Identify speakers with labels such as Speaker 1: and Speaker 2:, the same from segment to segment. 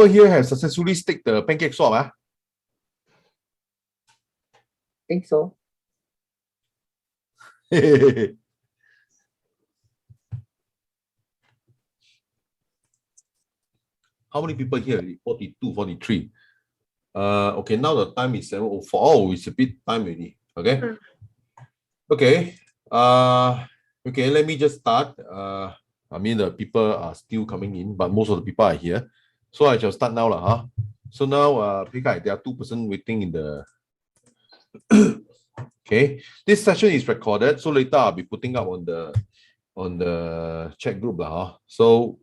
Speaker 1: here have successfully staked the pancake swap?
Speaker 2: I think so.
Speaker 1: How many people here? 42, 43. Okay, now the time is 7:04. Oh, it's a bit time already. Okay. Okay. Okay, let me just start. I mean, the people are still coming in, but most of the people are here. So I shall start now. Huh? So now, there are 2 persons waiting in the... Okay, this session is recorded, so later I'll be putting up on the chat group. Huh? So,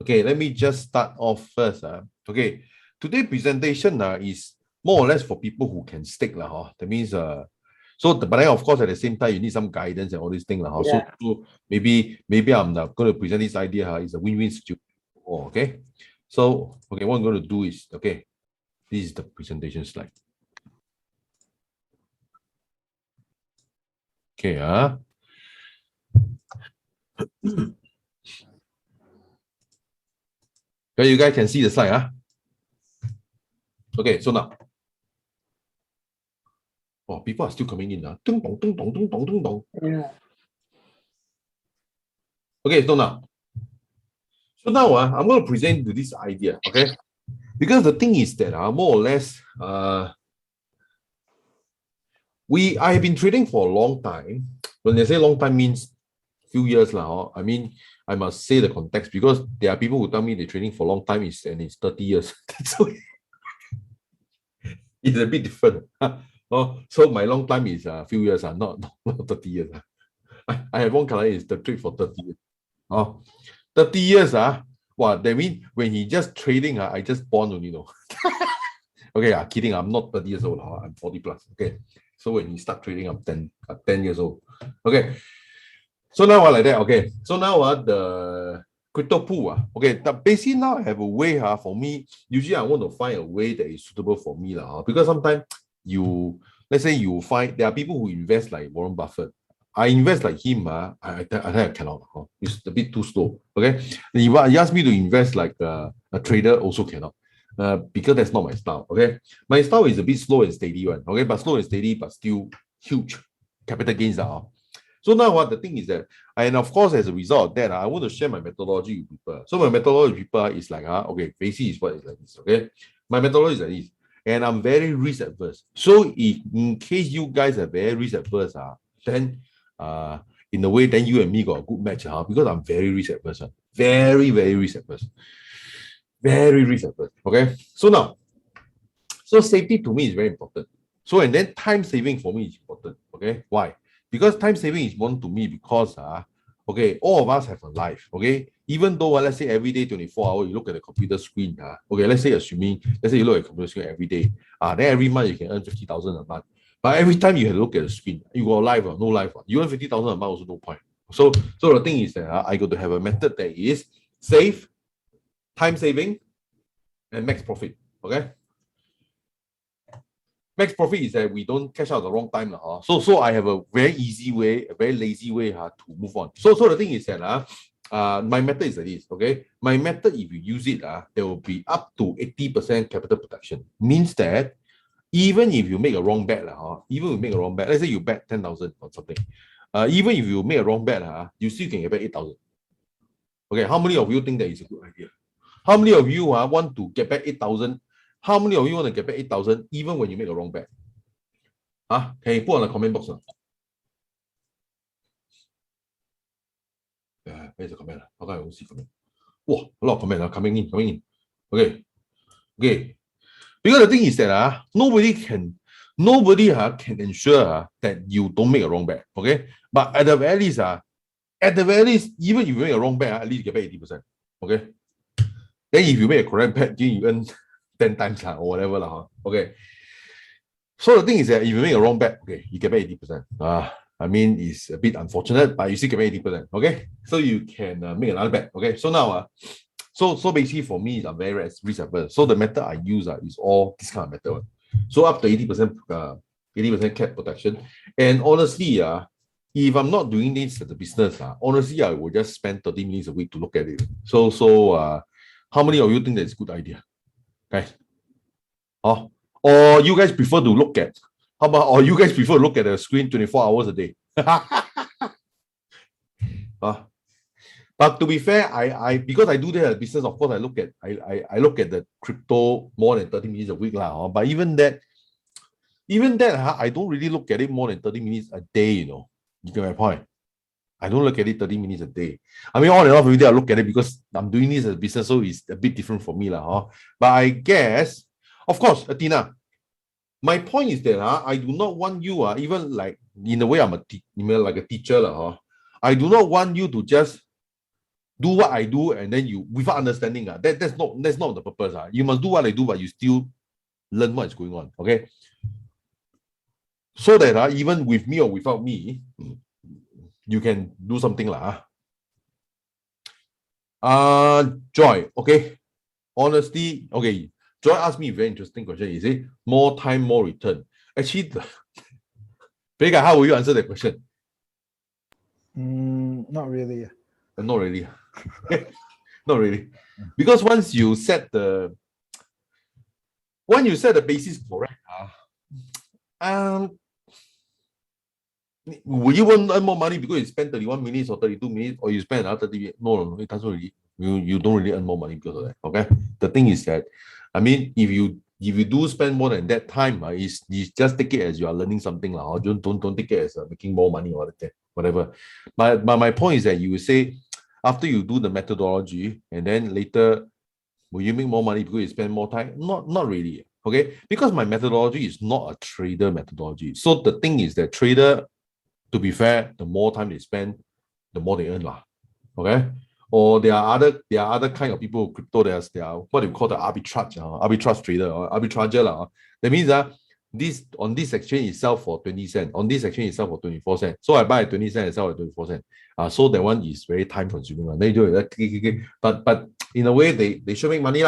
Speaker 1: okay, let me just start off first. Okay, today's presentation is more or less for people who can stake. Huh? That means... So, but then of course, at the same time, you need some guidance and all these things.
Speaker 2: Yeah.
Speaker 1: So maybe I'm not going to present this idea. It's a win-win situation. Oh, okay. So, okay, what I'm going to do is, okay, this is the presentation slide. Okay, okay, you guys can see the slide, Okay, so now. Oh, people are still coming in. Ding dong, ding dong, ding dong, ding dong.
Speaker 2: Yeah.
Speaker 1: Okay, so now. I'm going to present to this idea, okay? Because the thing is that more or less, I have been trading for a long time. When they say long time means few years. I mean, I must say the context because there are people who tell me they're trading for a long time and it's 30 years. So it's a bit different. So my long time is a few years, not 30 years. I have one client is the trade for 30 years. 30 years, wow, that means when he just trading, I just born only, Okay, kidding, I'm not 30 years old, I'm 40 plus. Okay, so when he start trading, I'm 10 years old. Okay, so now like that, okay. So now the crypto pool, okay, basically now I have a way for me. Usually I want to find a way that is suitable for me, because sometimes let's say you find there are people who invest like Warren Buffett. I invest like him, I think I cannot. It's a bit too slow. Okay, if you ask me to invest like a trader, also cannot. Because that's not my style. Okay, my style is a bit slow and steady one. Okay, but slow and steady, but still huge capital gains. So now the thing is that, and of course, as a result of that, I want to share my methodology with people. So my methodology with people is like, okay, basically is what is like this. Okay, my methodology is like this, and I'm very risk adverse. So if in case you guys are very risk adverse, then in a way, then you and me got a good match, because I'm very risk adverse, very, very risk adverse, very risk adverse. Okay, so now, so safety to me is very important. So and then time saving for me is important. Okay, why? Because time saving is important to me because okay, all of us have a life. Okay, even though let's say every day 24 hours you look at the computer screen. Okay, let's say you look at the computer screen every day. Then every month you can earn 50,000 a month. But every time you have to look at the screen, you got life or no life. You earn 50,000 a month, also no point. So the thing is that I got to have a method that is safe, time saving, and max profit. Okay. Max profit is that we don't cash out the wrong time. So I have a very easy way, a very lazy way to move on. So the thing is that my method is like this. Okay. My method, if you use it, there will be up to 80% capital protection. Means that even if you make a wrong bet, let's say you bet 10,000 or something, even if you make a wrong bet, you still can get back 8,000. Okay, how many of you think that is a good idea? How many of you want to get back 8,000? How many of you want to get back 8,000 even when you make a wrong bet? Can you put on the comment box? Where's the comment? How come I don't see comment? Wow, a lot of comments coming in. Okay. Because the thing is that nobody can ensure that you don't make a wrong bet. Okay, but at the very least, even if you make a wrong bet, at least you get back 80%. Okay, then if you make a correct bet, then you earn 10 times or whatever. Okay, so the thing is that if you make a wrong bet, okay, you get back 80%. I mean, it's a bit unfortunate, but you still get back 80%. Okay, so you can make another bet. Okay, so now So basically for me, I'm very risk averse. So the method I use is all this kind of method. So up to 80% cap protection. And honestly, if I'm not doing this as a business, honestly, I will just spend 30 minutes a week to look at it. So how many of you think that's a good idea? Okay. Oh, or you guys prefer to look at, how about, or you guys prefer to look at the screen 24 hours a day? But to be fair, I because I do the business, of course, I look at the crypto more than 30 minutes a week. But even that, I don't really look at it more than 30 minutes a day, You get my point? I don't look at it 30 minutes a day. I mean, on and off every day, I look at it because I'm doing this as a business, so it's a bit different for me. But I guess, of course, Athena, my point is that I do not want you, even like in a way I'm like a teacher. I do not want you to just do what I do and then you without understanding. That's not the purpose. You must do what I do, but you still learn what is going on. Okay. So that even with me or without me, you can do something Joy, okay. Honestly, okay. Joy asked me a very interesting question. Is it more time, more return? Actually, Pega, how will you answer that question?
Speaker 2: Not really.
Speaker 1: Not really. Not really. Because once you set the basis correct, will you want to earn more money because you spend 31 minutes or 32 minutes or you spend another 30 minutes? No, it doesn't really. You don't really earn more money because of that. Okay. The thing is that, I mean, if you do spend more than that time, you just take it as you are learning something. Or don't take it as making more money or whatever. But my point is that you will say, after you do the methodology and then later, will you make more money because you spend more time? Not really. Okay. Because my methodology is not a trader methodology. So the thing is that trader, to be fair, the more time they spend, the more they earn. Okay. Or there are other kind of people who crypto, they are what do you call the arbitrage trader or arbitrager. That means this on this exchange itself for 20 cents, on this exchange itself for 24 cents. So I buy at 20 cents and sell at 24 cents. So that one is very time consuming. They do it. But in a way they should make money.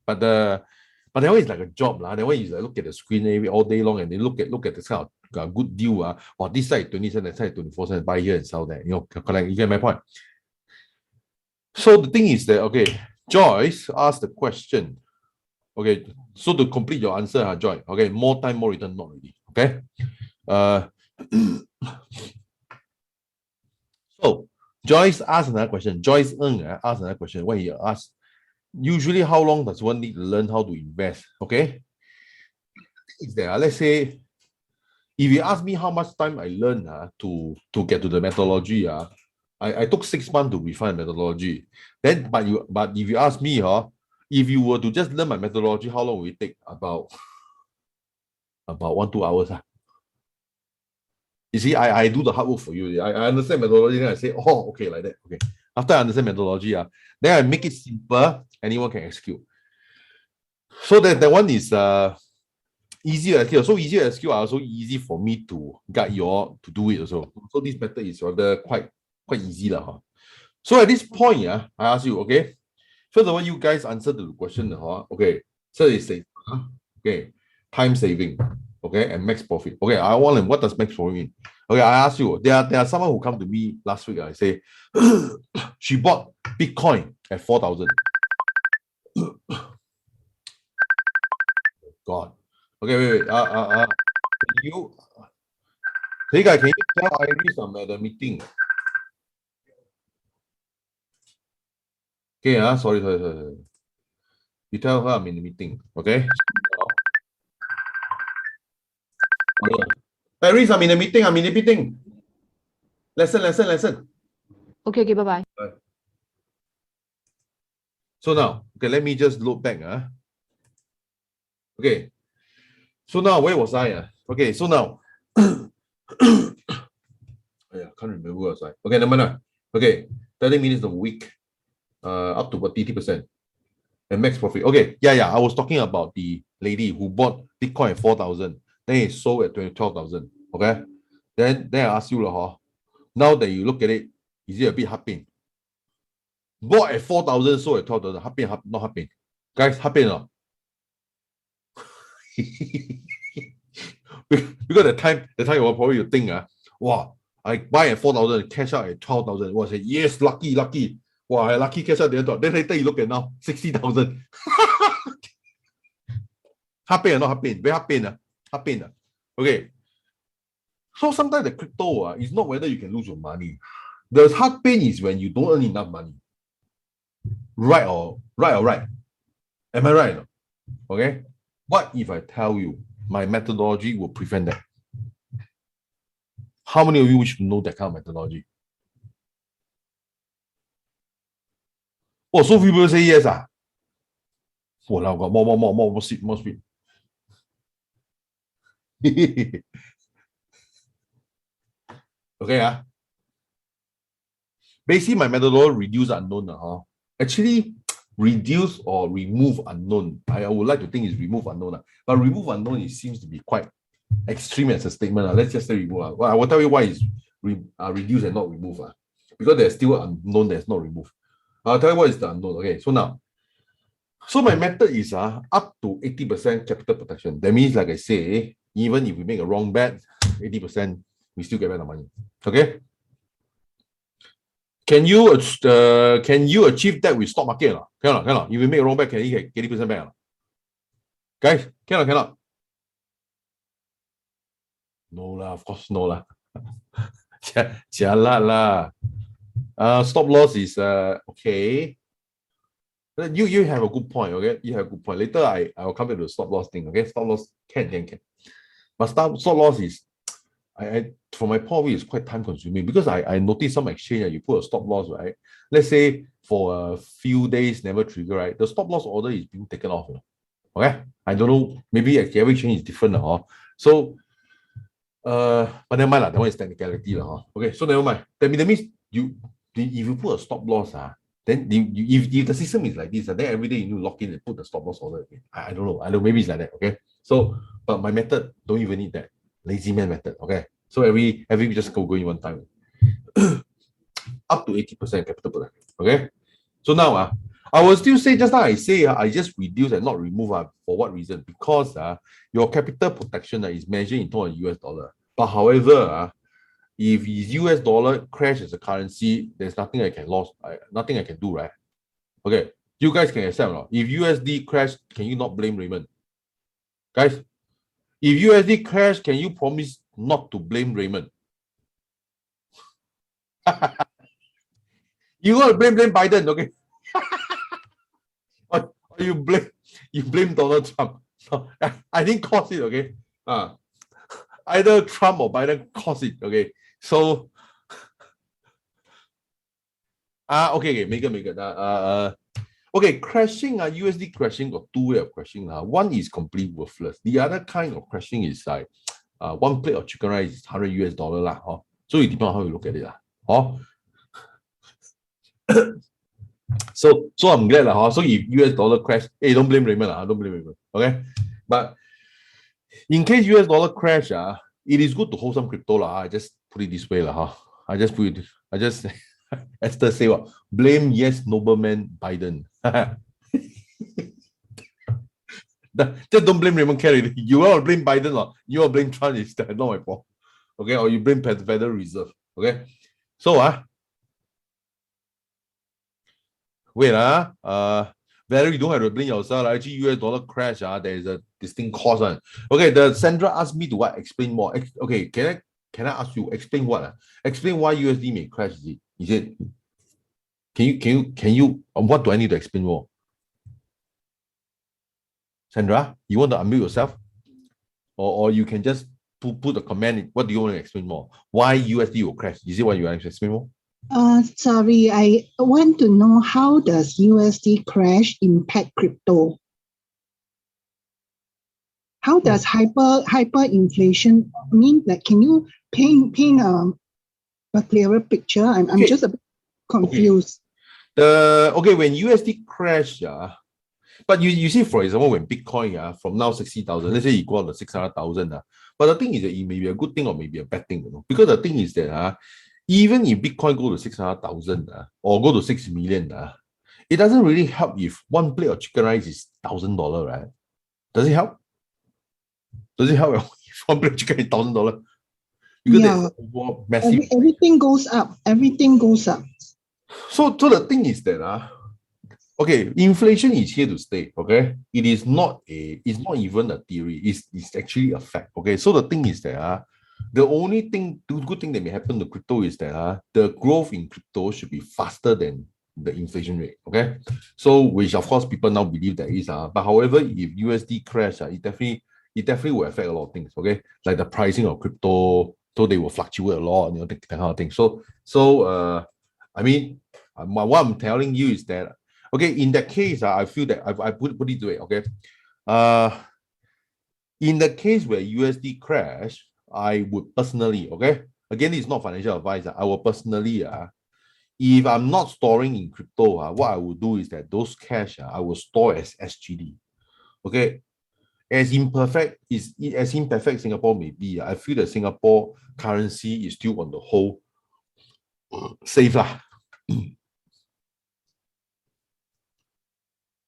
Speaker 1: But that one is like a job. That one is like look at the screen all day long and they look at this kind of good deal. Or this side 20 cents, that side 24 cents, buy here and sell there. Correct. You get my point. So the thing is that, okay, Joyce asked the question. Okay, so to complete your answer, Joy, okay, more time, more return, not really. Okay. So Joyce asked another question. Joyce Ng asked another question. When he asked, usually how long does one need to learn how to invest? Okay. Is there, let's say, if you ask me how much time I learned to get to the methodology, I took 6 months to refine methodology. Then, but if you ask me, if you were to just learn my methodology, how long will it take? About 1-2 hours. You see, I do the hard work for you. I understand methodology, then I say, oh, okay, like that. Okay. After I understand methodology, then I make it simple, anyone can execute. So that one is easy to execute. So easy to execute, also easy for me to guide you all to do it also. So this method is rather quite easy. So at this point, I ask you, okay, first of all, you guys answer the question. Okay, so they say, okay, time saving, okay, and max profit. Okay, I want them, what does max profit mean? Okay, I ask you, there are someone who come to me last week, I say, she bought Bitcoin at 4,000. God. Okay, wait. Hey guys, can you tell Iris I'm at the meeting? Okay, sorry. You tell her I'm in the meeting, okay? Iris, I'm in the meeting. Lesson.
Speaker 3: Okay, bye-bye.
Speaker 1: So now, okay, let me just look back. Okay. So now, where was I? Okay, so now, I can't remember where was I. Okay, never mind. Okay, 30 minutes a week, up to about 30%. And max profit. Okay, yeah. I was talking about the lady who bought Bitcoin at 4,000, then it sold at 12,000. Okay, then I ask you, now that you look at it, is it a bit happy? Bought at 4,000, sold at 12,000. Happy, not happy. Guys, happy or not? Because the time you will probably think, wow, I buy at 4,000, cash out at 12,000. Well, I say, yes, lucky. Wow, lucky cash out. Then later you look at now, 60,000. Hard pain or not hard pain? Very hard pain. Hard pain. Okay. So sometimes the crypto is not whether you can lose your money. The hard pain is when you don't earn enough money. Right or right? Am I right? Okay. What if I tell you my methodology will prevent that? How many of you wish to know that kind of methodology? Oh, so few people say yes. Oh, now got more speed. Okay. Basically, my methodology reduce unknown. Actually, reduce or remove unknown. I would like to think is remove unknown. But remove unknown, it seems to be quite extreme as a statement. Let's just say remove. Well, I will tell you why it's reduce and not remove. Because there's still unknown that's not removed. I'll tell you what is the unknown. Okay, so now, so my method is up to 80% capital protection. That means, like I say, even if we make a wrong bet, 80%, we still get back the money. Okay? Can you achieve that with stock market? Cannot. If you make a wrong bet, can you get 80% back? Guys, cannot. No lah, of course no lah. Jialat lah. Stop loss is okay. You have a good point, okay? You have a good point. Later I will come back to the stop loss thing, okay? Stop loss can. But stop loss is, from my point of view, it's quite time consuming because I noticed some exchange that you put a stop loss, right? Let's say for a few days never trigger, right? The stop loss order is being taken off. Okay? I don't know, maybe every exchange is different. So but never mind, that one is technicality. Okay, so never mind. That means if you put a stop loss, then if the system is like this, then every day you need to lock in and put the stop loss order again. I don't know, maybe it's like that. Okay, so but my method don't even need that lazy man method. Okay, so every week just go in one time. Up to 80% capital protection. Okay, so now I will still say, just like I say, I just reduce and not remove. For what reason? Because your capital protection is measured in terms of US dollar. But however, if US dollar crash as a currency, there's nothing I can lose. Nothing I can do, right? Okay, you guys can accept or not? If USD crash, can you not blame Raymond? Guys, if USD crash, can you promise not to blame Raymond? You got to blame Biden, okay? or you blame Donald Trump. So, I didn't cause it, okay? Either Trump or Biden caused it, okay? So, okay, Megan. Okay, crashing, USD crashing got two ways of crashing. One is completely worthless. The other kind of crashing is like one plate of chicken rice is $100 US. So it depends on how you look at it. So I'm glad. So if US dollar crash, hey, don't blame Raymond. Don't blame Raymond. Okay? But in case US dollar crash, it is good to hold some crypto. I just put it this way. Esther say what? Blame yes, nobleman Biden. Just don't blame Raymond Kelly. You want to blame Biden or you want to blame Trump, is not my fault. Okay, or you blame Federal Reserve. Okay, so wait, Valerie, you don't have to blame yourself. Actually, US dollar crash, there is a distinct cause. Okay, the Sandra asked me to explain more. Okay, can I ask you explain what? Explain why USD may crash. Is it? Can you? What do I need to explain more? Sandra, you want to unmute yourself, or you can just put a comment. What do you want to explain more? Why USD will crash? Is it what you want to explain more?
Speaker 2: Sorry, I want to know how does USD crash impact crypto? How does hyperinflation mean? Like, can you paint a clearer picture? I'm just a bit confused.
Speaker 1: Okay, when USD crash, but you see, for example, when Bitcoin from now 60,000, let's say you go on to 600,000, but the thing is that it may be a good thing or maybe a bad thing, because the thing is that even if Bitcoin go to 600,000 or go to 6 million, it doesn't really help if one plate of chicken rice is $1,000, right? Does it help? Does it help if one plate of chicken is $1,000? Because massive.
Speaker 2: Everything goes up. Everything goes up.
Speaker 1: So the thing is that Okay, inflation is here to stay. Okay, it's not even a theory. It's actually a fact. Okay, so the thing is that the only thing, the good thing that may happen to crypto is that the growth in crypto should be faster than the inflation rate. Okay, so which of course people now believe that is but however, if USD crash, it definitely will affect a lot of things. Okay, like the pricing of crypto, so they will fluctuate a lot. That kind of thing. I mean, what I'm telling you is that. Okay, in that case, I feel that I put it to it. Okay, in the case where USD crash, I would personally, okay, again, it's not financial advice. I will personally, if I'm not storing in crypto, what I will do is that those cash, I will store as SGD. Okay, as imperfect Singapore may be, I feel that Singapore currency is still on the whole safe lah.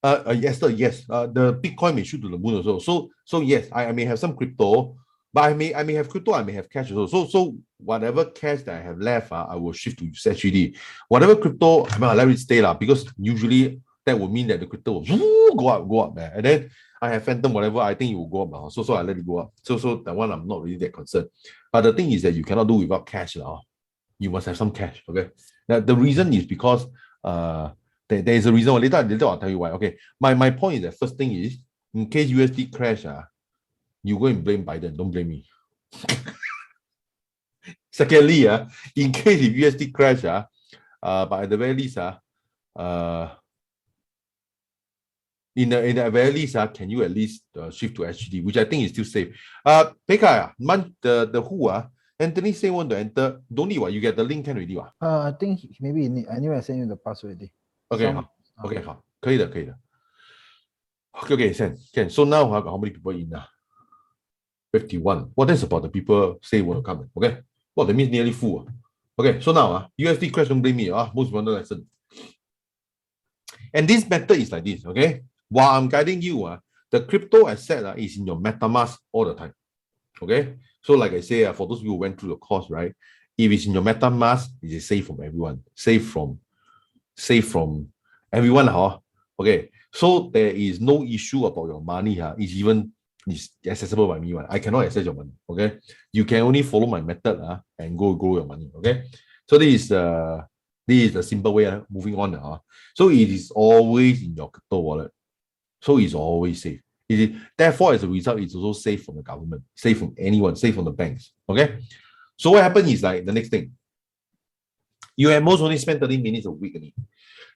Speaker 1: Yes, sir, yes. The Bitcoin may shoot to the moon also. So yes, I may have some crypto, but I may have crypto, I may have cash also. So whatever cash that I have left, I will shift to SGD. Whatever crypto, I'll let it stay lah, because usually that would mean that the crypto will go up, man. And then I have phantom, whatever, I think it will go up. So I let it go up. So that one I'm not really that concerned. But the thing is that you cannot do without cash lah. You must have some cash. Okay. Now the reason is because there is a reason. Later I'll tell you why. Okay. My point is that first thing is, in case USD crash, you go and blame Biden. Don't blame me. Secondly, in case if USD crash, but at the very least, in the very least, can you at least shift to SGD, which I think is still safe. Pekka, the who Anthony say want to enter. Don't need what you get the link can already what?
Speaker 3: I think maybe anyway I send you the password already.
Speaker 1: Okay, okay, 好，可以的。Okay, send. Can. So now how many people in 51. Well, that's about the people say want to come. Okay. Well, that means nearly full. Okay, so now USD crash, don't blame me. Most important lesson. And this method is like this. Okay. While I'm guiding you, the crypto asset is in your MetaMask all the time. Okay. So like I say, for those of you who went through the course, right? If it's in your MetaMask, it is safe from everyone. Safe from everyone. Okay. So there is no issue about your money. It's accessible by me. I cannot access your money. Okay. You can only follow my method and grow your money. Okay. So this is the simple way of moving on. So it is always in your crypto wallet. So it's always safe. Therefore, as a result, it's also safe from the government, safe from anyone, safe from the banks. Okay. So what happens is like the next thing. You at most only spend 30 minutes a week.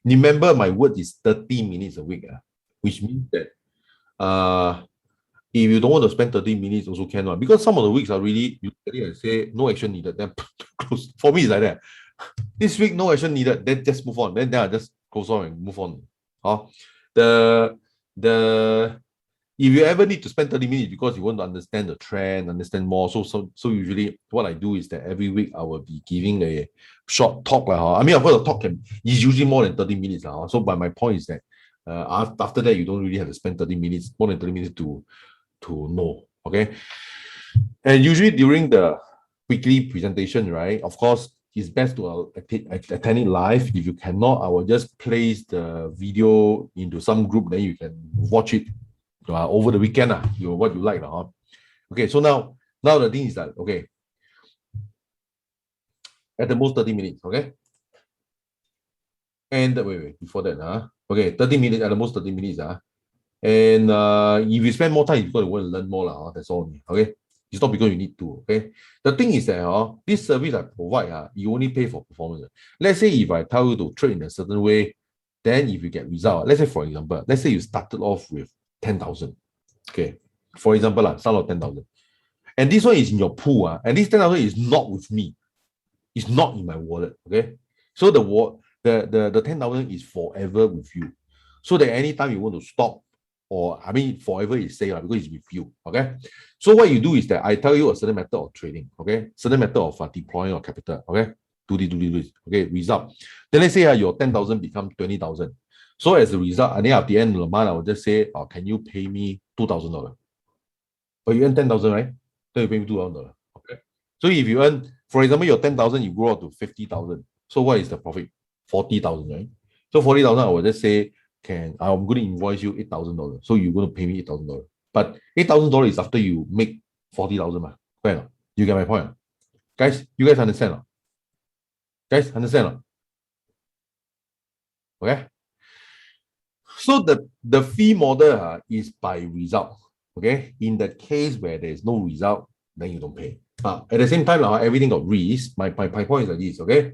Speaker 1: Remember, my word is 30 minutes a week, which means that if you don't want to spend 30 minutes, also cannot. Because some of the weeks are really, you say no action needed, then close. For me, it's like that. This week, no action needed, then just move on. Then I just close on and move on. If you ever need to spend 30 minutes because you want to understand the trend, understand more, so usually what I do is that every week I will be giving a short talk. I mean, of course, the talk is usually more than 30 minutes. So, but my point is that after that, you don't really have to spend 30 minutes, more than 30 minutes to know. Okay. And usually during the weekly presentation, right? Of course, it's best to attend it live. If you cannot, I will just place the video into some group, then you can watch it over the weekend. What you like. Okay, so now the thing is that, okay, at the most 30 minutes, okay? And wait, before that, okay, 30 minutes, at the most 30 minutes, and if you spend more time, you're going to want to learn more, that's all, okay? It's not because you need to, okay? The thing is that this service I provide, you only pay for performance. Let's say if I tell you to trade in a certain way, then if you get result, let's say for example, let's say you started off with 10,000. Okay, for example, start off 10,000. And this one is in your pool, and this 10,000 is not with me. It's not in my wallet. Okay. So the 10,000 is forever with you. So that anytime you want to stop, or I mean forever is safe because it's with you. Okay. So what you do is that I tell you a certain method of trading, okay, certain method of deploying your capital, okay, do this, okay, result. Then let's say your 10,000 become 20,000. So as a result, and then at the end of the month, I will just say, can you pay me $2,000? But you earn 10,000, right? Then you pay me $2,000. Okay. So if you earn, for example, your 10,000, you grow up to 50,000. So what is the profit? 40,000, right? So 40,000, I will just say I'm going to invoice you $8,000. So you're going to pay me $8,000. But $8,000 is after you make 40,000. Right? You get my point? Guys, you guys understand? Guys, understand? Okay? So the fee model is by result. Okay? In the case where there is no result, then you don't pay. At the same time, everything got risk. My point is like this, okay?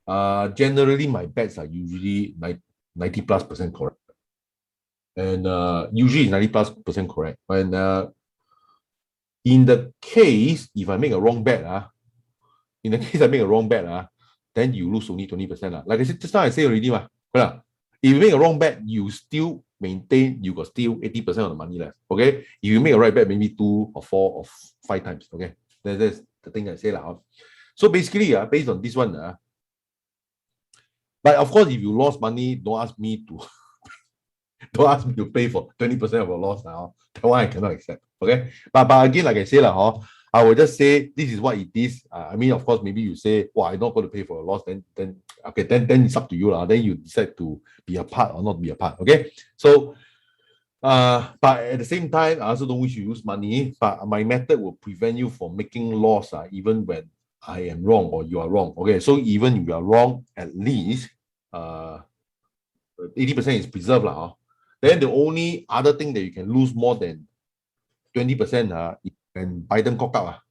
Speaker 1: Generally, my bets are usually 90+% correct. And usually 90+% correct. And in the case, if I make a wrong bet, then you lose only 20%. Like I said, just now I say already, if you make a wrong bet, you still maintain, you got still 80% of the money left. Okay? If you make a right bet, maybe 2 or 4 or 5 times. Okay? That's the thing I say. So basically, based on this one, but of course, if you lost money, don't ask me to pay for 20% of your loss now. That one I cannot accept. Okay. But again, like I say, I will just say this is what it is. I mean, of course, maybe you say, well, I'm not going to pay for a loss, then it's up to you. Then you decide to be a part or not be a part. Okay. So but at the same time, I also don't wish you lose money, but my method will prevent you from making loss even when I am wrong or you are wrong. Okay, so even if you are wrong, at least 80% is preserved. Then the only other thing that you can lose more than 20% is when Biden cock up.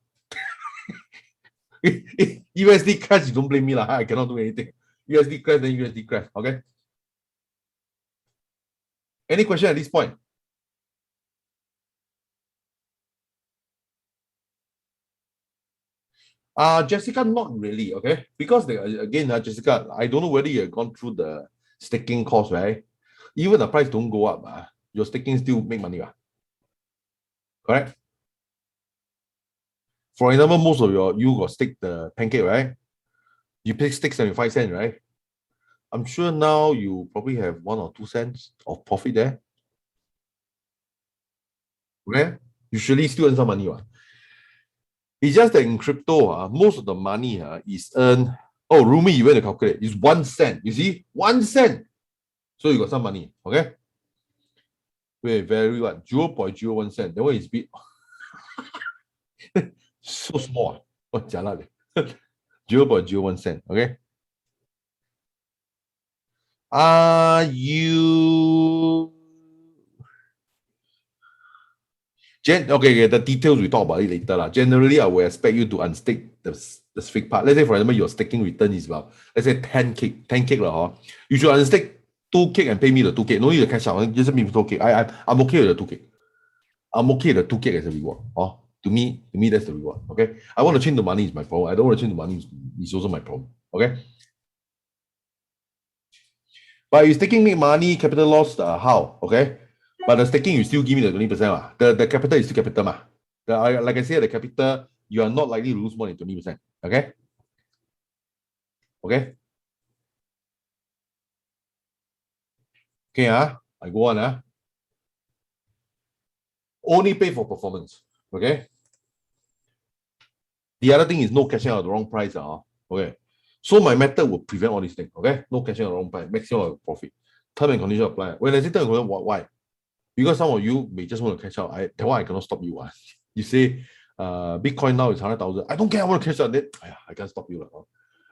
Speaker 1: USD crash, you don't blame me. I cannot do anything. USD crash, then USD crash. Okay. Any question at this point? Jessica, not really, okay? Because again, Jessica, I don't know whether you have gone through the staking course, right? Even the price don't go up, your staking still make money, correct? For example, most of you got stake the pancake, right? You pay stake 75 cents, right? I'm sure now you probably have 1 or 2 cents of profit there. Okay? Usually still earn some money, It's just that in crypto, most of the money is earned. Oh, Rumi, you went to calculate. It's 1 cent. You see? 1 cent. So you got some money. Okay? Wait, very what? 0.01 cent. Then what is big? So small. Oh, jialat. 0.01 cent. Okay? Okay, the details we talk about it later. Generally, I will expect you to unstake the specific part. Let's say, for example, your staking return is about, let's say 10K. 10K. You should unstake 2K and pay me the 2K. No need to cash out. Just me 2K. I'm okay with the 2K. I'm okay with the 2K as a reward. To me, that's the reward. Okay. I want to change the money is my problem. I don't want to change the money is also my problem. Okay. But if staking make money, capital loss, how? Okay. But the staking, you still give me the 20%. The capital is still capital. Like I said, the capital, you are not likely to lose more than 20%. Okay? Okay? Okay, I go on. Only pay for performance. Okay? The other thing is no cashing out at the wrong price. Okay? So my method will prevent all these things. Okay? No cashing out at the wrong price. Maximum profit. Term and condition apply. When I say term and condition, why? Because some of you may just want to cash out. That one I cannot stop you. You say Bitcoin now is 100,000. I don't care. I want to cash out. Then I can't stop you.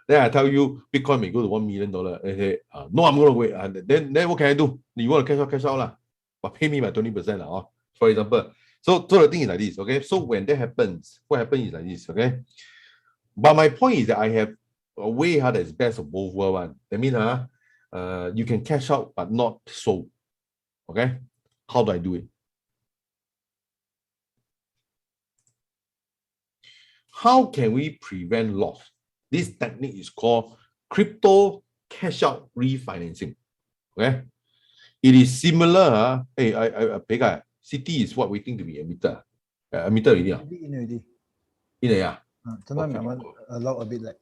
Speaker 1: Then I tell you Bitcoin may go to $1 million. They say no, I'm going to wait. Then what can I do? You want to cash out, but pay me my 20%. For example. So the thing is like this. Okay. So when that happens, what happens is like this. Okay. But my point is that I have a way that is best of both worlds. That means you can cash out but not sold. Okay. How do I do it? How can we prevent loss? This technique is called crypto cash out refinancing. Okay, it is similar. Hey, Pega, CT is what waiting to be emitted. Emitted already.
Speaker 3: In already.
Speaker 1: In yeah.
Speaker 3: Sometimes I want allow a bit like.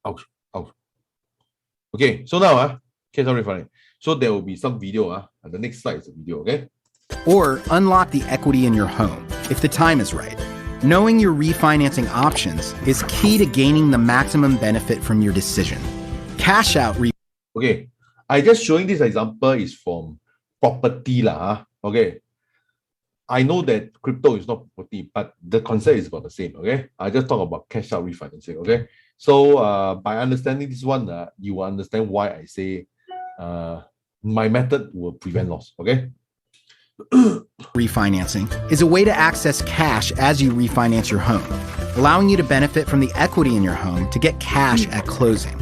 Speaker 1: Ouch. Okay, so now cash out refinancing. So there will be some video. And the next slide is a video. Okay.
Speaker 4: Or unlock the equity in your home if the time is right. Knowing your refinancing options is key to gaining the maximum benefit from your decision. Cash out.
Speaker 1: Okay, I just showing this example is from property lah. Okay. I know that crypto is not property, but the concept is about the same. Okay. I just talk about cash out refinancing. Okay. So by understanding this one, you will understand why I say my method will prevent loss. Okay.
Speaker 4: Refinancing is a way to access cash as you refinance your home, allowing you to benefit from the equity in your home to get cash at closing.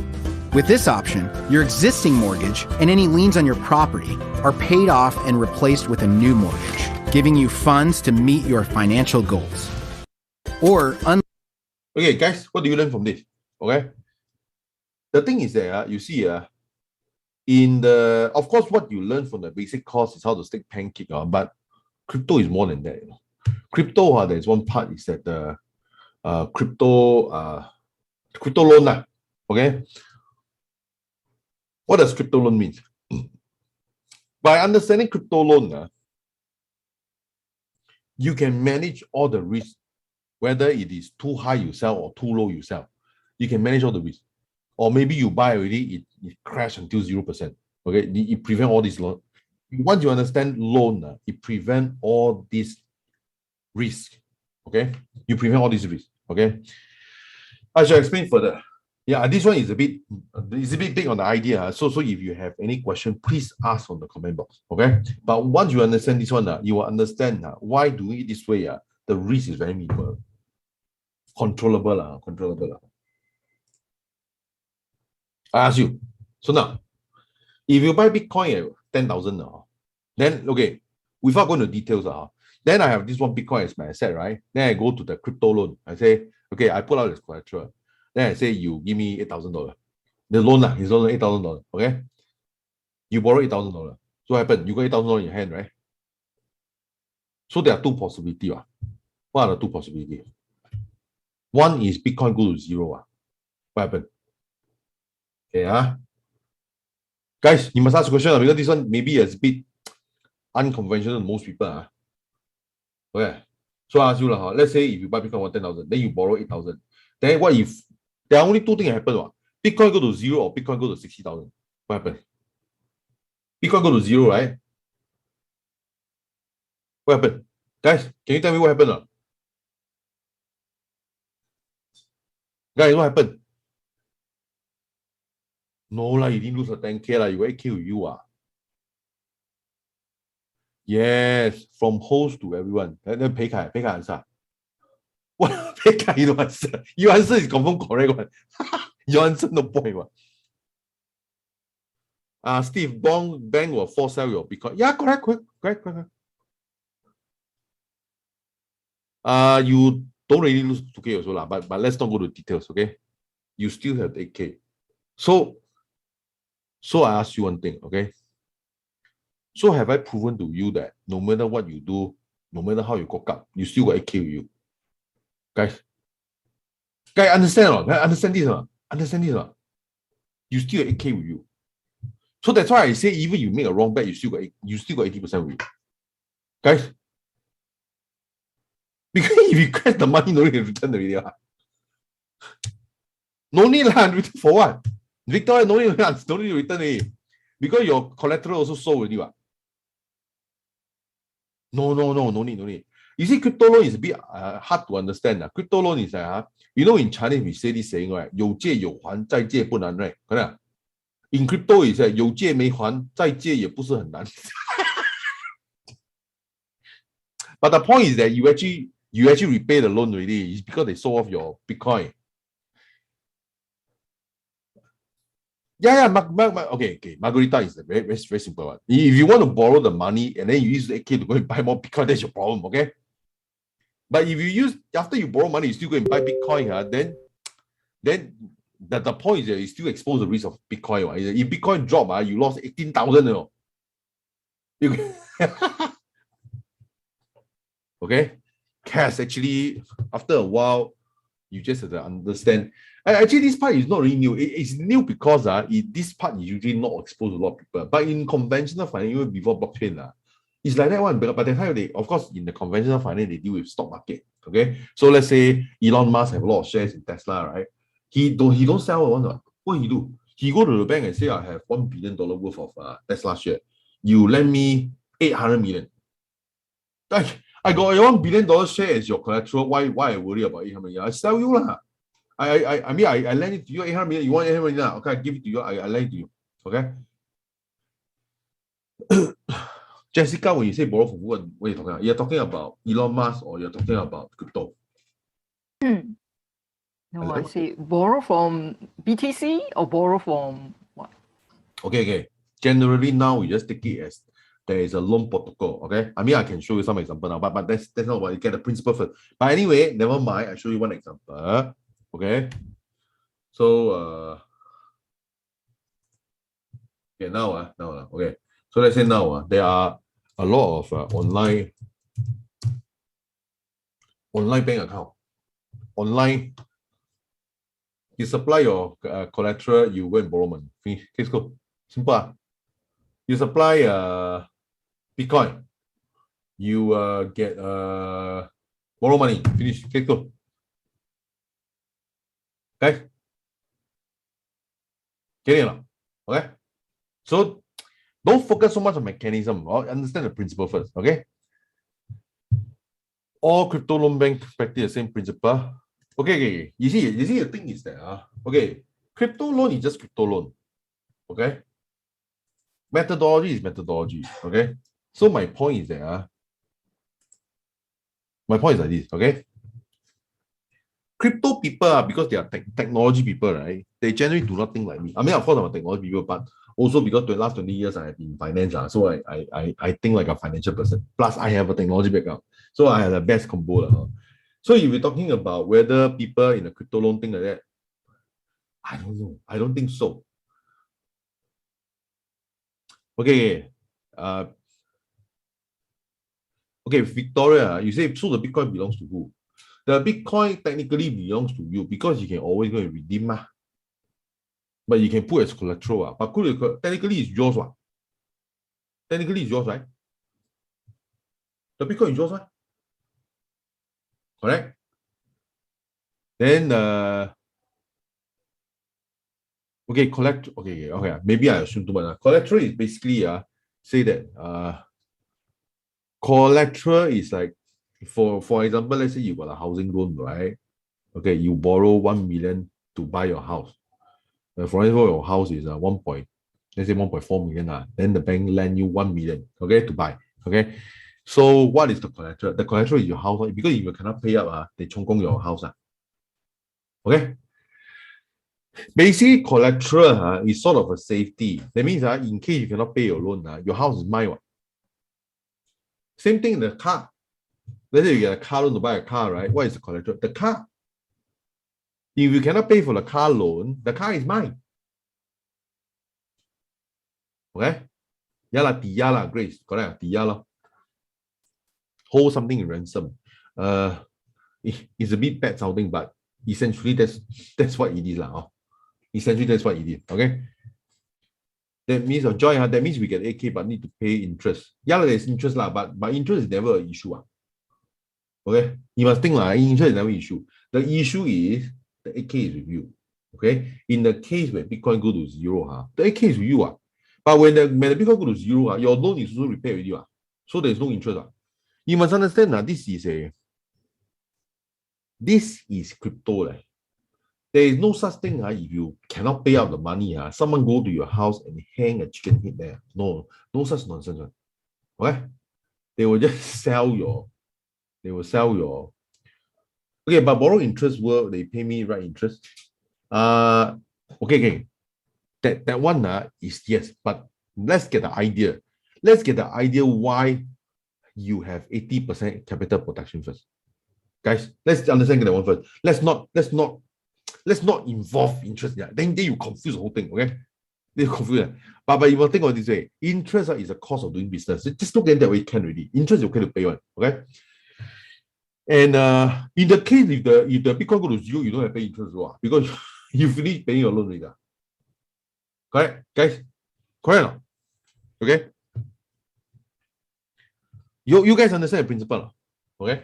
Speaker 4: With this option, your existing mortgage and any liens on your property are paid off and replaced with a new mortgage, giving you funds to meet your financial goals. Or
Speaker 1: Okay, guys, what do you learn from this? Okay. The thing is that you see, of course, what you learn from the basic course is how to stake pancake, but crypto is more than that. Crypto, there's one part is that the crypto loan. Okay. What does crypto loan mean? By understanding crypto loan, you can manage all the risks, whether it is too high you sell or too low you sell. You can manage all the risks. Or maybe you buy already, it crashed until 0%. Okay, it prevent all these loans. Once you understand loan, it prevent all these risks. Okay, you prevent all these risks. Okay, I shall explain further. Yeah, this one is a bit big on the idea. So if you have any question, please ask on the comment box. Okay, but once you understand this one, you will understand why doing it this way. The risk is very minimal, controllable. I ask you. So now, if you buy Bitcoin at 10,000, then okay, without going to details, then I have this one Bitcoin as my asset, right? Then I go to the crypto loan. I say, okay, I put out this collateral. Then I say, you give me $8,000. The loan, his loan $8,000. Okay, you borrow $8,000. So what happened? You got $8,000 in your hand, right? So there are two possibilities. What are the two possibilities? One is Bitcoin go to zero. What happened? Okay, guys, you must ask a question because this one maybe is a bit unconventional to most people. Okay, so I ask you, let's say if you buy Bitcoin for 10,000, then you borrow 8,000. Then what if there are only two things that happen? Bitcoin go to zero or Bitcoin go to 60,000? What happened? Bitcoin go to zero, right? What happened? Guys, can you tell me what happened? Guys, what happened? No, you didn't lose a 10K, you got 8K with you. Yes, from host to everyone. Then pay answer. What pay you don't answer? You answer is confirm correct one. Your answer no point one. Steve, bank will force sell your Bitcoin. Yeah, correct. You don't really lose 2K also but let's not go to details, okay? You still have 8K. So I ask you one thing, okay? So have I proven to you that no matter what you do, no matter how you cock up, you still got 8K with you? Guys, understand or not? Understand this or not? Understand this or not? You still got 8K with you. So that's why I say even you make a wrong bet, you still got 80% with you. Guys, because if you crash the money, no need to return the video. No need for what? Victoria, no need to return it. Because your collateral also sold already. No need. You see, crypto loan is a bit hard to understand. Crypto loan is in Chinese we say this saying, right? 有借有还，再借不难, right? Correct? In crypto is 有借没还，再借也不是很难。But the point is that you actually repay the loan already. It's because they sold off your Bitcoin. Yeah. Okay. Margarita is a very simple one. If you want to borrow the money and then you use the 8K to go and buy more Bitcoin, that's your problem, okay? But if you use, after you borrow money, you still go and buy Bitcoin, then the point is that you still expose the risk of Bitcoin. Right? If Bitcoin drop, you lost 18,000. Okay? Cash actually, after a while, you just have to understand. Actually, this part is not really new. It's new because this part is usually not exposed to a lot of people. But in conventional finance, even before blockchain, it's like that one. But the time of course, in the conventional finance, they deal with stock market. Okay, so let's say Elon Musk have a lot of shares in Tesla, right? He don't sell one. What he do? he go to the bank and say, I have $1 billion worth of Tesla share. You lend me 800 million. I got a $1 billion share as your collateral. Why I worry about 800 million? I sell you lah. I mean, I lend it to you 800 million. You want 800 million? Okay, I give it to you. I lend it to you. Okay. Jessica, when you say borrow from what are you talking about? You're talking about Elon Musk or you're talking about crypto?
Speaker 5: No,
Speaker 1: Hello?
Speaker 5: I say borrow from BTC or borrow from what?
Speaker 1: Okay. Generally now we just take it as there is a loan protocol. Okay. I mean, I can show you some example now, but that's not what you get the principle first. But anyway, never mind. I show you one example. Okay. So okay, now okay. So let's say now there are a lot of online bank account. Online, you supply your collateral, you go and borrow money. Finish. Case go. Simple. You supply Bitcoin, you get borrow money. Finish. Case go. Okay. Get it? Okay. So don't focus so much on mechanism. Understand the principle first. Okay. All crypto loan banks practice the same principle. Okay. You see, the thing is that okay, crypto loan is just crypto loan. Okay. Methodology is methodology. Okay. So my point is that my point is like this. Okay. Crypto people because they are technology people, right? They generally do not think like me. I mean, of course, I'm a technology people, but also because the last 20 years I have been in finance, so I think like a financial person. Plus, I have a technology background, so I have the best combo. So if you're talking about whether people in a crypto loan think like that, I don't know. I don't think so. Okay. Okay, Victoria, you say so the Bitcoin belongs to who? The Bitcoin technically belongs to you because you can always go and redeem. But you can put as collateral. But technically it's yours. Technically it's yours, right? The Bitcoin is yours, right? Correct? Then okay, okay. Maybe I assume too much. Collateral is basically say that collateral is like for example, let's say you got a housing loan, right? Okay, you borrow 1 million to buy your house. For example, your house is let's say 1.4 million. Then the bank lend you 1 million, okay, to buy. Okay. So what is the collateral? The collateral is your house, because if you cannot pay up, they chong gong your house. Okay. Basically, collateral is sort of a safety. That means in case you cannot pay your loan, your house is mine. Same thing in the car. Let's say you get a car loan to buy a car, right? What is the collateral? The car. If you cannot pay for the car loan, the car is mine. Okay? Yeah, diya lah, Grace. Correct. Diya lah. Hold something in ransom. It's a bit bad sounding, but essentially that's what it is lah. Essentially that's what it is. Okay. That means Joy, that means we get 8K but need to pay interest. Yeah, there's interest lah, but interest is never an issue. Okay. You must think interest is never an issue. The issue is the 8K is with you. Okay. In the case where Bitcoin go to zero, the 8K is with you. But when the Bitcoin go to zero, your loan is also repaid with you. So there's no interest. You must understand that this is crypto. There is no such thing if you cannot pay out the money, someone go to your house and hang a chicken head there. No such nonsense. Okay? They will just sell your. Okay, but borrow interest they pay me right interest. Okay. That one is yes, but let's get the idea. Let's get the idea why you have 80% capital protection first. Guys, let's understand that one first. Let's not involve interest. Then you confuse the whole thing, okay? They confuse. But you will think of this way. Interest is a cost of doing business. Just look at that way, you can already. Interest is okay to pay one, okay? And in the case if the Bitcoin go to zero, you don't have to pay interest because you finish paying your loan already. Correct, guys? Correct? Okay? You guys understand the principle, okay?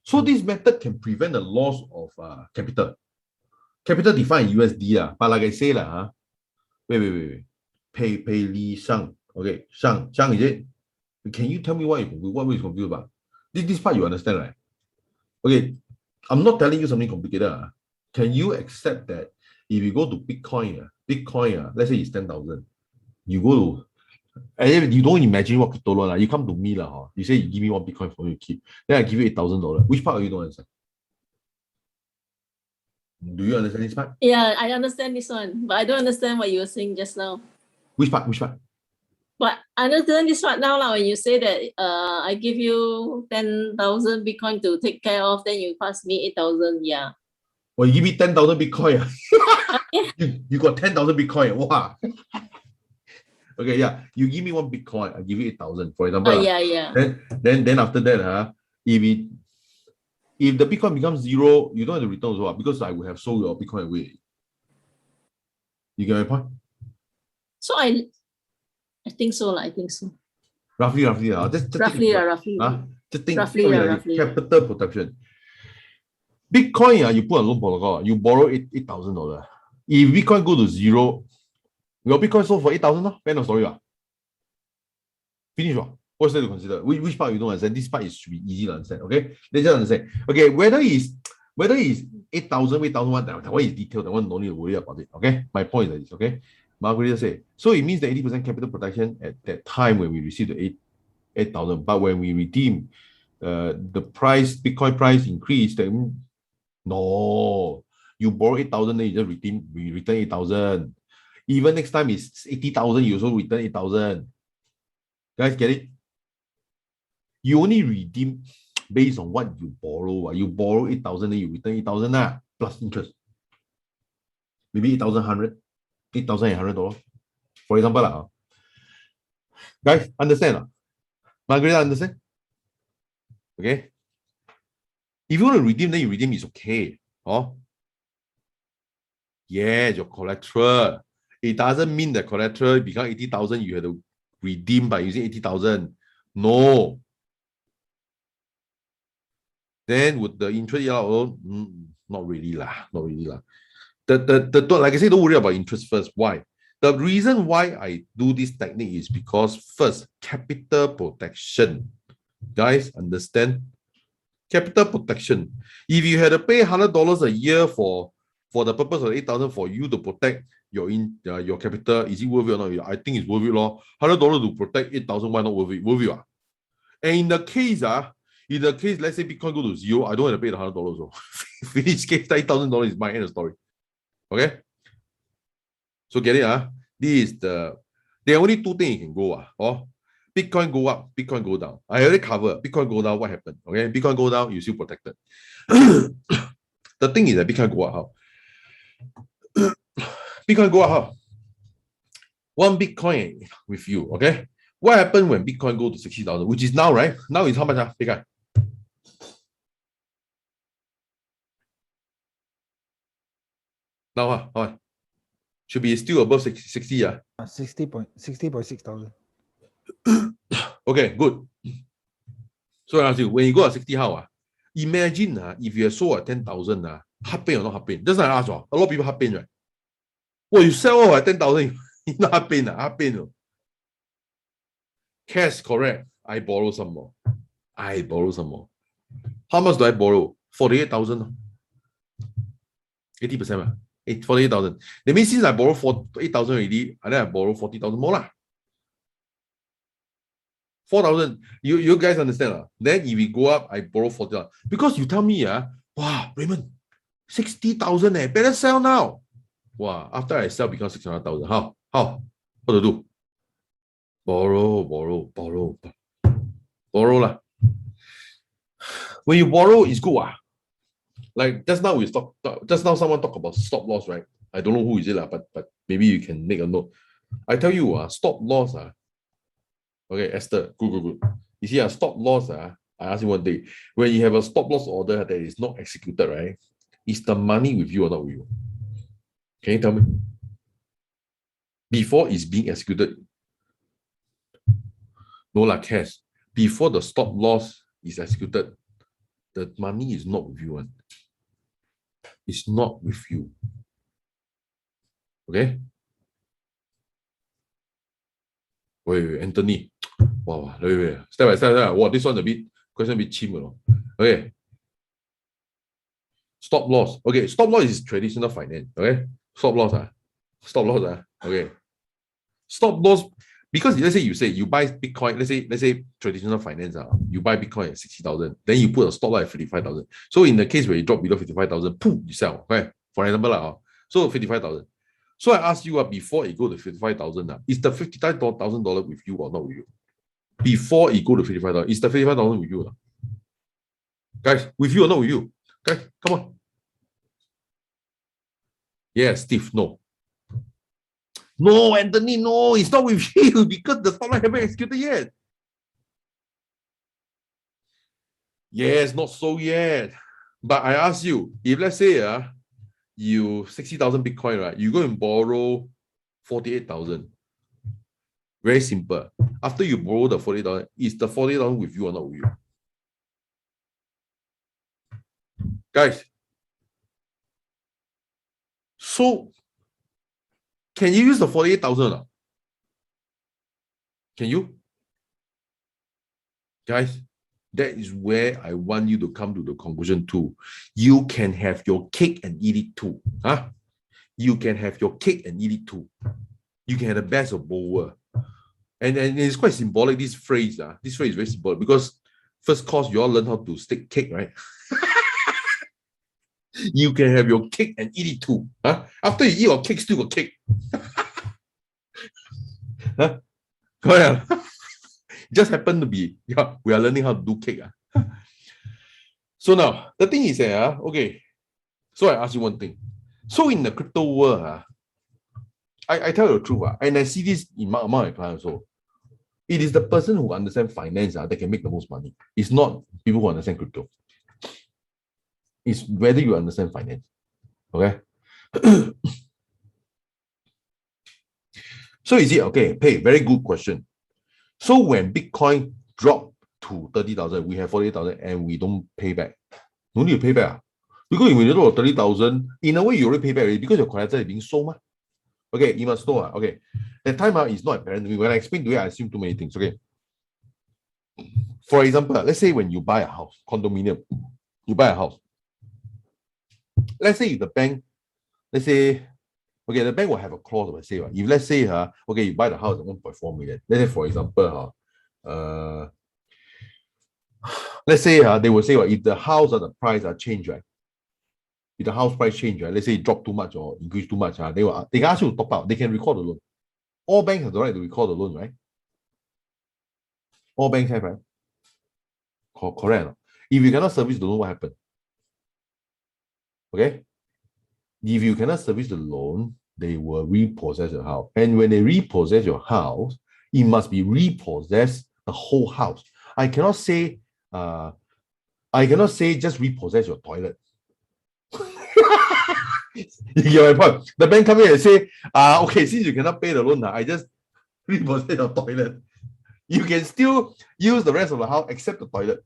Speaker 1: So this method can prevent the loss of capital. Capital defined in USD, but like I say, Wait. Pei Li Shang. Okay, Shang is it? Can you tell me what is confused about? This part you understand, right? Okay, I'm not telling you something complicated. Can you accept that if you go to Bitcoin, let's say it's 10,000, you go to, and then you don't imagine what crypto loan, you come to me, you say you give me one Bitcoin for me to keep, then I give you $8,000. Which part are you don't understand? Do you understand this part?
Speaker 6: Yeah, I understand this one, but I don't understand what you were saying just now.
Speaker 1: Which part?
Speaker 6: But I understand this right now, when you say that I give you 10,000 Bitcoin to take care of, then you pass me 8,000. Yeah.
Speaker 1: Well, you give me 10,000 Bitcoin.
Speaker 6: Yeah.
Speaker 1: You got 10,000 Bitcoin. Wow. Okay, yeah. You give me one Bitcoin, I give you 8,000, for example.
Speaker 6: Yeah.
Speaker 1: Then after that, if the Bitcoin becomes zero, you don't have to return as well, because I would have sold your Bitcoin away. You get my point?
Speaker 6: So I think so.
Speaker 1: Roughly. Just
Speaker 6: Roughly.
Speaker 1: just think
Speaker 6: Roughly.
Speaker 1: capital protection. Bitcoin, you put on loan protocol, you borrow $8,000. If Bitcoin go to zero, your Bitcoin sold for 8,000, end of story. Finish. What's there to consider? Which part you don't understand? This part should be easy to understand. Okay, let's just understand. Okay, whether it's 8,000, 8,001, that one is detailed. That one no need to worry about it. Okay, my point is this. Okay, Margarita said, so it means the 80% capital protection at that time when we receive the 8,000, but when we redeem, the Bitcoin price increased. Then no, you borrow 8,000, then you just return 8,000. Even next time is 80,000, you also return 8,000. Guys, get it? You only redeem based on what you borrow. You borrow 8,000, then you return 8,000 plus interest. Maybe 8,100, $8,800. For example, guys, understand? Margarita, understand? Okay. If you want to redeem, then you redeem, it's okay. Oh, yes, your collateral. It doesn't mean that collateral become 80,000, you have to redeem by using 80,000. No. Then would the interest not really lah. Like I say, don't worry about interest first. Why? The reason why I do this technique is because first, capital protection. Guys, understand? Capital protection. If you had to pay $100 a year for the purpose of 8,000 for you to protect your capital, is it worth it or not? I think it's worth it, lor. $100 to protect 8,000, why not worth it? Worth it. And in the case, let's say Bitcoin go to zero, I don't have to pay the $100. Finish case, $8,000 is my end of story. Okay? So get it, This is there are only two things you can go, Bitcoin go up, Bitcoin go down. I already covered. Bitcoin go down, what happened? Okay, Bitcoin go down, you still protected. The thing is that Bitcoin go up, how? Bitcoin go up, how? One Bitcoin with you, okay? What happened when Bitcoin go to 60,000, which is now, right? Now is how much, Bitcoin? Now, how much? Should be still above 60,
Speaker 3: 60.6 thousand.
Speaker 1: Okay, good. So I ask you, when you go at 60, how? Imagine if you have sold at 10,000, hard pain or not hard pain? Just like I ask, a lot of people hard pain, right? Well, you sell off at 10,000, it's not hard pain, hard pain. Cash, correct. I borrow some more. How much do I borrow? 48,000. 80%. 48,000. That means since I borrow 8,000 already, and then I borrow 40,000 more lah. 4,000. You guys understand? Then if we go up, I borrow 40,000. Because you tell me, wow, Raymond, 60,000, better sell now. Wow, after I sell, becomes 600,000. How? What to do? Borrow lah. When you borrow, it's good. Like just now someone talked about stop loss, right? I don't know who is it, but maybe you can make a note. I tell you, stop loss. Okay, Esther, good. You see, stop loss. I ask you one day, when you have a stop loss order that is not executed, right? Is the money with you or not with you? Can you tell me? Before it's being executed. No lah, cash. Before the stop loss is executed, the money is not with you. It's not with you. Okay? Wait, Anthony. Wow, wait. Step by step. Wow, this one question a bit cheap, you know. Okay. Stop loss. Okay, stop loss is traditional finance. Okay. Stop loss. Stop loss. Okay. Stop loss. Because let's say you buy Bitcoin, let's say traditional finance, you buy Bitcoin at 60,000, then you put a stop loss at 55,000. So in the case where you drop below 55,000, poof, you sell. Okay. For example, so 55,000. So I ask you before it go to 55,000, is the $55,000 with you or not with you? Before it go to 55,000, is the 55,000 with you? Guys, with you or not with you? Guys, come on. Yes, Steve, no. No, Anthony, no, it's not with you because the stop loss haven't executed yet. Yes, not so yet. But I ask you, if let's say you 60,000 Bitcoin, right? You go and borrow 48,000. Very simple. After you borrow the 48,000, is the 48,000 with you or not with you? Guys, so can you use the 48,000? Can you? Guys, that is where I want you to come to the conclusion too. You can have your cake and eat it too. You can have your cake and eat it too. You can have the best of both worlds. And it's quite symbolic, this phrase. This phrase is very symbolic because first course, you all learn how to stick cake, right? You can have your cake and eat it too. After you eat your cake, still got cake. Go ahead. Just happen to be, we are learning how to do cake. So now, the thing is, okay, so I ask you one thing. So in the crypto world, I tell you the truth, and I see this in my clients also. It is the person who understands finance that can make the most money. It's not people who understand crypto. It's whether you understand finance. Okay? So is it, okay, Pei, very good question. So when Bitcoin dropped to 30,000, we have 48,000 and we don't pay back. No need to pay back. Because when you drop 30,000, in a way you already pay back already because your collateral is being sold. Okay, you must know. Okay, the time is not apparent to me. When I explain to you, I assume too many things. Okay. For example, let's say when you buy a house, condominium, you buy a house. Let's say if the bank, let's say, okay, the bank will have a clause that say, if let's say, okay, you buy the house at 1.4 million. Let's say, for example, let's say they will say, if the house or the price are changed, right? If the house price change, right? Let's say it dropped too much or increased too much, they can ask you to top up. They can record the loan. All banks have the right to record the loan, right? All banks have, right? Correct. If you cannot service the loan, what happens? Okay? If you cannot service the loan, they will repossess your house. And when they repossess your house, it must be repossessed the whole house. I cannot say just repossess your toilet. You get my point? The bank come in and say, okay, since you cannot pay the loan, I just repossess your toilet. You can still use the rest of the house except the toilet.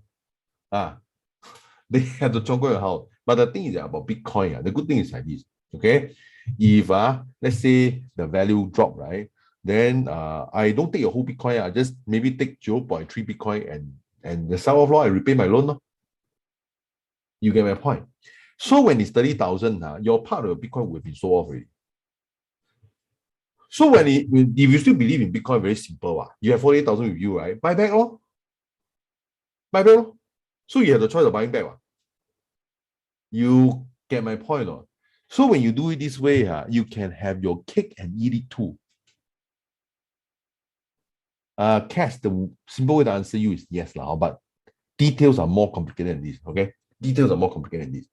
Speaker 1: They have to chongo your house. But the thing is about Bitcoin, the good thing is like this. Okay, if let's say the value drop, right? Then I don't take your whole Bitcoin. I just maybe take 0.3 Bitcoin and the sell off, I repay my loan. You get my point. So when it's 30,000, your part of Bitcoin will be sold off already. So if you still believe in Bitcoin, very simple. You have 48,000 with you, right? Buy back, Buy back, So you have the choice of buying back. You get my point, So when you do it this way, you can have your cake and eat it too. Cash, the simple way to answer you is yes, but details are more complicated than this, okay? Details are more complicated than this.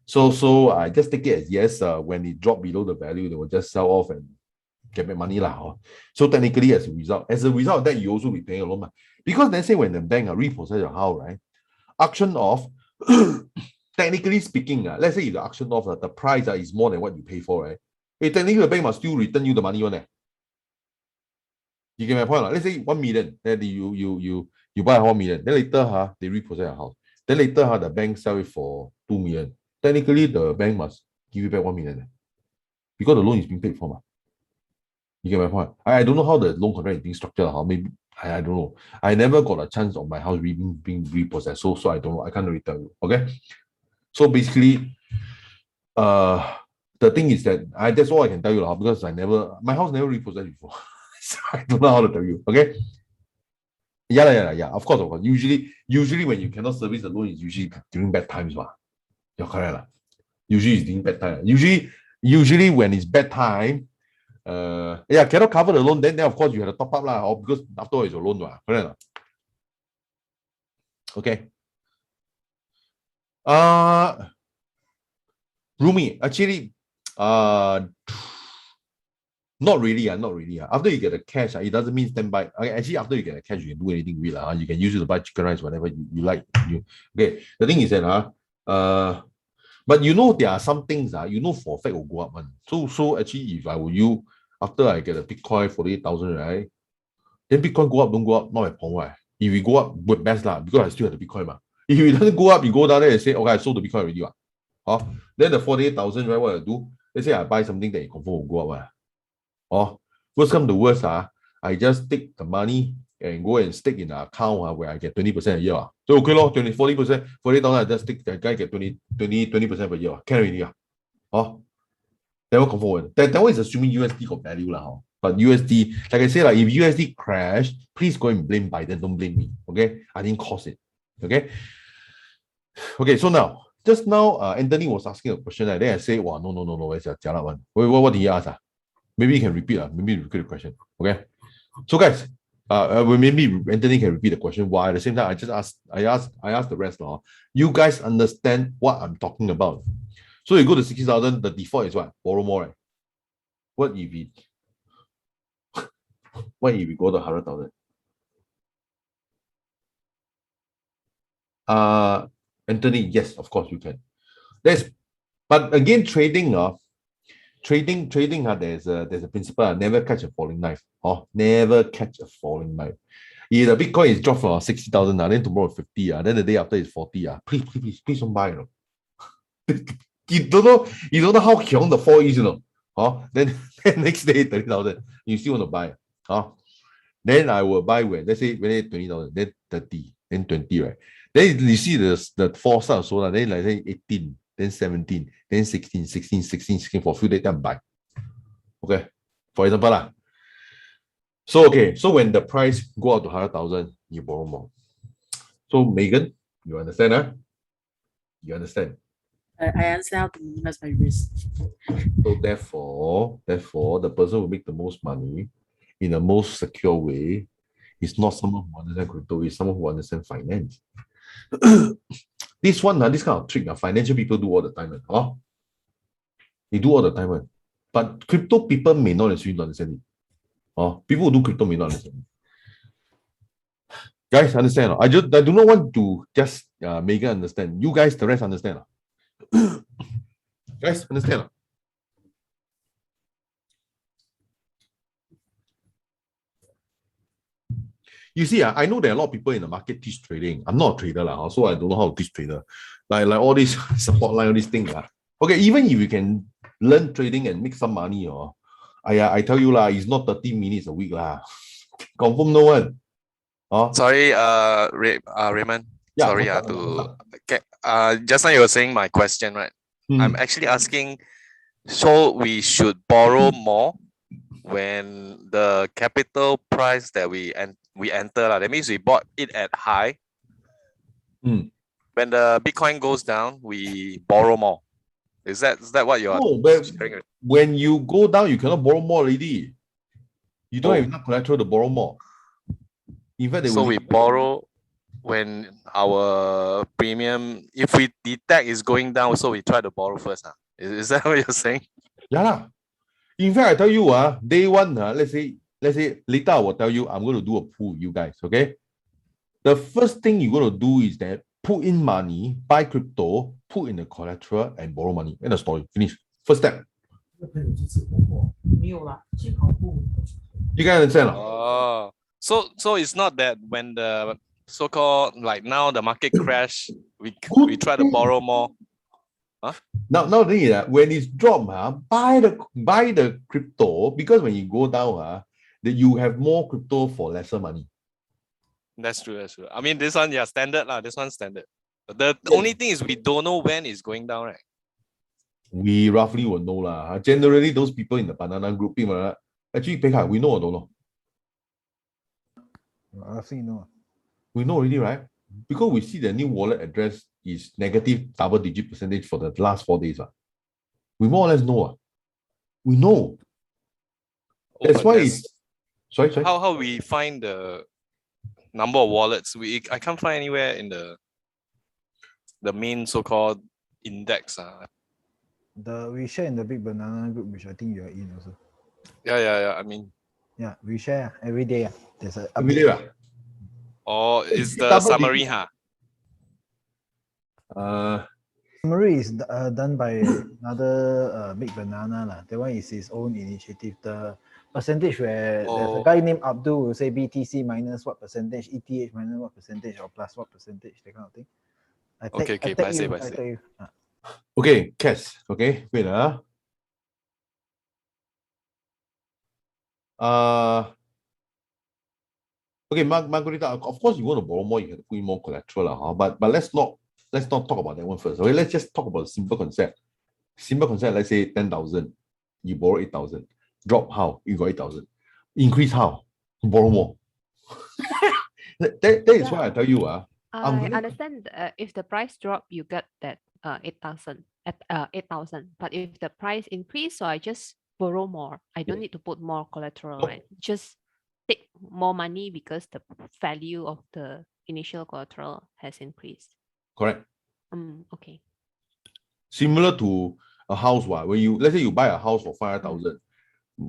Speaker 1: So I just take it as yes, when it drop below the value, they will just sell off and get back money. So technically, as a result of that, you also be paying a loan. Because let's say when the bank repossess your house, right? Auction off, technically speaking, let's say if the auction off, the price is more than what you pay for, right? Technically, the bank must still return you the money on it. You get my point? Let's say 1 million, then you buy 1 million, then later they repossess your house. Then later the bank sell it for 2 million. Technically, the bank must give you back 1 million because the loan is being paid for. You get my point? I don't know how the loan contract is being structured. How maybe I don't know. I never got a chance of my house being repossessed. So I don't know. I can't really tell you. Okay. So basically, the thing is that that's all I can tell you because my house never repossessed before. So I don't know how to tell you. Okay. Yeah. Of course. Usually when you cannot service the loan, it's usually during bad times. You're correct. Usually it's during bad time. Usually when it's bad time, cannot cover the loan, then of course you have to top up or because after all it's your loan, correct? Okay. Rumi, actually, not really. After you get the cash, it doesn't mean standby. Actually, after you get the cash, you can do anything with it. You can use it to buy chicken rice, whatever you like. Okay. The thing is that but there are some things for a fact will go up, man. So actually, if I were you, after I get a Bitcoin 48,000, right? Then Bitcoin go up, don't go up, not my point. If we go up, good best because I still have the Bitcoin. If it doesn't go up, you go down there and say, okay, I sold the Bitcoin already. Then the 48,000, right? What I do? Let's say I buy something that it confirm will go up. Worst come to worst, I just take the money and go and stick in an account where I get 20% a year. So okay, 40%, 48,000, I just stick that guy get 20% per year. Can already. That one confirm. That one is assuming USD got value. But USD, like I said, if USD crash, please go and blame Biden. Don't blame me. Okay? I didn't cause it. Okay? Okay, so just now, Anthony was asking a question. Then I say, wow, no, it's a jialat one. What did he ask? Maybe you can repeat. Maybe repeat the question. Okay? So guys, maybe Anthony can repeat the question. While at the same time, I asked the rest. You guys understand what I'm talking about. So you go to 60,000, the default is what? Borrow more, right? What if we go to 100,000? Anthony, yes, of course you can. But again, trading, there's a principle, never catch a falling knife. Never catch a falling knife. If the Bitcoin is dropped from 60,000, then tomorrow 50, then the day after is 40. Please don't buy. You don't know how strong the fall is, Then next day 30,000, you still want to buy. Then I will buy when it's 20,000, then 30, then 20, right? Then you see the fall start so then like say 18, then 17, then 16 for a few days, then buy. Okay, for example. So when the price go up to 100,000, you borrow more. So Megan, you understand? You understand?
Speaker 7: I understand how to minimize my risk.
Speaker 1: So therefore, the person who make the most money in the most secure way is not someone who understands crypto, it's someone who understands finance. This kind of trick, financial people do all the time. They do all the time. But crypto people may not necessarily understand it. People who do crypto may not understand it. Guys, understand? I do not want to just make it understand. You guys, the rest understand. Guys, understand? You see, I know there are a lot of people in the market teach trading. I'm not a trader, so I don't know how to teach trader. Like all these support line, all these things. Okay, even if you can learn trading and make some money, I tell you, it's not 30 minutes a week. Confirm no one.
Speaker 8: Sorry, Raymond.
Speaker 1: Yeah,
Speaker 8: Sorry, just now you were saying my question, right? I'm actually asking, so we should borrow more when the capital price that we enter, that means we bought it at high. When the Bitcoin goes down, we borrow more. Is that what you're saying?
Speaker 1: When you go down, you cannot borrow more already. You don't have enough collateral to borrow more. In fact,
Speaker 8: so we borrow when our premium, if we detect is going down, so we try to borrow first. Is that what you're saying?
Speaker 1: Yeah. In fact, I tell you, day one, let's say later I will tell you I'm going to do a pool, you guys, okay? The first thing you're going to do is that put in money, buy crypto, put in the collateral, and borrow money. End of story. Finish. First step. You guys understand?
Speaker 8: So it's not that when the so-called, like now the market crash, we try to borrow more.
Speaker 1: Now the thing is, when it's dropped, buy the crypto, because when you go down, that you have more crypto for lesser money.
Speaker 8: That's true. That's true. I mean, this one, yeah, standard lah. This one's standard. The only thing is we don't know when it's going down, right?
Speaker 1: We roughly will know lah. Generally, those people in the banana grouping, actually, Pekka, we know or don't know?
Speaker 3: Roughly no.
Speaker 1: We know already, right? Because we see the new wallet address is negative double-digit percentage for the last 4 days. We more or less know. We know. That's why it's... Sorry.
Speaker 8: How we find the number of wallets? I can't find anywhere in the main so-called index.
Speaker 3: We share in the big banana group, which I think you are in also.
Speaker 8: Yeah. I mean,
Speaker 3: Yeah, we share every day. There's a
Speaker 1: every day.
Speaker 8: or is the summary,
Speaker 3: Summary is done by another big banana lah. That one is his own initiative. The percentage where there's a guy named Abdul will say BTC minus what percentage, ETH minus what percentage, or plus what percentage, that kind of thing.
Speaker 8: Okay,
Speaker 3: I tell you.
Speaker 1: Okay, Cass. Okay, wait. Okay, Margarita, of course you want to borrow more, you have to put in more collateral, but let's not talk about that one first. Okay, let's just talk about a simple concept. Let's say 10,000, you borrow 8,000. Drop how? You got 8,000. Increase how? You borrow more. that is why I tell you.
Speaker 9: I understand if the price drop, you get that 8,000 at 8,000. But if the price increase, so I just borrow more. I don't need to put more collateral, right? Just take more money because the value of the initial collateral has increased.
Speaker 1: Correct.
Speaker 9: Okay.
Speaker 1: Similar to a house, when let's say you buy a house for 500,000.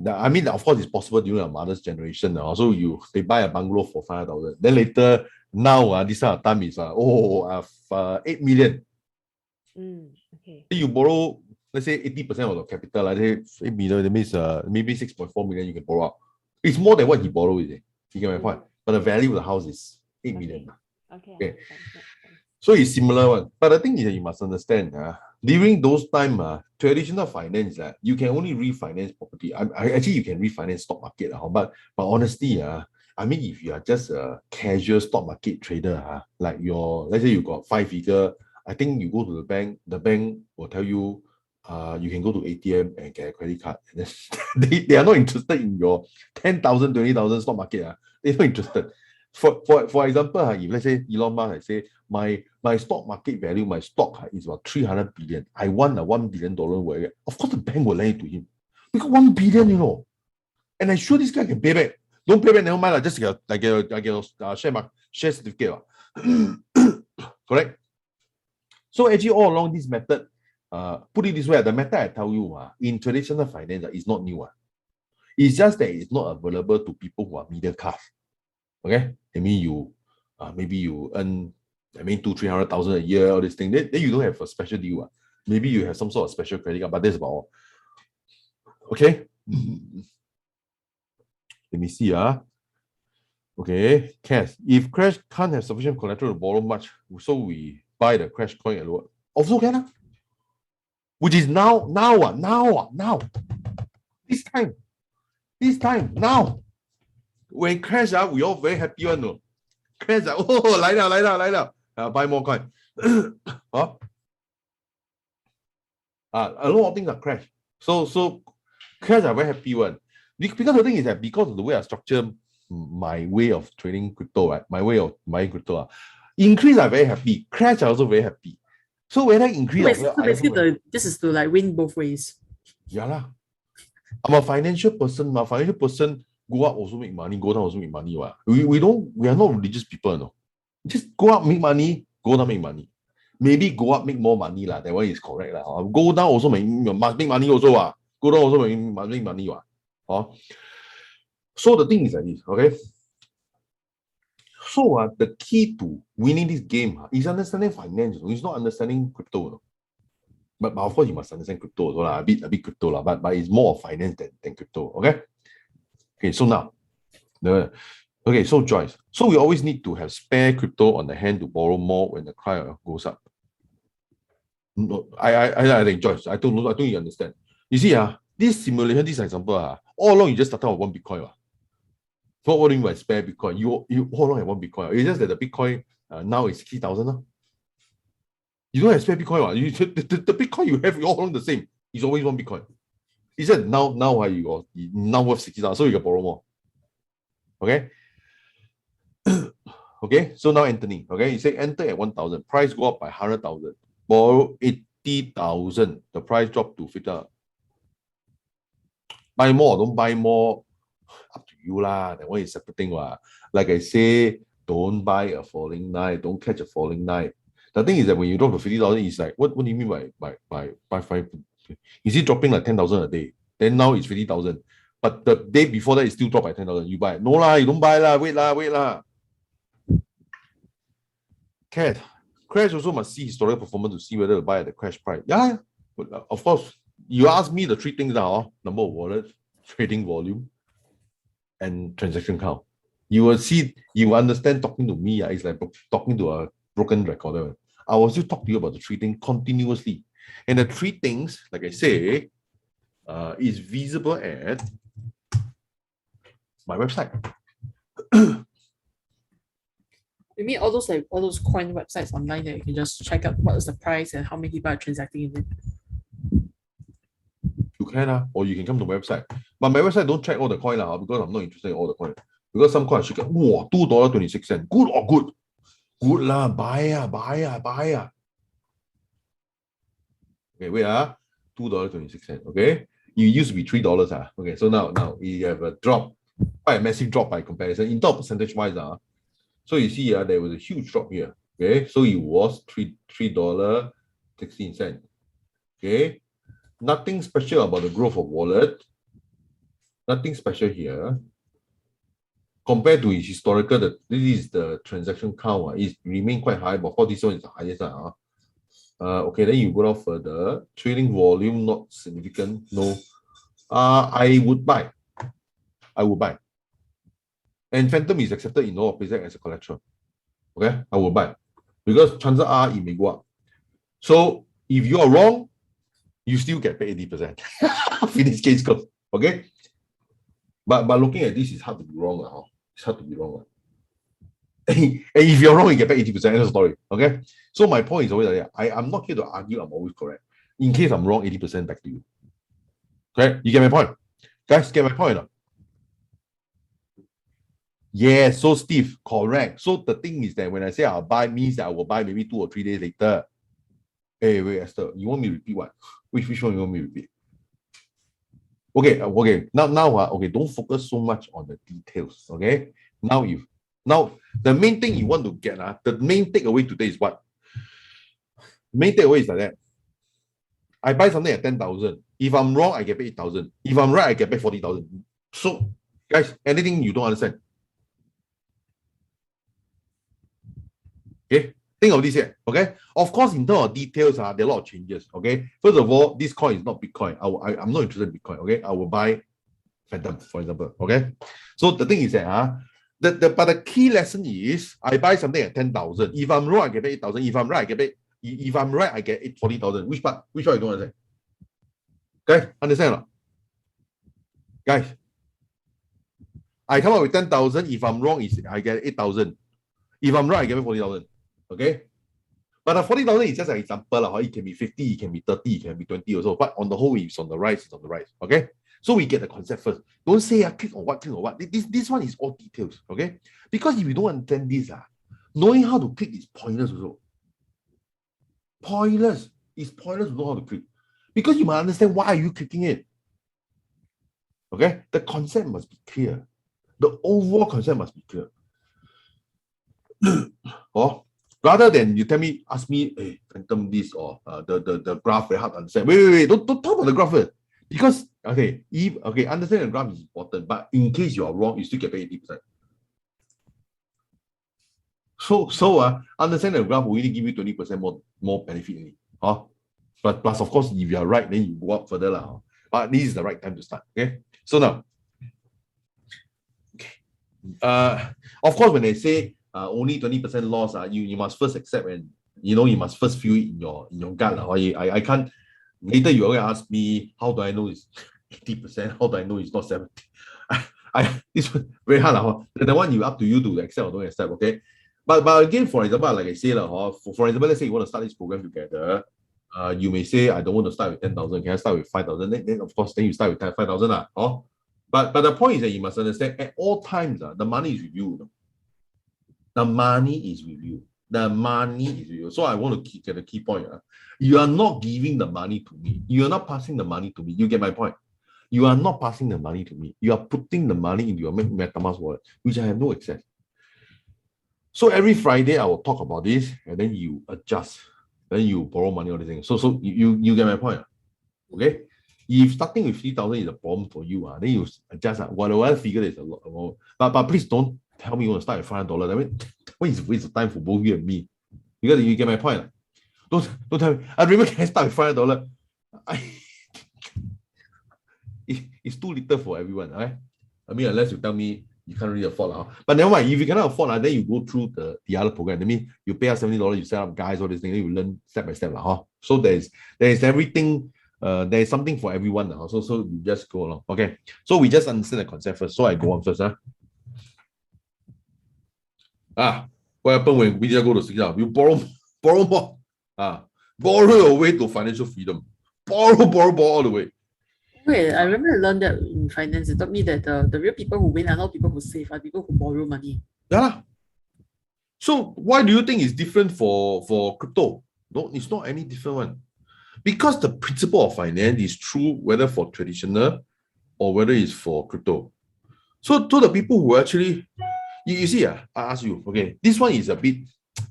Speaker 1: I mean, of course, it's possible during your mother's generation. Also, they buy a bungalow for 500,000. Then later, now this time is 8 million.
Speaker 9: Okay.
Speaker 1: You borrow, let's say 80% of the capital. Let's say 8 million. That means maybe 6.4 million you can borrow out. It's more than what he borrowed, is it? You get my point. But the value of the house is 8 million. Okay. So it's similar one. But the thing is that you must understand, during those time, traditional finance, you can only refinance property. Actually, you can refinance stock market, but honestly, I mean, if you are just a casual stock market trader, like let's say you got 5 figure, I think you go to the bank will tell you, you can go to ATM and get a credit card. They are not interested in your 10,000, 20,000 stock market. They're not interested. For example, if let's say Elon Musk say my stock market value, my stock is about 300 billion. I want a $1 billion where, of course, the bank will lend it to him. Because 1 billion, and I'm sure this guy can pay back. Don't pay back, never mind. Just get a share certificate. Correct? So actually, all along this method, put it this way, the method I tell you, in traditional finance, is not new. It's just that it's not available to people who are middle class. Okay? I mean, maybe you earn, 200,000-300,000 a year, all this thing. Then you don't have a special deal. Maybe you have some sort of special credit card, but that's about all. Okay? Let me see. Okay, Cash. If Crash can't have sufficient collateral to borrow much, so we buy the Crash coin at lower. Also can, which is now. This time, now. When Crash, we all very happy one. No? Crash,来了. Buy more coin. A lot of things are crash. So Crash are very happy one. Because the thing is that because of the way I structure my way of trading crypto, right? My way of buying crypto, increase are very happy. Crash are also very happy. So when I increase,
Speaker 7: so basically, this is to like win both ways.
Speaker 1: Yeah lah. I'm a financial person. My financial person go up also make money, go down also make money. We are not religious people, no. Just go up, make money, go down, make money. Maybe go up, make more money. That one is correct. Go down also must make money also. Go down also must make money. So the thing is like this, okay? So the key to winning this game is understanding finance. It's not understanding crypto. But of course you must understand crypto also, a bit crypto, but it's more of finance than crypto. Okay, so now so Joyce, so we always need to have spare crypto on the hand to borrow more when the price goes up. No, I think, Joyce, I don't know. I think you understand. You see, this simulation, this example, all along you just started with one Bitcoin. So what do you mean by spare Bitcoin? You all along have one Bitcoin. It's just that the Bitcoin now is 60,000. You don't have spare Bitcoin. The Bitcoin you have all along the same. It's always one Bitcoin. It's just now you got now worth 60,000, so you can borrow more. Okay. Okay, so now Anthony, okay, you say enter at 1,000, price go up by 100,000, borrow 80,000, the price drop to 50,000. Buy more, don't buy more, up to you lah. That one is separate thing. Like I say, don't buy a falling knife, don't catch a falling knife. The thing is that when you drop to 50,000, it's like, what do you mean by 5? Is it dropping like 10,000 a day? Then now it's 50,000. But the day before that, it still dropped by 10,000. You buy. No lah, you don't buy lah, wait lah. Cat, crash also must see historical performance to see whether to buy at the crash price. Yeah, but of course, you ask me the three things now: number of wallets, trading volume, and transaction count. You will see, you understand talking to me, it's like talking to a broken recorder. I will still talk to you about the three things continuously. And the three things, like I say, is visible at my website.
Speaker 7: You mean all those coin websites online that you can just check out what is the price and how many people are transacting in it?
Speaker 1: You can, or you can come to my website. But my website don't track all the coin because I'm not interested in all the coin. Because some coins you get $2.26. Good or good? Good lah, buy. Okay, wait $2.26. Okay, you used to be $3 Okay, so now you have a drop, quite a massive drop by comparison. In top percentage wise so you see there was a huge drop here. Okay, so it was $3.16. Okay, nothing special about the growth of wallet. Nothing special here. Compared to its historical, this is the transaction count. It remained quite high, but for this one is the highest. Okay, then you go down further. Trading volume not significant. No. I would buy. And Phantom is accepted in all places as a collateral. Okay, I will buy because chances are it may go up. So if you are wrong, you still get paid 80%. Finish case goes. Okay. But looking at this, it's hard to be wrong. It's hard to be wrong. And if you're wrong, you get paid 80%. End of story. Okay. So my point is always like that. I'm not here to argue. I'm always correct. In case I'm wrong, 80% back to you. Okay. You get my point, guys. Get my point. Yeah. So Steve, correct. So the thing is that when I say I'll buy, means that I will buy maybe 2 or 3 days later. Hey, wait, Esther. You want me to repeat what? Which one you want me to repeat? Okay. Now, okay, don't focus so much on the details. Okay. Now the main thing you want to get, the main takeaway today is what? Main takeaway is like that. I buy something at 10,000. If I'm wrong, I get paid 8,000. If I'm right, I get paid 40,000. So, guys, anything you don't understand? Okay. Think of this here, okay? Of course, in terms of details, there are a lot of changes, okay? First of all, this coin is not Bitcoin. I'm not interested in Bitcoin, okay? I will buy Phantom, for example, okay? So the thing is that, but the key lesson is, I buy something at 10,000. If I'm wrong, I get paid 8,000. If I'm right, I get paid. If I'm right, I get 40,000. Which part you don't understand? Okay, understand or not? Guys, I come up with 10,000. If I'm wrong, I get 8,000. If I'm right, I get 40,000. Okay, but the 40,000 is just an example. It can be 50, it can be 30, it can be 20 also. But on the whole, it's on the rise. It's on the rise. Okay, so we get the concept first. Don't say click on what. This one is all details. Okay, because if you don't understand this, knowing how to click is pointless also. Pointless. It's pointless to know how to click because you must understand why are you clicking it. Okay, the concept must be clear. The overall concept must be clear. Rather than you ask me, hey, Phantom this or the graph very hard to understand. Wait, don't talk about the graph first. Because understand the graph is important, but in case you are wrong, you still get paid 80%. So understand the graph will really give you 20% more benefit. But plus, of course, if you are right, then you go up further. But this is the right time to start. Okay. So now, of course, when they say only 20% loss, you must first accept and You know, you must first feel it in your gut. I can't. Later you're going to ask me, how do I know it's 80%? How do I know it's not 70%? This one very hard. The one you up to you to accept or don't accept, okay? But again, for example, like I say, for example, let's say you want to start this program together. You may say, I don't want to start with 10,000. Can I start with 5,000? Then of course, then you start with 5,000. But the point is that you must understand at all times, the money is with you. The money is with you. The money is with you. So I want to get a key point. You are not giving the money to me. You are not passing the money to me. You get my point? You are not passing the money to me. You are putting the money into your MetaMask wallet, which I have no access. So every Friday I will talk about this, and then you adjust. Then you borrow money, all these things. So you get my point. Okay? If starting with 3,000 is a problem for you, then you adjust whatever figure is a lot. But please don't tell me you want to start with $500. I mean, what is waste of time for both you and me? Because you get my point. Don't tell me. I remember, can I start with $500? It's too little for everyone, right? I mean, unless you tell me you can't really afford. But never mind, if you cannot afford, then you go through the other program. I mean, you pay us $70, you set up guys, all these things, you learn step by step. So there is everything, there is something for everyone. So you just go along. Okay. So we just understand the concept first. So I go on first. What happened when we just go to Singapore? You borrow more. Borrow your way to financial freedom. Borrow all the way.
Speaker 7: Wait, I remember I learned that in finance. It taught me that the real people who win are not people who save, are people who borrow money.
Speaker 1: Yeah. So why do you think it's different for crypto? No, it's not any different one. Because the principle of finance is true whether for traditional or whether it's for crypto. So to the people who actually, you see, I ask you, okay, this one is a bit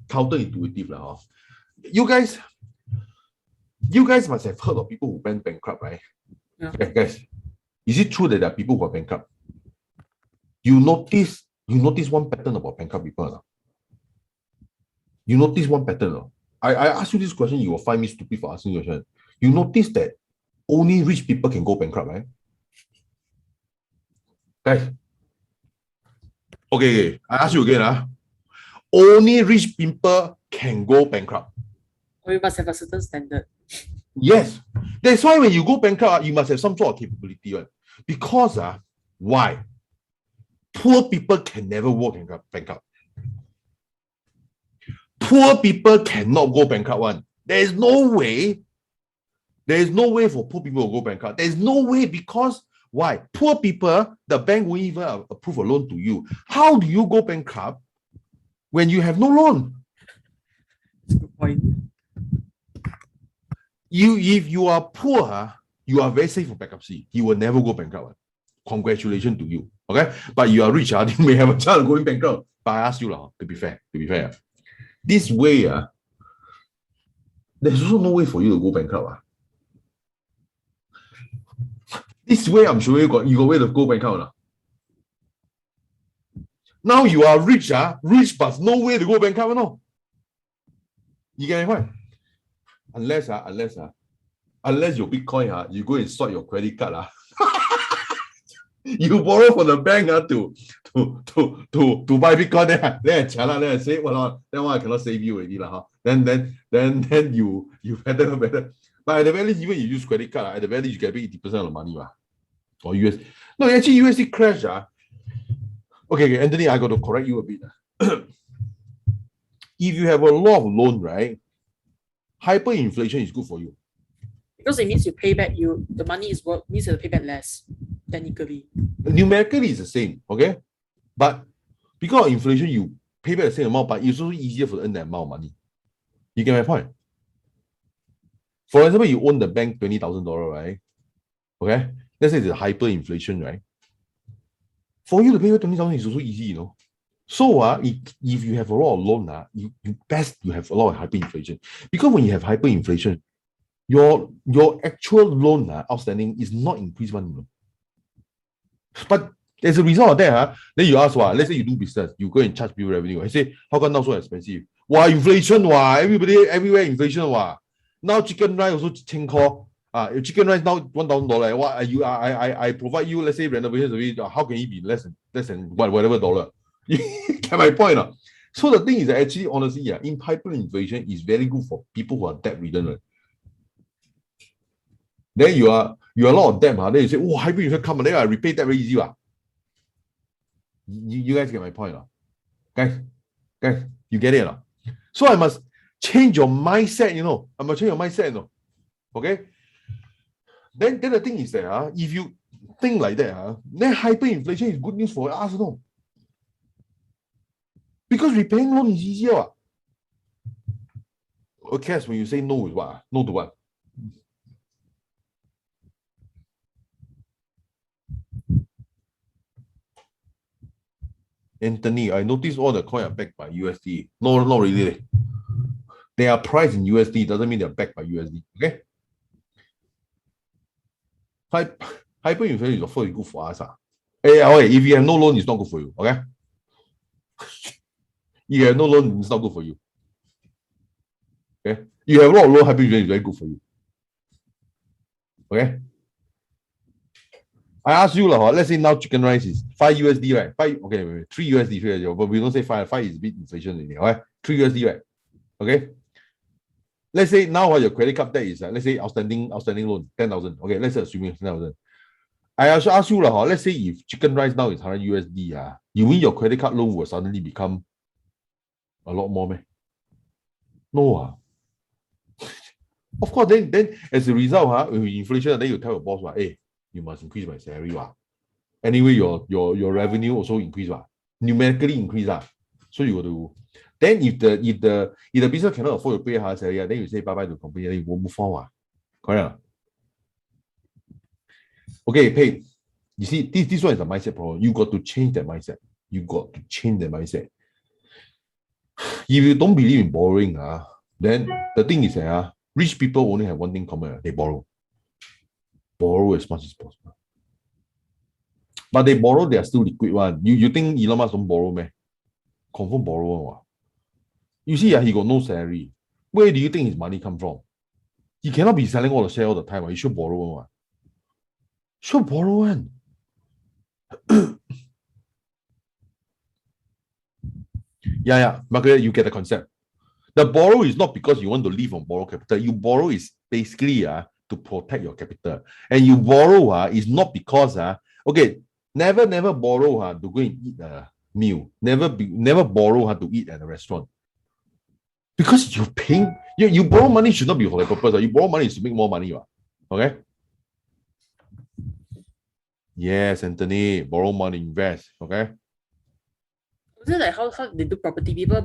Speaker 1: counterintuitive. You guys must have heard of people who went bankrupt, right?
Speaker 7: Yeah.
Speaker 1: Okay, guys, is it true that there are people who are bankrupt? You notice one pattern about bankrupt people. You notice one pattern. I ask you this question, you will find me stupid for asking you a question. You notice that only rich people can go bankrupt, right? Guys, okay, I ask you again. Only rich people can go bankrupt.
Speaker 7: Or you must have a certain standard.
Speaker 1: Yes. That's why when you go bankrupt, you must have some sort of capability. Right? Because why? Poor people can never go bankrupt. Poor people cannot go bankrupt one. There is no way. There is no way for poor people to go bankrupt. There is no way because why? Poor people, the bank won't even approve a loan to you. How do you go bankrupt when you have no loan?
Speaker 7: That's a good point.
Speaker 1: If you are poor, you are very safe for bankruptcy. You will never go bankrupt. Congratulations to you. Okay, but you are rich. You may have a chance of going bankrupt. But I ask you to be fair. This way, there's also no way for you to go bankrupt. This way, I'm sure you got way to go bankrupt. Now you are rich, but no way to go bankrupt. No. You get my point? Unless your Bitcoin, you go and swipe your credit card. You borrow from the bank to buy Bitcoin, then I say, well, then I cannot save you already. Then you better. But at the very least, even you use credit card, at the very least, you get 80% of the money. Or US. No, actually, USD crash. Okay, Anthony, I got to correct you a bit. If you have a lot of loan, right? Hyperinflation is good for you.
Speaker 7: Because it means you pay back, the money is worth, means you pay back less, technically.
Speaker 1: Numerically, it's the same, okay? But because of inflation, you pay back the same amount, but it's also easier for earn that amount of money. You get my point? For example, you own the bank $20,000, right? Okay? Let's say it's a hyperinflation, right? For you to pay back 20,000 is also easy, you know. So if you have a lot of loan, you have a lot of hyperinflation. Because when you have hyperinflation, your actual loan outstanding is not increased one, you know. But as a result of that, then you ask, let's say you do business, you go and charge people revenue. I say, how come now so expensive? Inflation, everywhere inflation, Now chicken rice also 1,000. Chicken rice now $1,000. I provide you, let's say renovation service. How can it be less than whatever dollar? You get my point. So the thing is that actually, honestly, yeah, in hyperinflation is very good for people who are debt ridden. Right? Then you are a lot of debt, then you say, oh, hyperinflation come, then I repay that very easy. You guys get my point. Guys, you get it. So I must change your mindset, I must change your mindset, okay? Then the thing is that if you think like that, then hyperinflation is good news for us, because repaying loan is easier. Okay, so when you say no is what? No to what? Anthony, I noticed all the coins are backed by USD. No, not really. They are priced in USD, doesn't mean they're backed by USD. Okay? Hyperinflation is of course good for us. Okay, if you have no loan, it's not good for you. Okay? You have no loan, it's not good for you. Okay? You have a lot of loan, hyperinflation is very good for you. Okay? I ask you, let's say now chicken rice is 5 USD, right? 3 USD, but we don't say 5. 5 is a bit inflation in here, right? 3 USD, right? Okay. Let's say now your credit card debt is, let's say outstanding loan, 10,000. Okay, let's say assuming 10,000. I also ask you, let's say if chicken rice now is 100 USD, you mean your credit card loan will suddenly become a lot more, man? No. Of course, then as a result, with inflation, then you tell your boss, hey, you must increase my salary. Anyway, your revenue also increase, numerically increase. So you got to. Then if the business cannot afford to pay higher salary, then you say bye bye to the company, then you won't move forward. Correct? Okay, pay. You see, this one is a mindset problem. You got to change that mindset. If you don't believe in borrowing, then the thing is that rich people only have one thing common: they borrow. Borrow as much as possible. But they borrow, they are still liquid one. You think Elon Musk don't borrow, man? Confirm borrow one. You see, he got no salary. Where do you think his money come from? He cannot be selling all the share all the time. He should borrow one. Should borrow one. Yeah, Margaret, you get the concept. The borrow is not because you want to live on borrowed capital. You borrow is basically to protect your capital. And you borrow is not because okay, never borrow to go and eat a meal. Never borrow to eat at a restaurant. Because you're paying, you borrow money should not be for the purpose. You borrow money is to make more money. Okay? Yes, Anthony, borrow money, invest. Okay?
Speaker 7: Is it like how they do property? People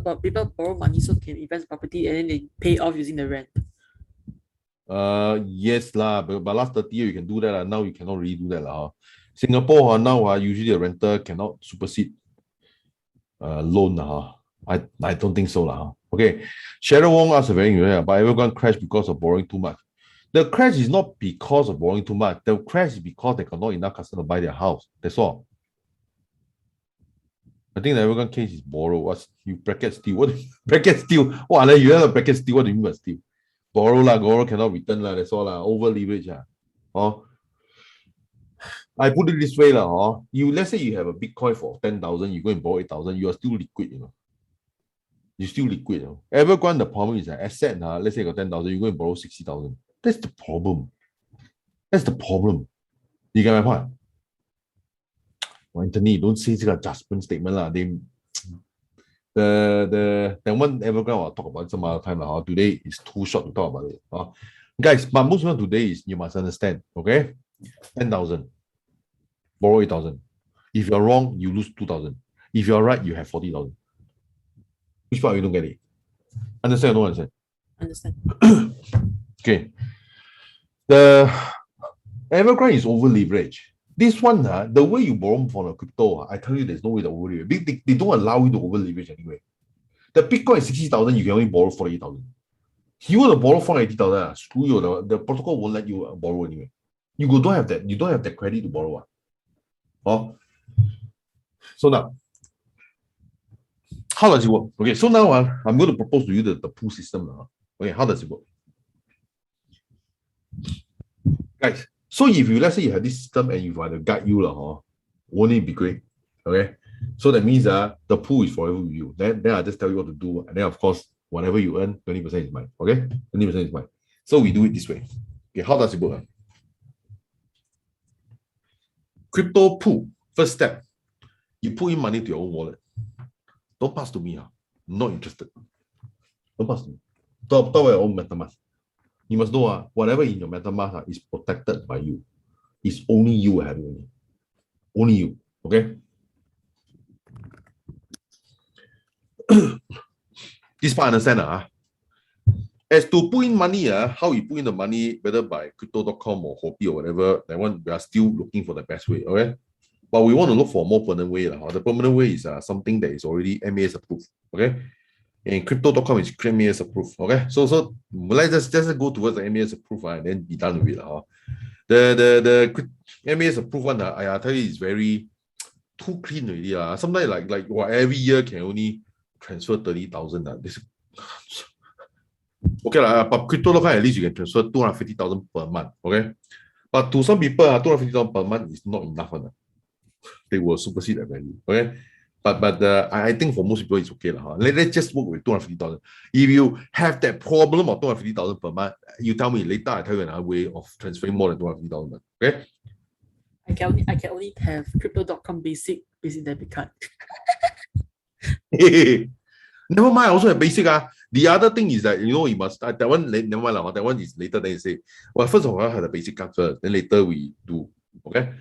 Speaker 7: borrow money so they can invest property and then they pay off using the rent.
Speaker 1: Yes lah, but last 30 years you can do that. Now you cannot really do that. Singapore now usually a renter cannot supersede loan. I don't think so. Okay. Sharon Wong asked a very good, but everyone crashed because of borrowing too much. The crash is not because of borrowing too much. The crash is because they got not enough customers to buy their house. That's all. I think the everyone case is borrow. What's you bracket steal? What bracket steal? What you have a bracket steal? What do you mean by steal? Borrow borrow cannot return that's all over leverage I put it this way let's say you have a Bitcoin for 10,000, you go and borrow 8,000, you are still liquid, You're still liquid. Everyone, the problem is that asset let's say you got 10,000, you go and borrow 60,000. That's the problem. You get my point? Anthony, don't say this adjustment statement the one Evergrande I'll talk about some other time. Today is too short to talk about it. Guys, but most of today is you must understand, okay? 10,000, borrow 8,000. If you're wrong, you lose 2,000. If you're right, you have 40,000. Which part you don't get it? Understand or don't understand?
Speaker 7: Understand.
Speaker 1: Okay. The Evergrande is over leveraged. This one, the way you borrow from a crypto, I tell you, there's no way to over leverage. They don't allow you to over leverage anyway. The Bitcoin is 60,000, you can only borrow 48,000. If you want to borrow 480,000, screw you. The protocol won't let you borrow anyway. You don't have that. You don't have that credit to borrow. So now, how does it work? Okay, so now I'm going to propose to you the pool system. Okay, how does it work? Guys, so if you let's say you have this system and you want to guide you, won't it be great? Okay. So that means the pool is forever with you. Then I just tell you what to do. And then of course, whatever you earn, 20% is mine. Okay? 20% is mine. So we do it this way. Okay, how does it work? Crypto pool, first step, you put in money to your own wallet. Don't pass to me. I'm not interested. Don't pass to me. Talk about your own MetaMask. You must know whatever in your MetaMask is protected by you. It's only you having it. Only you. Okay? This part understand. As to put in money, how you put in the money, whether by crypto.com or Hopi or whatever, that one we are still looking for the best way. Okay? But we want to look for a more permanent way. The permanent way is something that is already MAS approved. Okay? And crypto.com is MAS approved. Okay? So let's just go towards the MAS approved and then be done with it. The MAS approved one, I tell you, is very too clean already. Sometimes like every year can only transfer 30,000. This okay, but crypto.com at least you can transfer 250,000 per month. Okay? But to some people, 250,000 per month is not enough. They will supersede that value. Okay? But I think for most people it's okay. Let's just work with 250,000. If you have that problem of 250,000 per month, you tell me later, I tell you another way of transferring more than 250,000. Okay?
Speaker 7: I can only have crypto.com basic debit card.
Speaker 1: Never mind, I also have basic. The other thing is that you must that one never mind. That one is later. Then you say, well, first of all, I have the basic card first. Then later we do. Okay.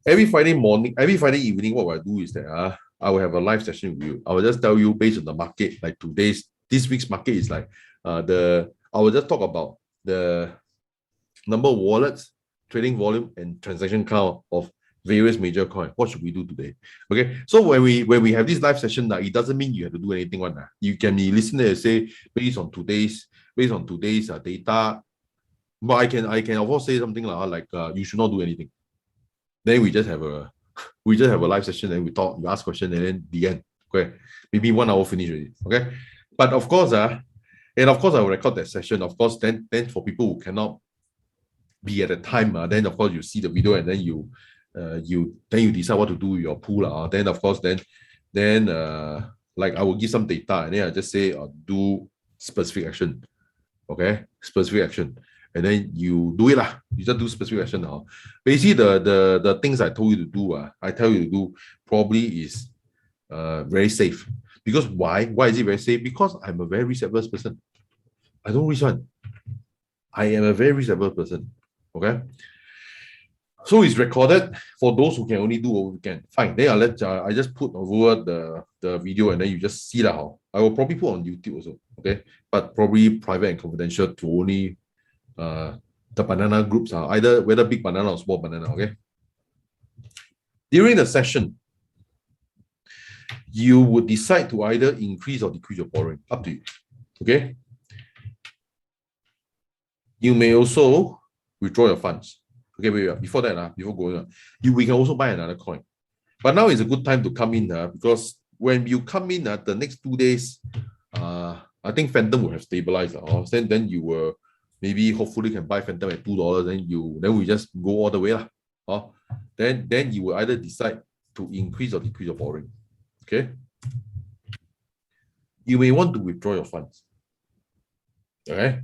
Speaker 1: Every Friday evening, what I do is that I will have a live session with you. I will just tell you based on the market, like this week's market is like I will just talk about the number of wallets, trading volume, and transaction count of various major coins. What should we do today? Okay, so when we have this live session, it doesn't mean you have to do anything. You can be listening and say based on today's data. But I can of course say something like you should not do anything. Then we just have a live session and we talk, you ask questions, and then the end. Okay, maybe 1 hour finish already. Okay, but of course I will record that session. Of course, then for people who cannot be at the time, then of course you see the video and then you decide what to do with your pool. Then of course then like I will give some data and then I just say do specific action. Okay, specific action. And then you do it. You just do specific action. Basically, the things I told you to do, I tell you to do probably is very safe. Because why? Why is it very safe? Because I'm a very risk-averse person. I don't risk one. I am a very risk-averse person. Okay? So it's recorded for those who can only do over weekend. Fine. Then I just put over the video and then you just see how. I will probably put on YouTube also. Okay? But probably private and confidential to only the banana groups are either whether big banana or small banana. Okay. During the session, you would decide to either increase or decrease your borrowing. Up to you. Okay. You may also withdraw your funds. Okay, wait. Before that, before going on, we can also buy another coin. But now is a good time to come in because when you come in the next 2 days, I think Phantom will have stabilized. Then you will maybe hopefully can buy Phantom at $2. Then we just go all the way. Then you will either decide to increase or decrease your borrowing. Okay. You may want to withdraw your funds. Okay.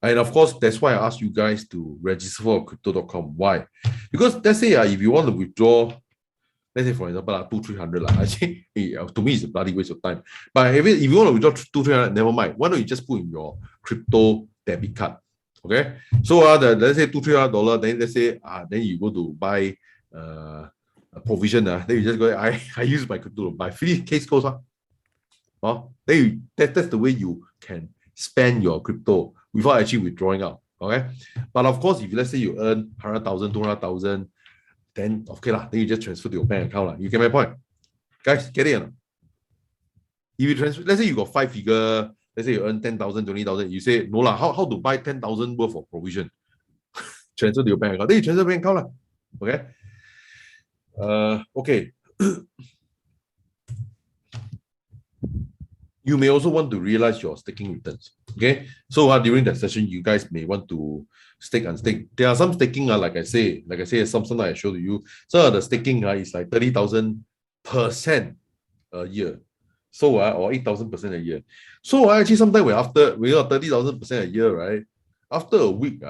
Speaker 1: And of course, that's why I asked you guys to register for crypto.com. Why? Because let's say if you want to withdraw, let's say for example, 200-300. Actually, to me, it's a bloody waste of time. But if you want to withdraw 200-300, never mind. Why don't you just put in your crypto debit card? Okay. So let's say $200-300. Then let's say then you go to buy a provision. Then you just go. I use my crypto to buy. Finish case close. That's the way you can spend your crypto without actually withdrawing out. Okay. But of course, if let's say you earn 100,000, 200,000. Then okay then you just transfer to your bank account. You get my point, guys? Get it? If you transfer, let's say you got 5 figure, let's say you earn 10,000, 20,000. You say no lah. How to buy 10,000 worth of provision? Transfer to your bank account. Then you transfer to bank account lah. Okay. Okay. You may also want to realize your staking returns. Okay. So during that session, you guys may want to stake and stake. There are some staking, like I say, something I showed you. So the staking is like 30,000% a year. So or 8,000% a year. So actually sometimes we got 30,000% a year, right? After a week,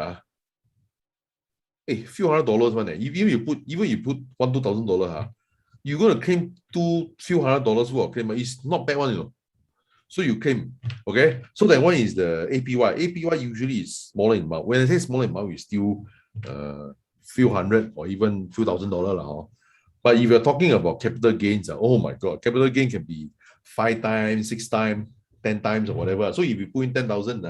Speaker 1: few $100 man. Even you put $1,000-$2,000, you're gonna claim few $100 worth of claim. It's not bad one, you know. So you claim, okay? So that one is the APY. APY usually is smaller in amount. When I say smaller in amount, it's still few hundred or even few $1,000s. But if you're talking about capital gains, oh my God, capital gain can be 5 times, 6 times, 10 times or whatever. So if you put in 10,000,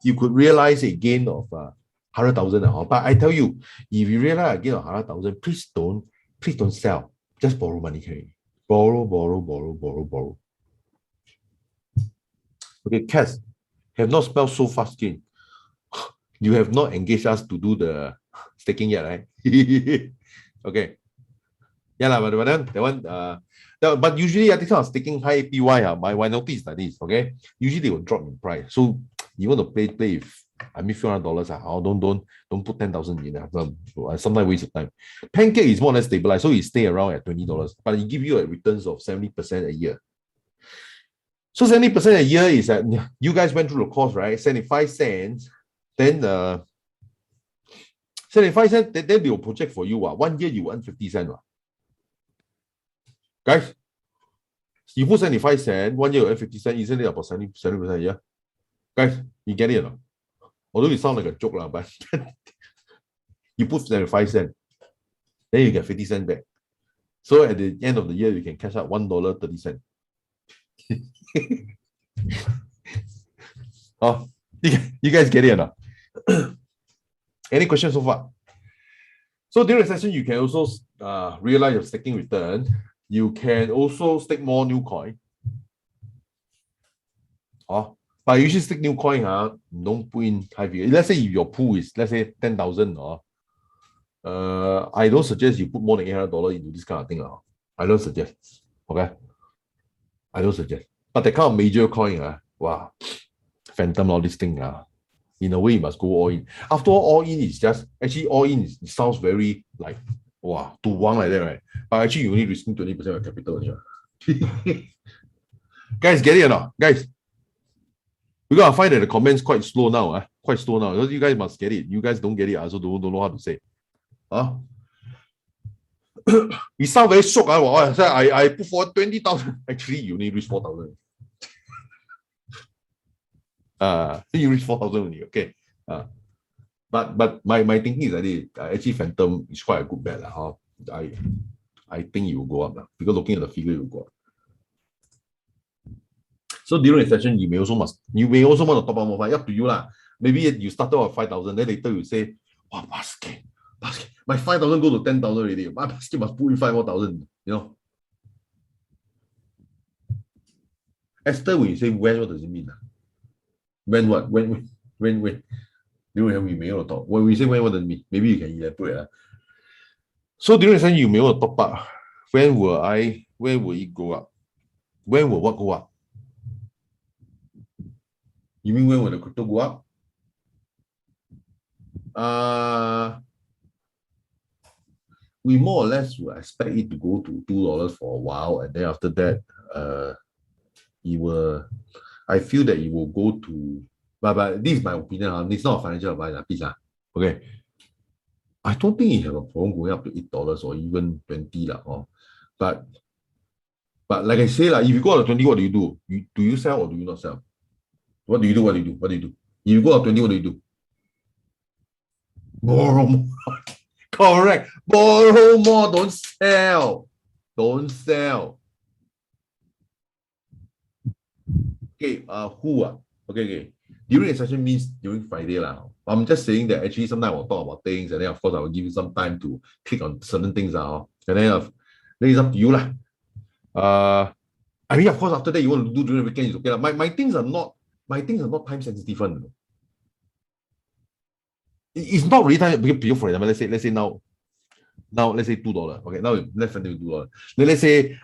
Speaker 1: you could realize a gain of 100,000. But I tell you, if you realize a gain of 100,000, please don't sell. Just borrow money, okay? Borrow. Okay, Cass, have not spelled so fast again. You have not engaged us to do the staking yet, right? Okay. Yeah, but then that one, but usually I think I'm staking high APY. My notice is like this, okay? Usually they will drop in price. So you want to play if few $100, don't put 10,000 in. Sometimes waste of time. Pancake is more or less stabilized, so it stay around at $20, but it give you a returns of 70% a year. So 70% a year is that you guys went through the course, right? 75 cents. Then 75 cents, then they will project for you. 1 year you earn 50 cents. Guys, you put 75 cents, 1 year you earn 50 cents, isn't it about 70% a year? Guys, you get it or not? Although it sounds like a joke, but you put 75 cents, then you get 50 cents back. So at the end of the year, you can cash out $1.30. Oh, you guys get it or not? Any questions so far? So during the session, you can also realize your staking return. You can also stake more new coin. But you should stake new coin, don't put in high figure. Let's say if your pool is, let's say 10,000, I don't suggest you put more than $800 into this kind of thing. I don't suggest. Okay. I don't suggest. But the kind of major coin, wow, phantom, all this thing, in a way, you must go all in. After all in is just, actually all in it sounds very like, wow, to one like that, right? But actually you only risking 20% of your capital here. Guys, get it or not? Guys, we're gonna find that the comments quite slow now, quite slow now. You guys must get it. You guys don't get it, I also don't know how to say. You sound very shocked. I put for 20,000. Actually, you only reach 4,000. You reach 4,000 only. Okay. But my thinking is that actually Phantom is quite a good bet. I think it will go up because looking at the figure, it will go up. So during the session, you may also want to top up more. Up to you lah. Maybe you started with 5,000, then later you say, wow, basket. My 5,000 go to 10,000 already. My basket must put in 5,000. You know. Esther, when you say when, what does it mean? When what? When? We may want to talk. When we say when, what does it mean? Maybe you can elaborate. So during the session, you may want to top up. When will it go up? When will what go up? You mean when will the crypto go up? We more or less will expect it to go to $2 for a while, and then after that, I feel that it will go to, but this is my opinion. It's not a financial advice, please. Okay. I don't think you have a problem going up to $8 or even 20. But like I say, if you go up to 20, what do you do? Do you sell or do you not sell? What do you do? If you go up 20, what do you do? Borrow more. Correct. Borrow more. Don't sell. Okay. Who? Okay. During the session means during Friday lah. I'm just saying that actually sometimes I'll talk about things, and then of course I will give you some time to click on certain things and then it's up to you lah. I mean, of course, after that you want to do during the weekend is okay lah. My things are not time sensitive one. It's not really time because, for example, let's say now let's say $2. Okay, now let's do $2. Then let's say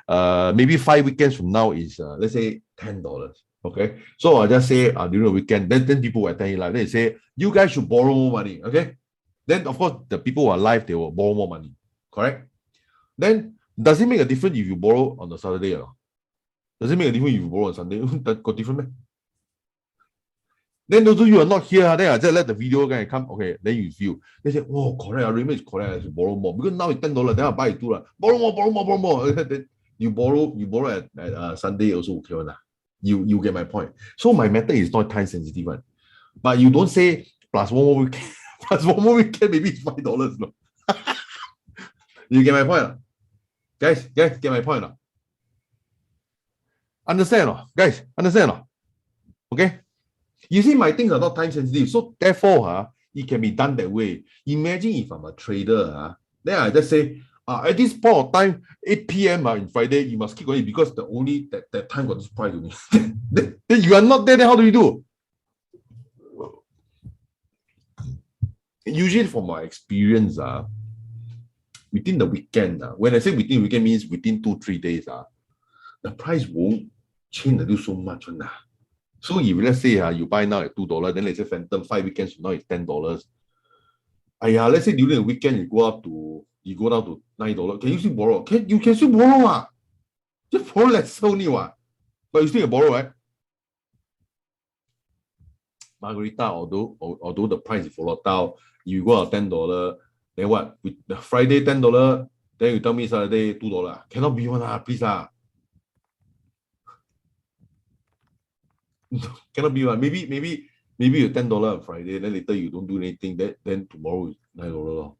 Speaker 1: maybe 5 weekends from now is let's say $10. Okay, so I'll just say during the weekend, then people will tell you like they say you guys should borrow more money. Okay, then of course the people who are live, they will borrow more money. Correct? Then does it make a difference if you borrow on a Saturday or not? Does it make a difference if you borrow on Sunday? That got different, man. Then those of you are not here, then I just let the video guy come. Okay, then you feel. They say, oh, correct, remember it's correct, I should borrow more. Because now it's $10, then I buy it too. Borrow more. Then you borrow at Sunday also okay one. You get my point. So my method is not time sensitive one. But you don't say plus one more weekend. Plus one more weekend, maybe it's $5. No. You get my point? Guys, get my point. Understand? Guys, understand? Okay? You see, my things are not time sensitive. So therefore, it can be done that way. Imagine if I'm a trader, then I just say, at this point of time, 8 p.m. In Friday, you must keep going because the only that time got this price only. then you are not there, then how do you do? Usually from my experience, within the weekend, when I say within the weekend means within 2-3 days, the price won't change so much. So if let's say you buy now at $2, then let's say Phantom 5 weekends from now it's $10. Let's say during the weekend you go down to $9. Can you still borrow? You can still borrow. Just borrow less only. But you still can borrow, right? Margarita, although the price is volatile, you go out $10, then what? With the Friday $10, then you tell me Saturday $2. Cannot be one, please. Cannot be one. Maybe you $10 on Friday, then later you don't do anything, then tomorrow is $9.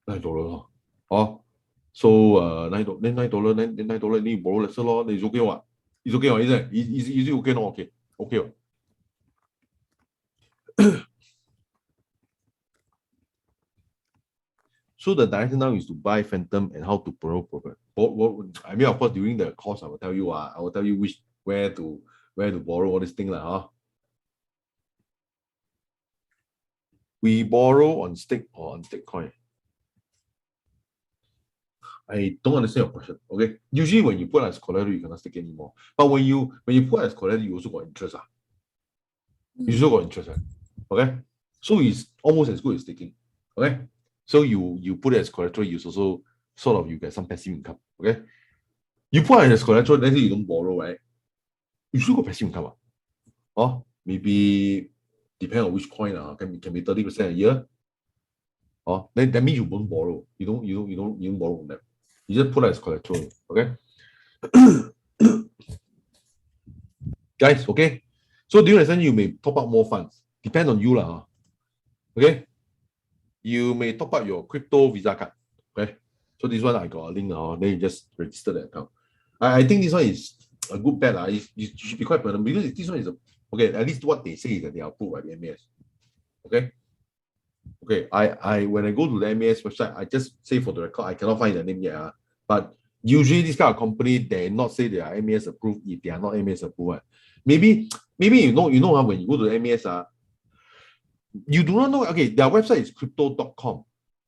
Speaker 1: $9. Oh, so $9, then $9, then $9, then you borrow lesser then it's okay what? It's okay what, isn't it? Is it okay? No, okay. Okay. So the direction now is to buy Phantom and how to borrow profit. I mean, of course, during the course, I will tell you where to borrow all this thing. We borrow on stake or on stake coin. I don't understand your question. Okay. Usually when you put as collateral, you cannot stake anymore. But when you put as collateral, you also got interest. You also got interest. Okay. So it's almost as good as staking. Okay. So you put it as collateral, you also sort of you get some passive income. Okay. You put it as collateral, let's say you don't borrow, right? You still got passive income. Maybe depending on which coin, can be 30% a year. Then that means you won't borrow. You don't borrow from them. You just put it as collateral. Okay. Guys, okay. So during the session, you may top up more funds. Depend on you. Okay. You may top up your crypto Visa card. Okay. So this one I got a link. Then you just register the account. I think this one is a good bet. You should be quite permanent because this one is okay. At least what they say is that they are approved by the MAS. Okay. Okay. I when I go to the MAS website, I just say for the record, I cannot find the name yet. But usually this kind of company, they not say they are MAS approved if they are not MAS approved. Maybe you know when you go to the MAS, you do not know. Okay, their website is crypto.com.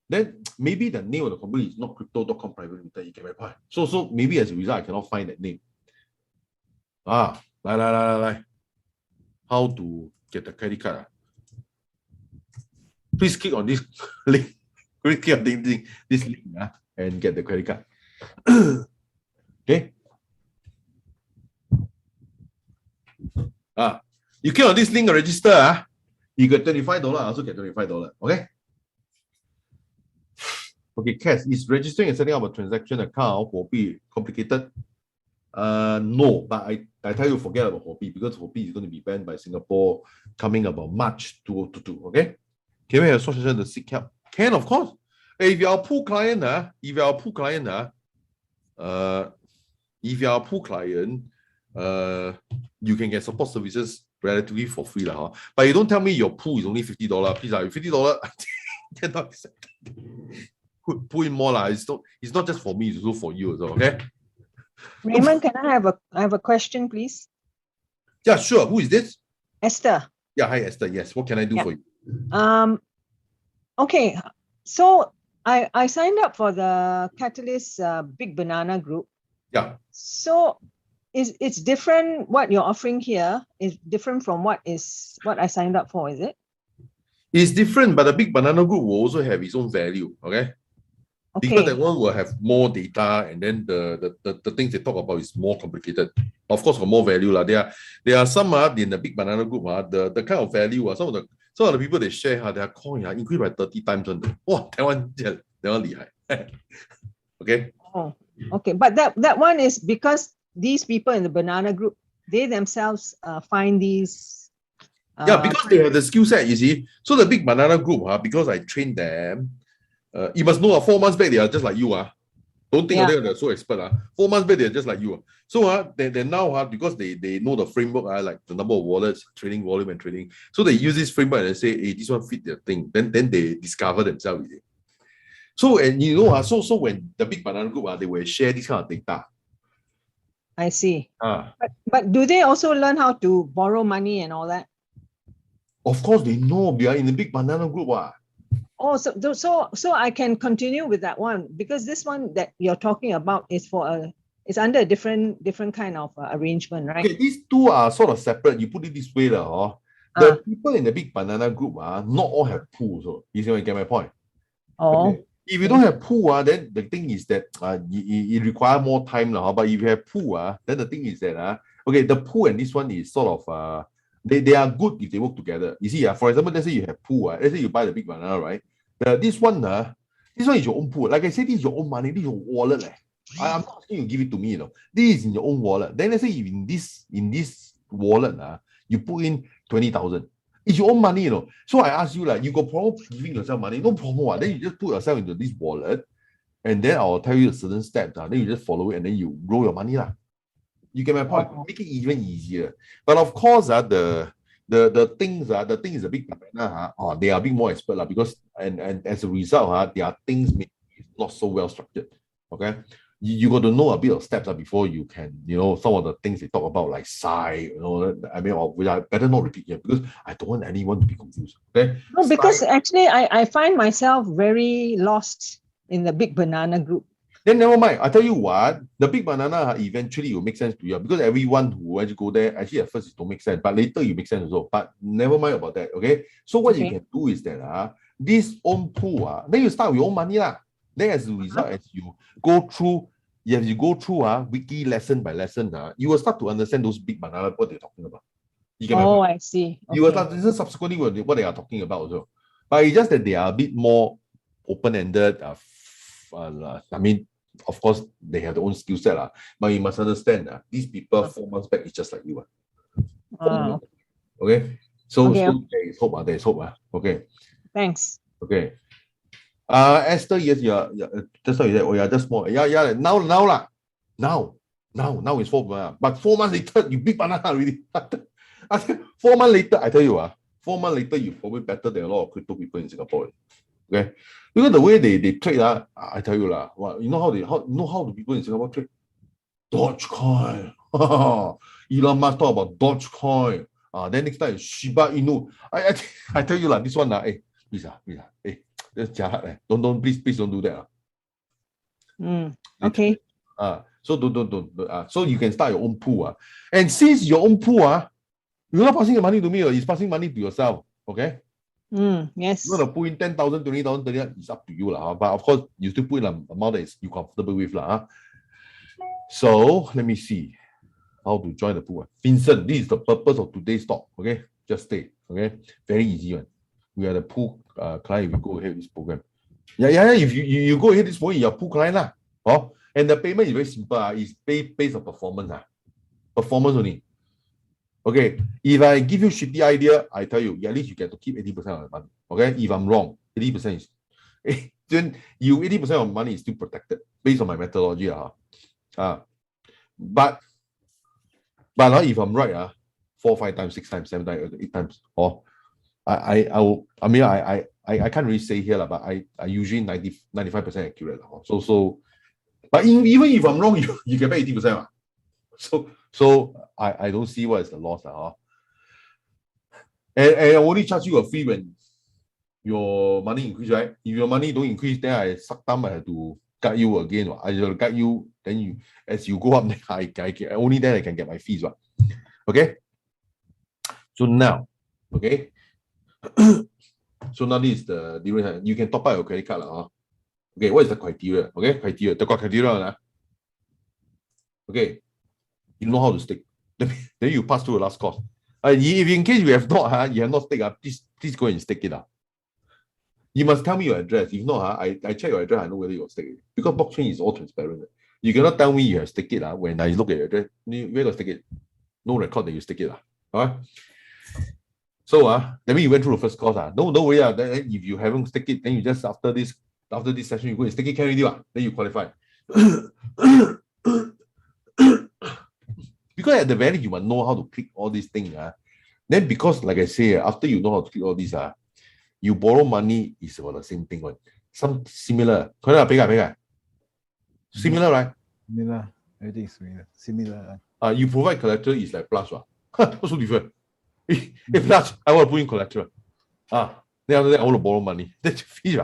Speaker 1: Then maybe the name of the company is not crypto.com private limited. You get my point. So maybe as a result, I cannot find that name. How to get the credit card? Please click on this link. Click on this link and get the credit card. Okay. You click on this link and register. You get $25. I also get $25. Okay. Okay, Cass, is registering and setting up a transaction account for be complicated? No, but I tell you, forget about Hopi because Hopi is going to be banned by Singapore coming about March 2022. Okay. Can we have a short session to seek help? Can, of course. If you are a pool client, you can get support services relatively for free. But you don't tell me your pool is only $50. Please, $50, I cannot accept. Put in more. It's not just for me, it's also for you as well. Okay.
Speaker 10: Raymond, can I have a question, please?
Speaker 1: Yeah, sure. Who is this?
Speaker 10: Esther.
Speaker 1: Yeah, hi Esther. Yes. What can I do for you?
Speaker 10: Okay. So I signed up for the Catalyst Big Banana group.
Speaker 1: Yeah.
Speaker 10: So it's different. What you're offering here is different from what I signed up for, is it?
Speaker 1: It's different, but the big banana group will also have its own value, okay? Because that one will have more data, and then the things they talk about is more complicated. Of course, for more value. There are some in the big banana group, the kind of value, some of the people they share, their coin increased by 30 times. Wow, that one lihai. Okay.
Speaker 10: Oh, okay. But that one is because these people in the banana group, they themselves find these.
Speaker 1: Because they have the skill set, you see. So the big banana group, because I trained them, you must know 4 months back, they are just like you. Don't think they're so expert. 4 months back, they're just like you. So they now, because they know the framework, like the number of wallets, trading volume and trading. So they use this framework and say, hey, this one fit their thing. Then they discover themselves. So, and so when the big banana group, they will share this kind of data.
Speaker 10: I see. But do they also learn how to borrow money and all that?
Speaker 1: Of course, they know. We are in the big banana group.
Speaker 10: Oh, so I can continue with that one, because this one that you're talking about is it's under a different kind of arrangement, right?
Speaker 1: Okay, these two are sort of separate. You put it this way, the people in the big banana group not all have pools. So you see, get my point?
Speaker 10: Oh.
Speaker 1: Okay. If you don't have pool, then the thing is that it requires more time. But if you have pool, then the thing is that okay, the pool and this one is sort of they are good if they work together. You see, for example, let's say you have pool, let's say you buy the big banana, right? This one is your own pool. Like I said, this is your own money, this is your wallet. I'm not asking you to give it to me, This is in your own wallet. Then let's say if in this wallet, you put in 20,000. It's your own money, So I ask you, you got problem giving yourself money, no problem. Then you just put yourself into this wallet, and then I'll tell you a certain steps. Then you just follow it, and then you roll your money. You get my point? Make it even easier. But of course, the things the thing is a big banana, they are a bit more expert because and as a result, their things maybe not so well structured. Okay. You got to know a bit of steps before you can, some of the things they talk about, like psi, I mean, which I better not repeat here because I don't want anyone to be confused. Okay.
Speaker 10: No, because actually I find myself very lost in the big banana group.
Speaker 1: Then never mind. I tell you what, the big banana eventually will make sense to you because everyone who actually go there, actually at first it don't make sense, but later you make sense also. But never mind about that. Okay. So what you can do is that this own pool, then you start with your own money. Then as a result, as you go through weekly lesson by lesson, you will start to understand those big banana what they're talking about.
Speaker 10: I see. Okay.
Speaker 1: You will start this is subsequently what they are talking about also. But it's just that they are a bit more open-ended. I mean, of course, they have their own skill set, but you must understand that these people 4 months back is just like you. Okay. So there is hope. There is hope. Okay.
Speaker 10: Thanks.
Speaker 1: Okay. Esther, yes, just now you said, oh yeah, just more. Yeah, now it's 4 months. But 4 months later, you big banana already. 4 months later, I tell you, 4 months later, you're probably better than a lot of crypto people in Singapore. Okay. Because the way they trade, I tell you, you know how the people in Singapore trade? Dogecoin. Elon Musk talk about Dogecoin. Then next time Shiba Inu. I tell you, this one, please, that's jahat. Please don't do that.
Speaker 10: Okay.
Speaker 1: So don't. So you can start your own pool. And since your own pool, you're not passing the money to me, it's passing money to yourself. Okay.
Speaker 10: Yes.
Speaker 1: You want to put in 10,000, 20,000, 30,000, it's up to you. But of course, you still put in an amount that you're comfortable with. So let me see how to join the pool. Vincent, this is the purpose of today's talk. Okay. Just stay. Okay. Very easy one. We are the pool client if you go ahead with this program. Yeah. If you go ahead this program, you're a pool client. And the payment is very simple. It's based on performance. Performance only. Okay, if I give you shitty idea, I tell you, at least you get to keep 80% of the money. Okay, if I'm wrong, 80% is then you 80% of money is still protected based on my methodology. But if I'm right, 4, 5 times, 6 times, 7 times, 8 times, I can't really say here, but I usually 95% accurate. So but even if I'm wrong, you get back 80%. So I don't see what is the loss. And I only charge you a fee when your money increase, right? If your money don't increase, then I suck thumb, I have to guide you again. I will guide you, then as you go up, then only then I can get my fees. Okay? So now, okay? So now this is the duration. You can top up your credit card. Okay, what is the criteria? Okay, criteria. The criteria. Okay, you know how to stake. Then you pass through the last course. If in case you have not stake, please go and stake it. You must tell me your address. If not, I check your address, I know whether you stake it. Because blockchain is all transparent. You cannot tell me you have stake it. When I look at your address, where you stake it? No record that you stake it. Alright. So that means you went through the first course. Don't worry. Then if you haven't stake it, then you just after this session, you go and stake it, can already. Then you qualify. Because at the very you must know how to click all these things. Then because like I say, after you know how to click all these, you borrow money is about the same thing. Some similar. Similar, right?
Speaker 3: Similar. Everything is similar.
Speaker 1: You provide collateral is like plus. What's so different? If plus, I want to put in collateral. Then after that, I want to borrow money. That's fee.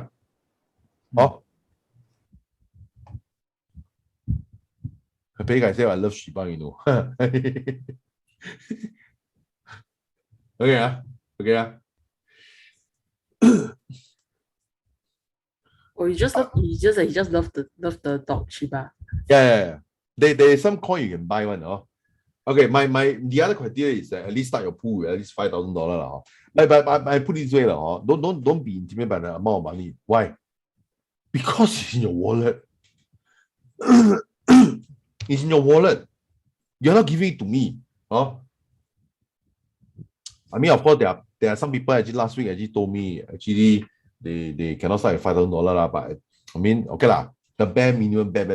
Speaker 1: I say I love Shiba, you know. Okay.
Speaker 7: Or you just love the dog Shiba.
Speaker 1: Yeah. There is some coin you can buy one. Okay, the other criteria is that at least start your pool with at least $5,000. But I put it this way, don't be intimidated by the amount of money. Why? Because it's in your wallet. It's in your wallet. You're not giving it to me. I mean, of course, there are some people actually last week actually told me they cannot start at $5,000 but I mean, okay lah. The bare minimum, bare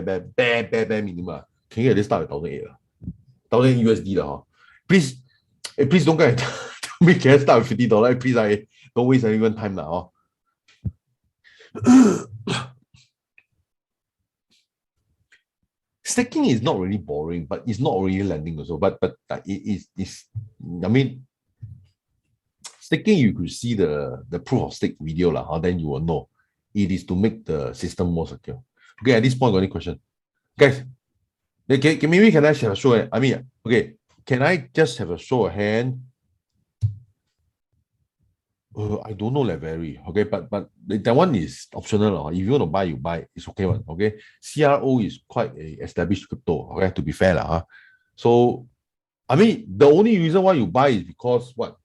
Speaker 1: minimum. Can you at least start at 1,800? 1,000 USD Please don't get tell me can I start with $50. Please, I don't waste anyone's time now. Staking is not really boring, but it's not really lending also. But it is. I mean, staking you could see the proof of stake video then you will know it is to make the system more secure. Okay, at this point, got any question, guys? Maybe can I have a show? I mean, okay, can I just have a show of hand? I don't know, very okay, but that one is optional. If you want to buy, you buy. It's okay one. Okay, CRO is quite a established crypto. Okay, to be fair So, I mean, the only reason why you buy is because what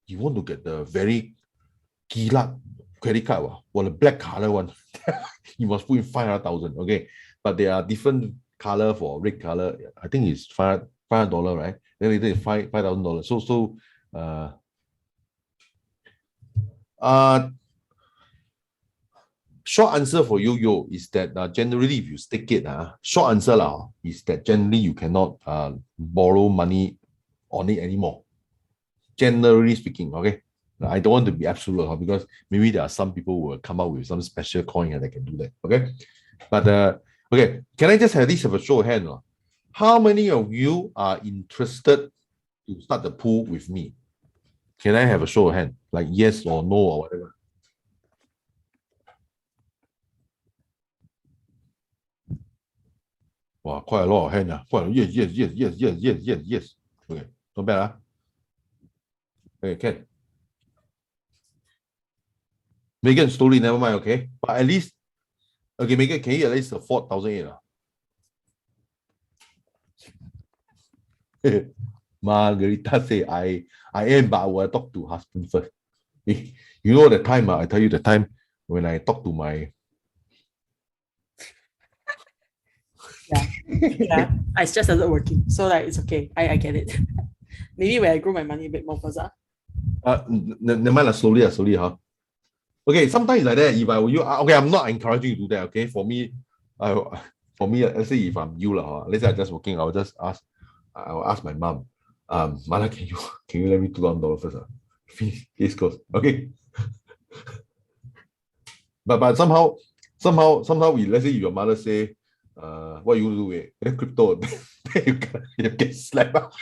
Speaker 1: you want to get the very kilat credit card. The black color one, you must put in 500,000. Okay, but there are different color for red color. I think it's $500, right? Then later it's $5,000. So short answer for you is that generally if you stake it, short answer is that generally you cannot borrow money on it anymore. Generally speaking, okay. I don't want to be absolute because maybe there are some people who will come up with some special coin that can do that. Okay, but okay, can I just at least have a show of hand? How many of you are interested to start the pool with me? Can I have a show of hand? Like yes or no or whatever. Wow, quite a lot of hand. Yes. Okay, not bad. Okay, can. Megan, slowly, never mind, okay? But at least, okay, Megan, can you at least afford 1,800? Margarita say, I am, but I will talk to husband first. You know the time, I tell you the time when I talk to my...
Speaker 7: Yeah, I just started working, so like it's okay. I get it. Maybe when I grow my money a bit more first.
Speaker 1: Never mind, slowly, Okay, sometimes like that, if I were you, okay, I'm not encouraging you to do that, okay? For me, let's say if I'm you, let's say I'm just working, I'll ask my mom, Mother, can you let me $2,000 first? Case closed. Okay. but somehow we, let's say if your mother say, what you do with crypto, then you get slapped.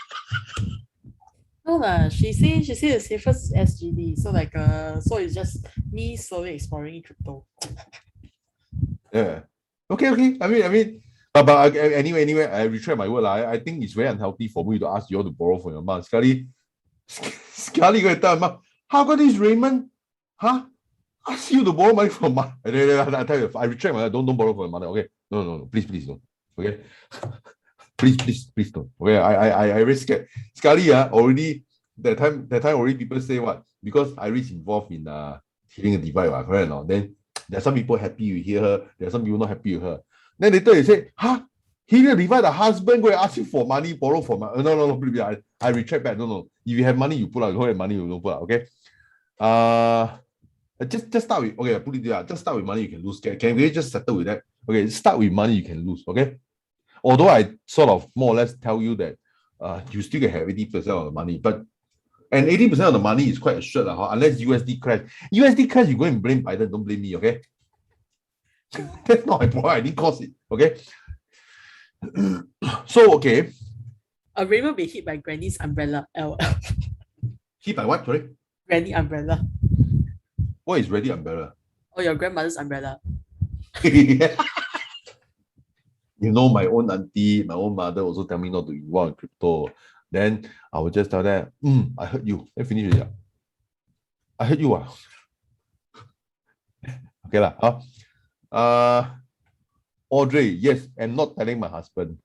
Speaker 7: No, she say the safest is SGD. So like so it's just me slowly exploring crypto.
Speaker 1: Yeah. Okay. I mean, but anyway, I retract my word. I think it's very unhealthy for me to ask you all to borrow from your mom. Scully go and tell my mom, how got this Raymond? ask you to borrow money from my. I tell you, I retract my. Don't borrow from my mother. Okay, no, please don't. Okay, please don't. Okay, I very scared. Sekali already that time already people say what, because Iris involved in hitting a divide, correct or not? Then there are some people happy with her, there are some people not happy with her. Then later they say, huh? Hitting a divide, the husband go and ask you for money, borrow for money. No, please, I retract back. No. If you have money, you pull out. You don't have money, you don't pull out. Okay. Just start with, okay, I put it there. Just start with money you can lose. Can we just settle with that? Okay, start with money you can lose. Okay. Although I sort of more or less tell you that you still can have 80% of the money, but and 80% of the money is quite assured, unless USD crash. USD crash, you go and blame Biden, don't blame me, okay? That's not my problem. I didn't cause it. Okay. So okay.
Speaker 7: Raymond be hit by Granny's umbrella.
Speaker 1: Hit by what? Sorry?
Speaker 7: Granny umbrella.
Speaker 1: What is Granny umbrella?
Speaker 7: Oh, your grandmother's umbrella.
Speaker 1: You know, my own auntie, my own mother also tell me not to involve in crypto. Then I will just tell them, I heard you. Then finish it. I heard you. Okay lah. Audrey, yes, I'm not telling my husband.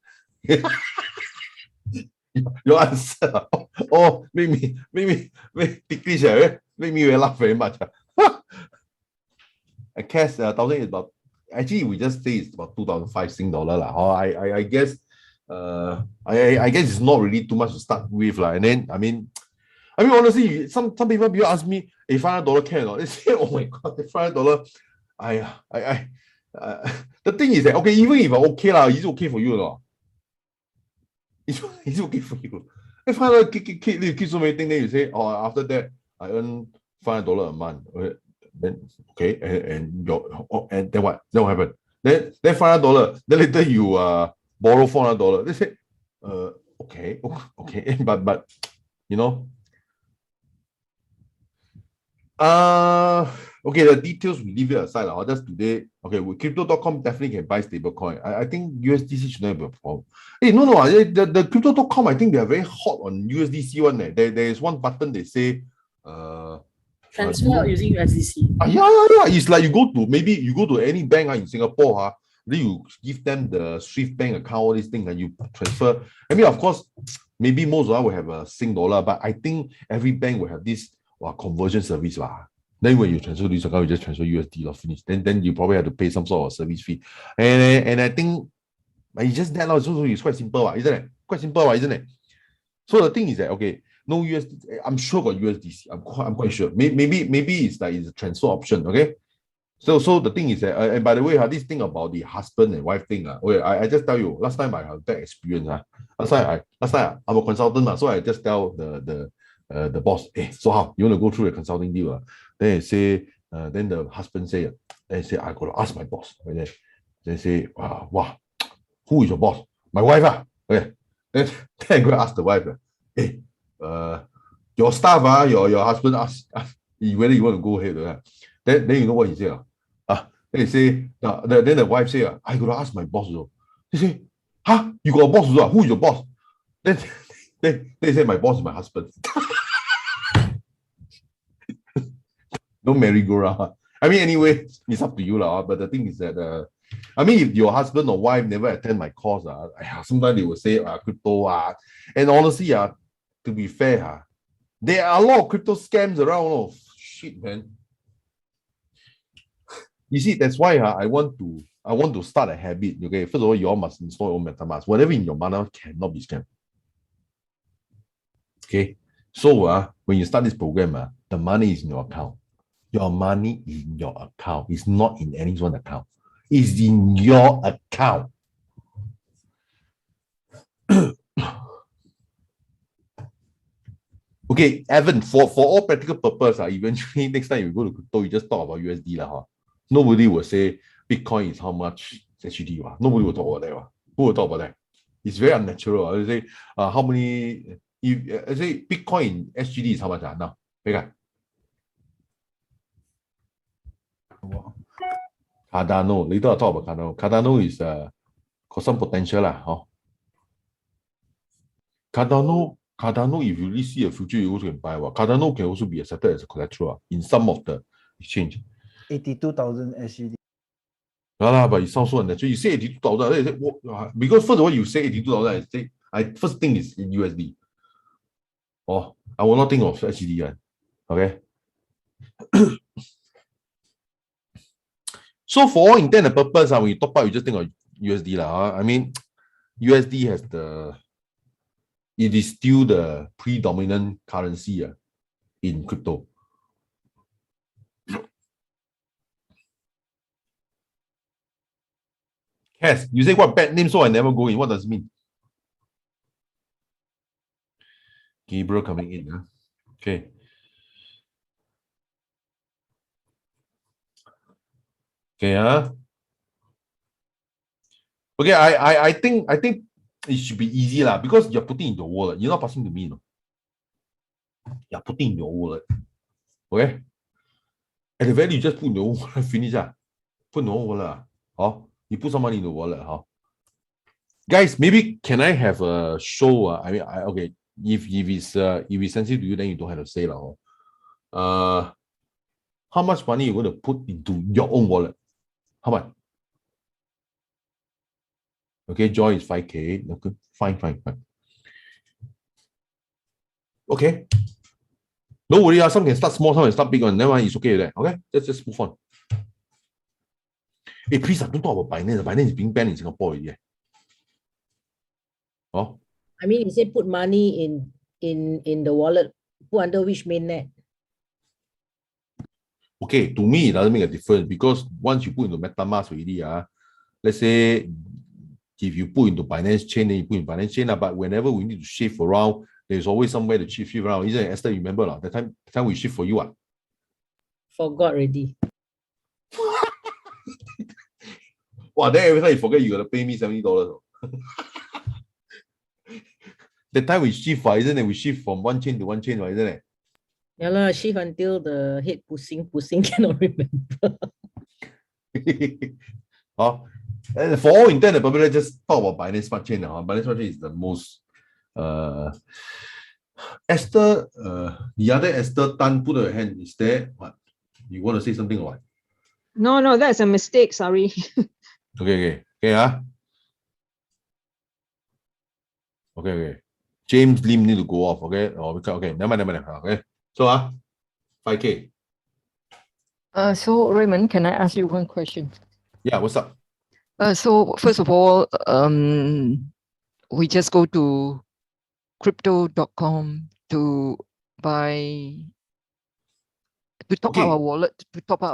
Speaker 1: Your answer. Oh, make me ticklish. Make me laugh very much. I guess 1,000 is about, actually we just say it's about 2,500 Sing dollar lah. I guess I guess it's not really too much to start with lah. And then I mean honestly, some people ask me, if $500 can or not? They say, oh my god, the $500. The thing is that, okay, even if I'm okay lah, is it okay for you or not? Is it okay for you? If $500 keep so many things, then you say, oh, after that I earn $500 a month. Then okay, and then what? Then what happened? Then $500. Then later you borrow $400. They say, okay, but you know, okay, the details we leave it aside. Just today, okay, with crypto.com definitely can buy stablecoin. I think USDC should not be a problem. Hey, no, the crypto.com, I think they are very hot on USDC one. There is one button they say
Speaker 7: transfer using USDC.
Speaker 1: Yeah. It's like you go to any bank in Singapore, then you give them the Swift bank account, all these things, and you transfer. I mean, of course, maybe most of us will have a Sing dollar, but I think every bank will have this conversion service. Then when you transfer this account, you just transfer USD or finish. Then you probably have to pay some sort of service fee. And I think it's just that. So it's quite simple, isn't it? Quite simple, isn't it? So the thing is that, okay, no USD, I'm sure got USDC. I'm quite sure. Maybe it's like it's a transfer option, okay? So the thing is that, and by the way, this thing about the husband and wife thing, okay, I just tell you, last time I have that experience. Last time I'm a consultant, so I just tell the boss, hey, so how you want to go through a consulting deal? Then they say, then the husband say, I got to ask my boss. Okay? They say, wow, who is your boss? My wife. Okay. Then I go ask the wife, hey, your staff, your husband ask whether you want to go ahead. Then you know what he say. Then he say, then the wife say, I got to ask my boss. He say, you got a boss? Who is your boss? Then they say, my boss is my husband. Don't merry-go-round. I mean, anyway, it's up to you lah. But the thing is that, I mean, if your husband or wife never attend my course, sometimes they will say crypto. And honestly, to be fair, there are a lot of crypto scams around. Oh, shit, man. You see, that's why I want to start a habit. Okay, first of all, you all must install your own MetaMask. Whatever in your mana cannot be scammed. Okay, so when you start this program, the money is in your account. Your money is in your account. It's not in anyone's account. It's in your account. Okay, Evan, for all practical purpose, eventually next time you go to crypto, you just talk about USD lah. Nobody will say Bitcoin is how much SGD. Nobody will talk about that. Who will talk about that? It's very unnatural. I say how many. If I say Bitcoin SGD is how much now? Okay. Cardano. Later I'll talk about Cardano. Cardano is got some potential lah. Cardano, if you really see a future, you also can buy. Cardano can also be accepted as a collateral in some of the exchange.
Speaker 3: 82,000 SGD.
Speaker 1: But it sounds so unnatural. You say 82,000. Because first of all, you say 82,000. I first thing is in USD. Oh, I will not think of SGD. Right? Okay. So for all intent and purpose, when you top up, you just think of USD. I mean, USD has it is still the predominant currency in crypto. Cass, you say what bad name, so I never go in. What does it mean? Gabriel coming in. Okay. Okay, okay, I think it should be easy because you're putting in your wallet. You're not passing to me, no. You're putting in your wallet. Okay. At the very least, you just put in your wallet, finish. Put in your wallet. You put some money in the wallet. Guys, maybe can I have a show? I mean, okay. If it's sensitive to you, then you don't have to say how much money you're going to put into your own wallet? How much? Okay, Joy is 5K. Okay, fine. Okay. Don't worry, some can start small, some can start big on. Never mind, it's okay with that. Okay, let's just move on. Hey, please, don't talk about Binance. Binance is being banned in Singapore already. Oh.
Speaker 11: I mean, you say put money in the wallet. Put under which mainnet?
Speaker 1: Okay, to me, it doesn't make a difference because once you put into MetaMask already, let's say if you put into Binance chain, then you put in Binance chain, but whenever we need to shift around, there's always somewhere to shift around. Isn't it, Esther? You remember the time we shift for you?
Speaker 11: Forgot already.
Speaker 1: Wow, then every time you forget, you gotta pay me $70. The time we shift, isn't it? We shift from one chain to one chain, isn't it?
Speaker 11: Yeah, shift until the head pushing, cannot remember.
Speaker 1: For all intent and purpose, just talk about Binance Smart Chain. Binance Smart Chain is the most. Esther, the other Esther Tan put her hand. Is there what? You want to say something or what?
Speaker 10: No, that's a mistake. Sorry.
Speaker 1: Okay. Okay. James Lim need to go off. Okay. Never mind. Okay. So 5K.
Speaker 5: So Raymond, can I ask you one question?
Speaker 1: Yeah. What's up?
Speaker 5: So first of all, we just go to crypto.com to buy. To top up our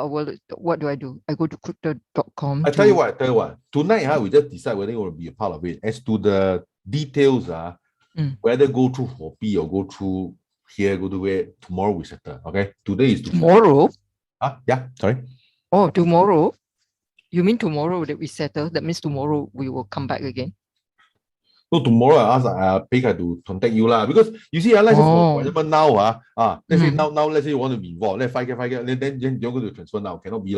Speaker 5: wallet, what do I do? I go to crypto.com.
Speaker 1: I tell you what. Tonight, we just decide whether you want to be a part of it. As to the details, whether go through Hopi or go through here, go to where tomorrow we settle. Okay. Today is
Speaker 5: tomorrow.
Speaker 1: Yeah. Sorry.
Speaker 5: Oh, tomorrow. You mean tomorrow that we settle? That means tomorrow we will come back again.
Speaker 1: So tomorrow I ask Pekka to contact you because you see, let's say for example now let's say now let's say you want to be involved, let's 5K, then you're going to transfer now, cannot be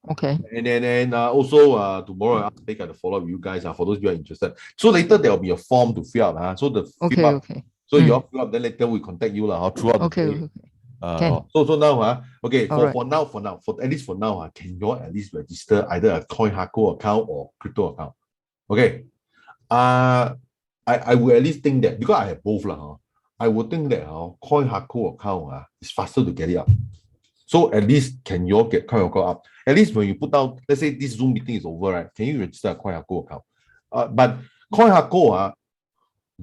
Speaker 5: Okay.
Speaker 1: And then also tomorrow I ask Pekka to follow up with you guys for those people are interested. So later there will be a form to fill out. So the
Speaker 5: okay.
Speaker 1: So you all fill up, then later we contact you throughout the day. So now for at least for now can you all at least register either a CoinHardCo account or crypto account? Okay. I would at least think that because I have both I would think that CoinHardCo account is faster to get it up. So at least can you all get CoinHardCo up? At least when you put out, let's say this Zoom meeting is over, right? Can you register a CoinHardCo account? But CoinHardCo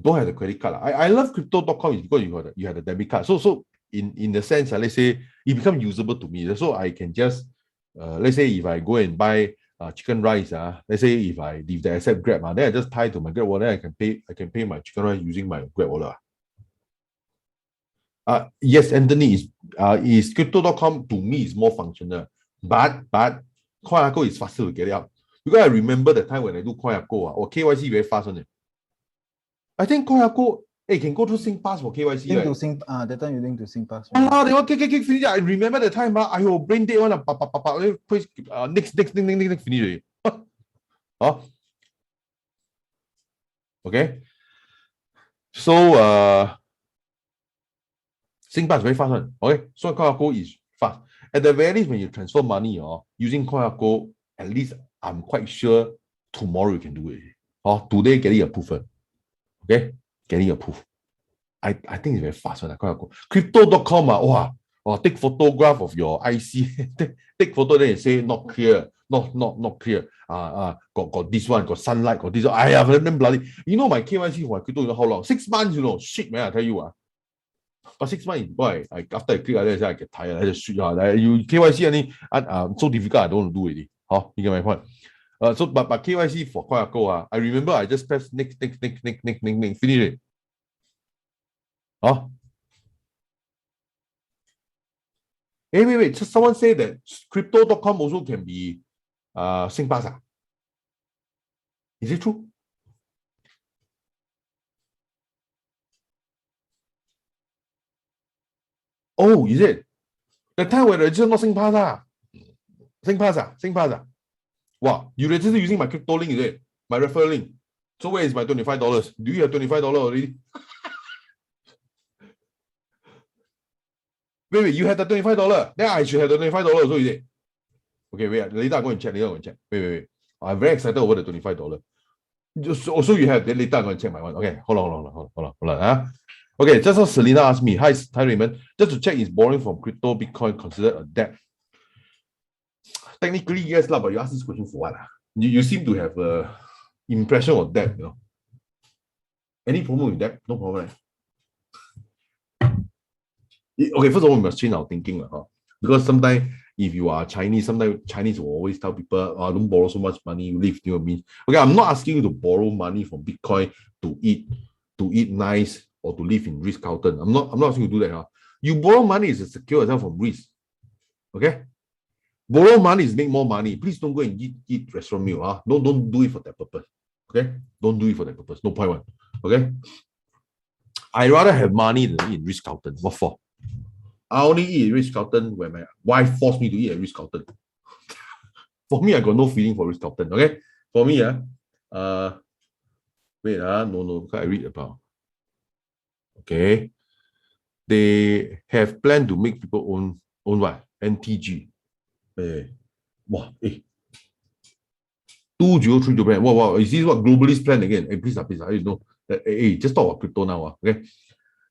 Speaker 1: don't have the credit card. I love crypto.com is because you have the debit card. So in the sense, let's say it becomes usable to me. So I can just let's say if I go and buy chicken rice, let's say if they accept Grab, then I just tie to my Grab wallet, I can pay my chicken rice using my Grab wallet. Yes, Anthony, is crypto.com to me is more functional, but CoinHardCo is faster to get it out. Because I remember the time when I do CoinHardCo or KYC very fast on it. I think CoinHardCo can go through SingPass for KYC.
Speaker 3: That time you link to SingPass.
Speaker 1: They want finish. I remember the time I will brain dead one. Next finish. Okay. So SingPass very fast one. Okay. So CoinHardCo is fast. at the very least, when you transfer money using Coinco, at least I'm quite sure tomorrow you can do it. Today getting approved. Okay, getting approved. I think it's very fast when I Coinco. Crypto.com take photograph of your IC, take photo then you say not clear, not clear. Got this one, got sunlight, got this one. I have them bloody. You know my KYC for my crypto, you know how long? 6 months, you know. Shit, man, I tell you. But 6 months, boy, after I click, I get tired. I just shoot. You KYC any so difficult, I don't want to do it. You get my point. But KYC for Coinco, I remember I just press next, finish it. Hey, wait. Just someone say that crypto.com also can be SingPass. Is it true? Oh, is it? The time when I register not SingPass. SingPass. Wow, you register using my crypto link, is it? My referral link. So where is my $25? Do you have $25 already? Wait, you have the $25. Then I should have the $25 also, is it? Okay, wait. Later I'm going to check. Wait. I'm very excited over the $25. Also you have, then later I'm going to check my one. Okay, hold on. Okay, just as Selena asked me, hi Raymond, just to check, is borrowing from crypto Bitcoin considered a debt? Technically, yes, but you ask this question for what? You seem to have an impression of debt, you know. Any problem with that? No problem, right? Okay, first of all, we must change our thinking. Because sometimes if you are Chinese, sometimes Chinese will always tell people, don't borrow so much money, you live, you know what I mean? Okay, I'm not asking you to borrow money from Bitcoin to eat nice or to live in Ritz-Carlton. I'm not asking you to do that. You borrow money is to secure yourself from risk. Okay? Borrow money is make more money. Please don't go and eat restaurant meal. Don't do it for that purpose. Okay? Don't do it for that purpose. No point one. Okay? I rather have money than eat in Ritz-Carlton. What for? I only eat at Ritz-Carlton when my wife forced me to eat at Ritz-Carlton. For me, I got no feeling for Ritz-Carlton. Okay? For me, wait, no, I read about. Okay. They have planned to make people own what? NTG. 2032 plan. Wow. Is this what globalist plan again? Please, I don't know. Just talk about crypto now. Okay.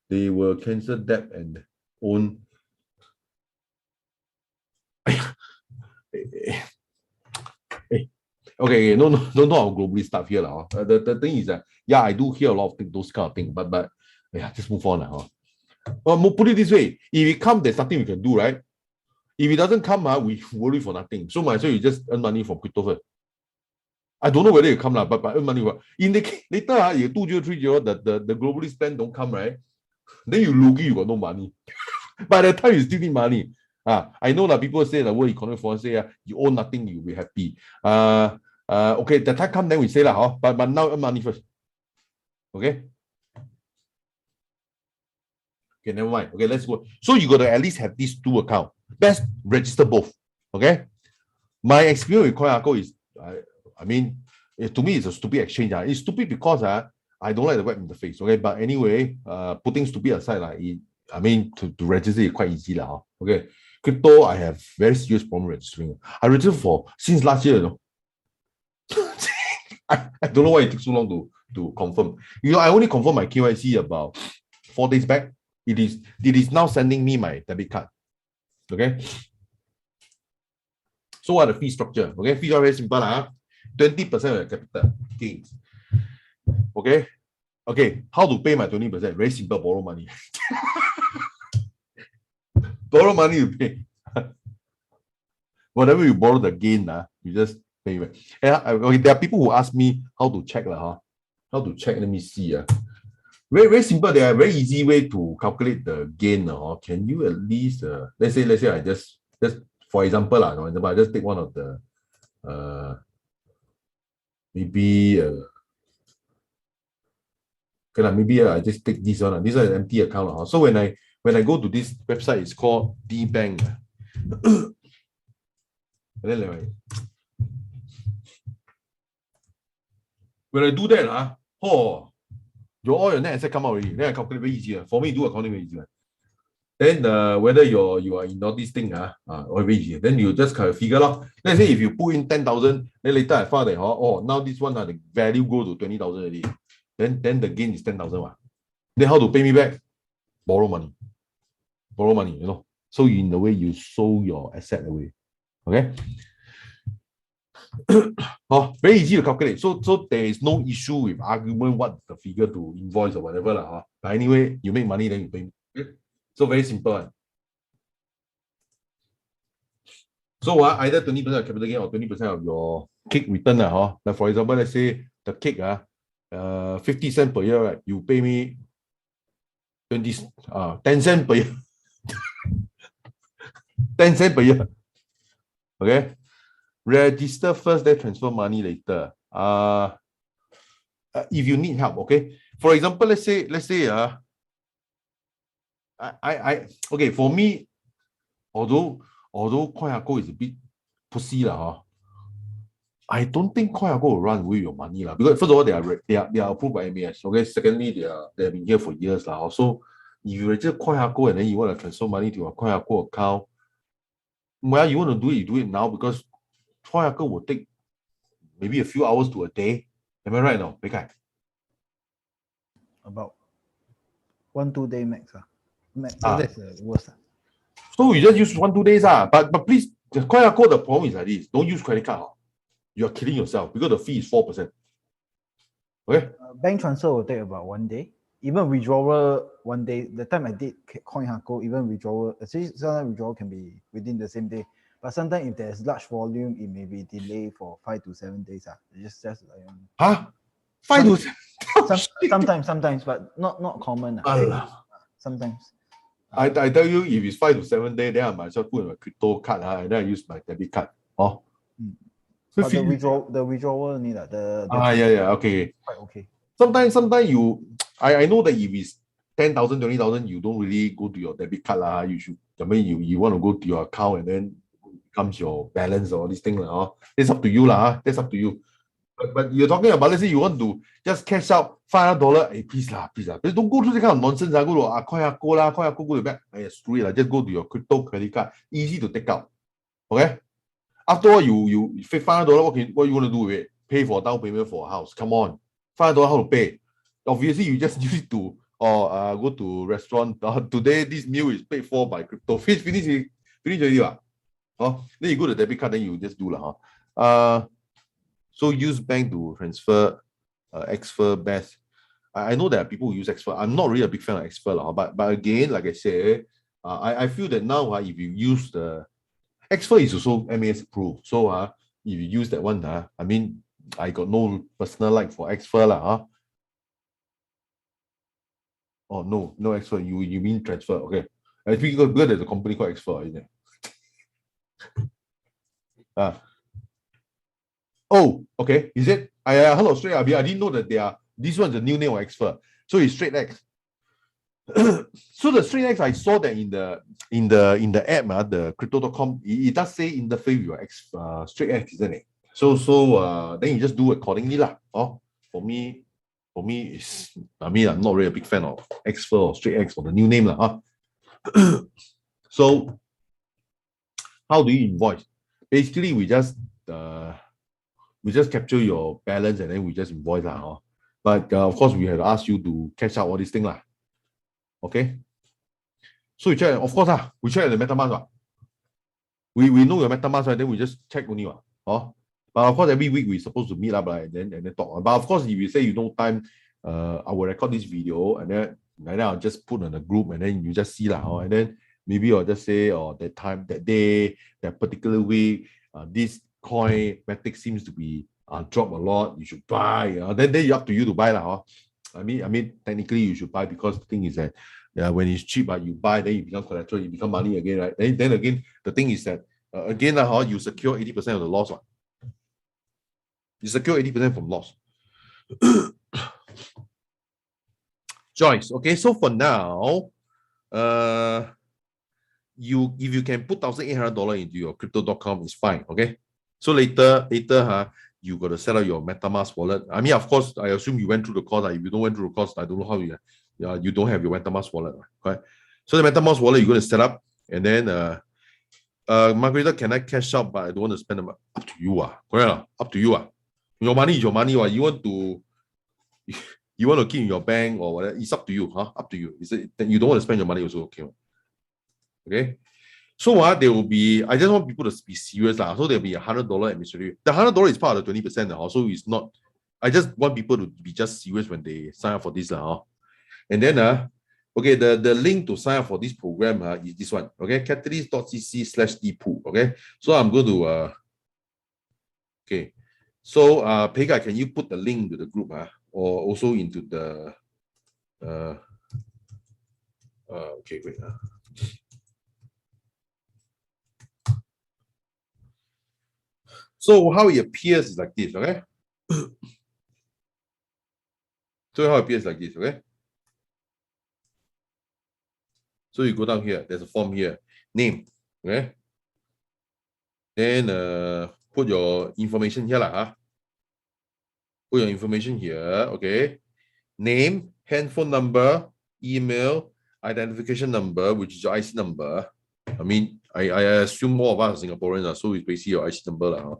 Speaker 1: They will cancel debt and own. Okay, no, don't talk about globalist stuff here. The thing is that, yeah, I do hear a lot of those kind of things, but yeah, just move on now. Put it this way, if it comes, there's nothing we can do, right? If it doesn't come, we worry for nothing. So might as well you just earn money from crypto first. I don't know whether it come, but earn money. In the later, 2030, the globalist plan don't come, right? Then you lucky, you got no money. By the time you still need money. I know that people say the World Economic Forum say you own nothing, you'll be happy. Okay, the time come, then we say but now earn money first. Okay. Okay, never mind. Okay, let's go. So you got to at least have these two accounts. Best register both. Okay. My experience with Coinco is, I mean, to me, it's a stupid exchange. It's stupid because I don't like the web interface. Okay, but anyway, putting stupid aside, I mean, to register is quite easy. Okay. Crypto, I have very serious problem registering. I registered since last year, you know. I don't know why it took so long to confirm. You know, I only confirmed my KYC about 4 days back. It is now sending me my debit card. Okay. So what are the fee structure? Okay, fee are very simple. 20% of your capital gains. Okay. Okay, how to pay my 20%? Very simple, borrow money. Borrow money you pay. Whatever you borrow the gain, you just pay back. Okay, there are people who ask me how to check. How to check? Let me see. Very simple. There are very easy way to calculate the gain. Can you at least let's say I just for example, I just take one of the maybe okay, maybe I just take this one. This is an empty account. So when I go to this website, it's called DBank. And then when I do that, all your net asset come out already. Then I calculate very easy. For me, do accounting very easy. Then whether you are in all these thing or then you just kind of figure out. Let's say if you put in 10,000, then later I found that now this one the value go to 20,000 already. Then the gain is 10,000. Then how to pay me back? Borrow money. Borrow money, So in a way you sold your asset away. Okay. Very easy to calculate. So there is no issue with argument what the figure to invoice or whatever. But anyway, you make money, then you pay me. Okay? So very simple. So either 20% of capital gain or 20% of your cake return. Like for example, let's say the cake 50 cents per year, right? You pay me 10 cents per year. 10 cents per year. Okay. Register first, then transfer money later. If you need help, okay. For example, let's say okay, for me, although Coinhako is a bit pussy I don't think Coinhako will run away your money because first of all they are approved by MAS. Okay, secondly they have been here for years So if you register Coinhako and then you want to transfer money to your Coinhako account, well, you want to do it, you do it now because Coinhako will take maybe a few hours to a day. Am I right now, Bekai?
Speaker 3: About 1-2 day max. That's the worst.
Speaker 1: So you just use 1-2 days. But please, the Coinhako, the problem is like this. Don't use credit card. You're killing yourself because the fee is 4%. Okay?
Speaker 3: Bank transfer will take about 1 day. Even withdrawal 1 day. The time I did Coinhako, even withdrawal, actually sometimes withdrawal can be within the same day. But sometimes if there's large volume, it may be delayed for 5 to 7 days. Just
Speaker 1: 5 to 7?
Speaker 3: Sometimes, but not common. Sometimes.
Speaker 1: I tell you, if it's 5 to 7 days, then I might as well put in my crypto card and then I use my debit card.
Speaker 3: But the withdrawal need
Speaker 1: okay.
Speaker 3: Quite okay.
Speaker 1: Sometimes I know that if it's 10,000, 20,000, you don't really go to your debit card You should. You want to go to your account and then comes your balance or this thing It's up to you That's up to you. But you're talking about, let's say you want to just cash out $500. Hey, please don't go through this kind of nonsense. Go to Coinhako, go to back. Screw it. Just go to your crypto credit card. Easy to take out. Okay. After all, you pay $500. What you want to do with it? Pay for down payment for a house. Come on, $500 how to pay? Obviously, you just use it to go to restaurant. Today this meal is paid for by crypto. Finish already. Then you go to debit card. Then you just do So use bank to transfer Xfer best. I know there are people who use Xfer. I'm not really a big fan of Xfer, but again, like I said, I feel that now if you use the Xfer is also MAS approved. So if you use that one, I mean, I got no personal like for Xfer Oh no Xfer. You mean transfer? Okay. I think because there's a company called Xfer, isn't it? Oh, okay. Is it? Hello, Straight RB. I didn't know that this one's a new name of Xfer. So it's Straight X. So the Straight X, I saw that in the app, the crypto.com, it does say interface with your Straight X, isn't it? So then you just do accordingly For me, I'm not really a big fan of Xfer or Straight X or the new name So how do you invoice? Basically, we just capture your balance and then we just invoice But of course, we have to ask you to cash out all these things Okay. So we check, of course we check the MetaMask We know your MetaMask, right? Then we just check only But of course, every week we're supposed to meet up and then talk. But of course, if you say you don't time, I will record this video and then I'll just put on a group and then you just see and then maybe I'll just say that time, that day, that particular week, this coin Matic seems to be drop a lot. You should buy. Then it's up to you to buy I mean, technically you should buy because the thing is that when it's cheap, you buy, then you become collateral, you become money again, right? Then again, the thing is that you secure 80% of the loss. You secure 80% from loss. Joyce, okay. So for now, if you can put $1,800 into your crypto.com, it's fine. Okay. So later, you got to set up your MetaMask wallet. I mean, of course, I assume you went through the course. If you don't went through the course, I don't know how you don't have your MetaMask wallet. Right? So the MetaMask wallet you're going to set up, and then Margarita, can I cash out, but I don't want to spend them? Up to you, correct? Up to you. Your money is your money. You want to keep in your bank or whatever, it's up to you, Up to you. You don't want to spend your money also, okay? Okay. So there will be, I just want people to be serious. So there'll be $100 administrative. The $100 is part of the 20%. So it's not, I just want people to be just serious when they sign up for this. And then okay, the link to sign up for this program is this one. Okay, catalyst.cc/dpool. Okay. So I'm going to okay. So Pega, can you put the link to the group or also into the okay, great. So how it appears is like this, okay? So how it appears like this, okay? So you go down here, there's a form here, name, okay? Then put your information here, Put your information here, okay? Name, handphone number, email, identification number, which is your IC number. I mean, I assume all of us are Singaporeans, so it's basically your IC number.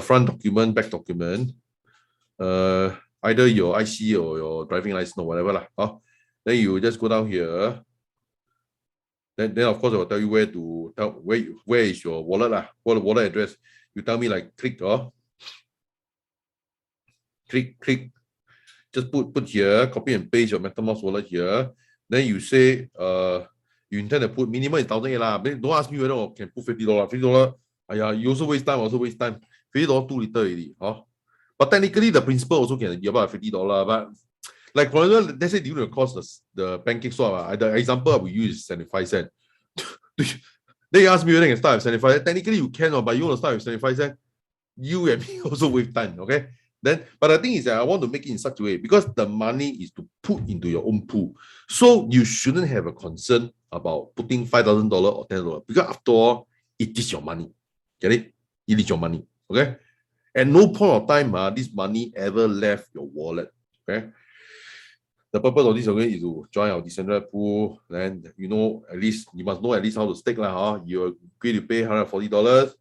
Speaker 1: Front document, back document, either your IC or your driving license or whatever. Then you just go down here. Then of course I will tell you where is your wallet, wallet address. You tell me like click, click. Just put here, copy and paste your MetaMask wallet here. Then you say you intend to put minimum is 1,800. Don't ask me whether I can put $50. $50, you also waste time, $50 too little already. But technically the principal also can be about $50. But like for example, let's say during the course the pancake swap, the example we use is 75 cents. Then you ask me whether I can start with 75 cents. Technically you can, but you want to start with 75 cents. You and me also waste time, okay? But the thing is that I want to make it in such a way because the money is to put into your own pool. So you shouldn't have a concern about putting $5,000 or $10 because after all, it is your money. Get it? It is your money. Okay? At no point of time, this money ever left your wallet. Okay? The purpose of this is to join our decentralized pool. Then you must know at least how to stake. You agree to pay $140.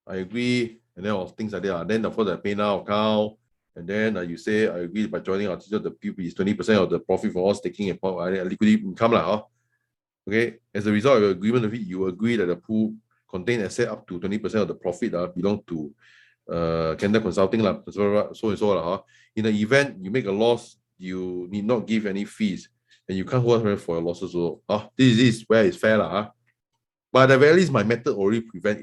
Speaker 1: I agree. And then of things like that. Then of course I pay now account. And then you say I agree by joining our teacher, the PUP is 20% of the profit for all staking and liquidity income. Okay. As a result of your agreement of it, you agree that the pool contain asset up to 20% of the profit belong to Candle Consulting, so and so. In the event you make a loss, you need not give any fees, and you can't hold for your losses. This is where it's fair. But at the very least, my method already prevent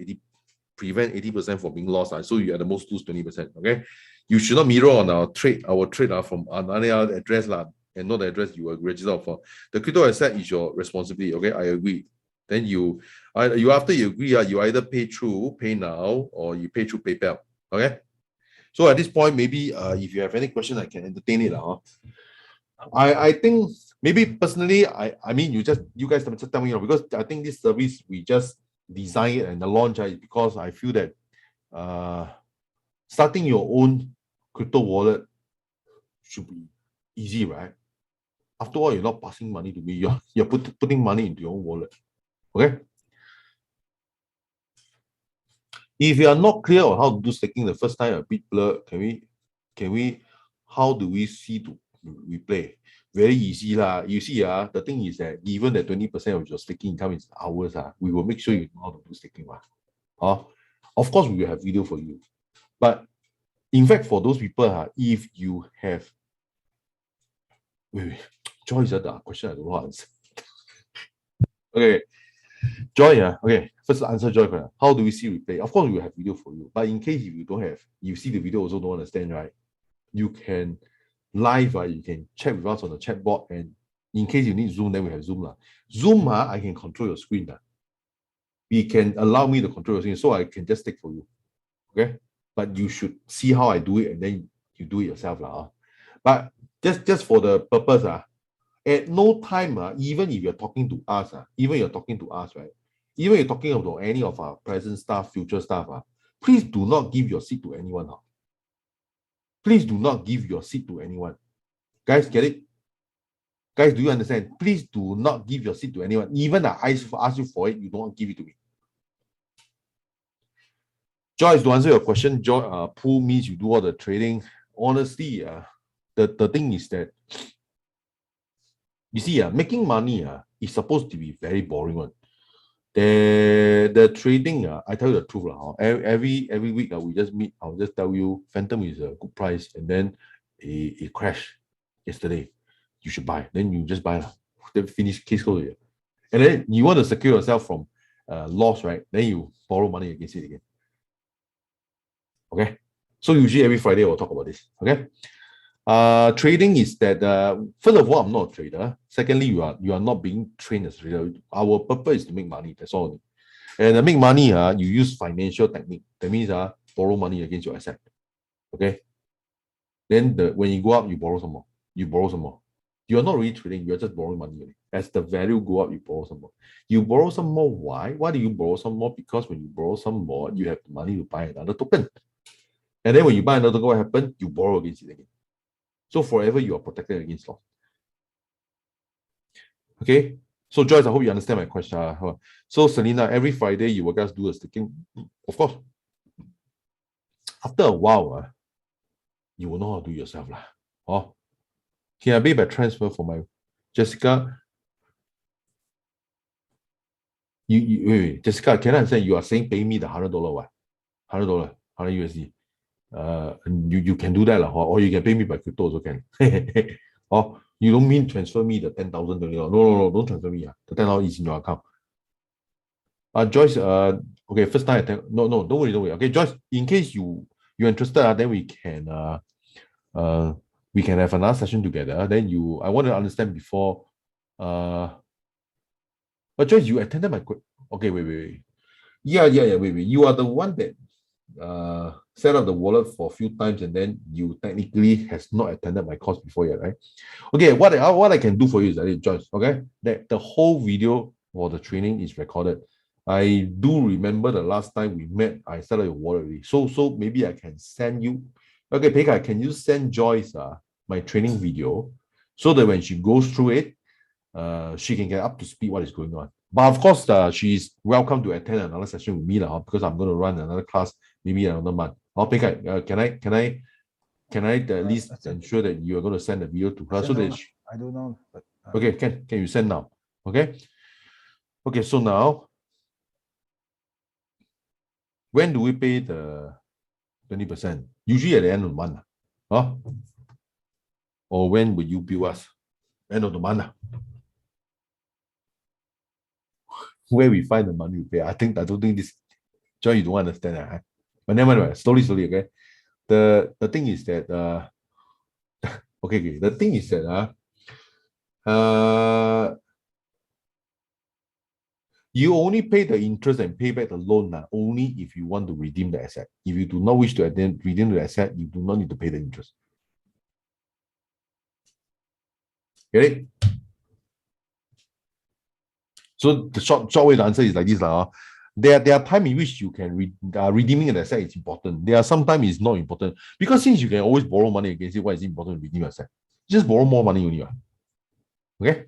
Speaker 1: 80% from being lost. So you at the most lose 20%. Okay. You should not mirror on our trade from another address and not the address you are registered for. The crypto asset is your responsibility. Okay, I agree. Then after you agree, you either pay through PayNow or you pay through PayPal. Okay. So at this point, maybe if you have any question, I can entertain it. I think maybe personally, I mean you guys just tell me, because I think this service we just design it and the launch is because I feel that starting your own crypto wallet should be easy, right? After all, you're not passing money to me, you're putting money into your own wallet. Okay. If you are not clear on how to do staking the first time, a bit blur, can we how do we see to replay? Very easy You see, the thing is that given that 20% of your staking income is ours, we will make sure you know how to do staking. Of course, we will have video for you. But in fact, for those people, if you have Joy is the question I don't know how to answer. Okay. Joy, okay. First answer Joy. How do we see replay? Of course, we will have video for you. But in case if you don't have, you see the video also don't understand, right? You can live, you can chat with us on the chat board, and in case you need Zoom, then we have Zoom. Zoom, I can control your screen. We can allow me to control your screen, so I can just take for you. Okay? But you should see how I do it, and then you do it yourself. But just for the purpose, at no time, even if you're talking to us, right? Even you're talking about any of our present staff, future staff, please do not give your seat to anyone. Please do not give your seat to anyone. Guys, get it? Guys, do you understand? Please do not give your seat to anyone. Even I ask you for it, you don't give it to me. Joyce, to answer your question, pool means you do all the trading. Honestly, the thing is that, you see, making money is supposed to be very boring one. The trading, I tell you the truth. Every week we just meet, I'll just tell you, Phantom is a good price, and then it crashed yesterday. You should buy. Then you just buy. Then finish case closed. And then you want to secure yourself from loss, right? Then you borrow money against it again. Okay. So usually every Friday we'll talk about this. Okay. Trading is that first of all, I'm not a trader. Secondly, you are not being trained as a trader. Our purpose is to make money. That's all. And to make money, you use financial technique. That means borrow money against your asset. Okay. Then when you go up, you borrow some more. You borrow some more. You are not really trading. You are just borrowing money. As the value go up, you borrow some more. You borrow some more. Why? Why do you borrow some more? Because when you borrow some more, you have the money to buy another token. And then when you buy another token, what happens? You borrow against it again. So forever you are protected against loss. Okay. So Joyce, I hope you understand my question. So Selena, every Friday you will just do a staking. Of course. After a while, you will know how to do it yourself. Oh, can I pay by transfer for my Jessica? Wait, Jessica, can I understand you are saying pay me the $100 what? $100, 100 USD. You can do that, or you can pay me by crypto also can. Or you don't mean transfer me the 10,000 $20. No, don't transfer me. The 10,000 is in your account. Joyce, okay, first time I tell, no, don't worry. Okay, Joyce, in case you're interested, then we can have another session together. Then I want to understand before. But Joyce, you attended my okay, wait. Yeah, wait. You are the one that set up the wallet for a few times, and then you technically has not attended my course before yet, right? Okay, what I can do for you is that, Joyce, okay, that the whole video for the training is recorded. I do remember the last time we met, I set up your wallet already. So maybe I can send you. Okay, Pekka, can you send Joyce my training video so that when she goes through it, she can get up to speed what is going on. But of course, she's welcome to attend another session with me because I'm going to run another class maybe another month. Pekka, can I at least ensure that you are going to send the video to her so that
Speaker 3: I don't know. But,
Speaker 1: okay, can you send now? Okay. So now, when do we pay the 20%? Usually at the end of the month. Or when will you bill us? End of the month. Where we find the money we pay? I don't think this, John, you don't understand. But never mind. Slowly, okay. The thing is that okay. The thing is that you only pay the interest and pay back the loan only if you want to redeem the asset. If you do not wish to redeem the asset, you do not need to pay the interest. Get it? So the short way to answer is like this. There are times in which you can redeeming an asset is important. There are sometimes it's not important. Because since you can always borrow money against it, why is it important to redeem your asset? Just borrow more money only. Okay?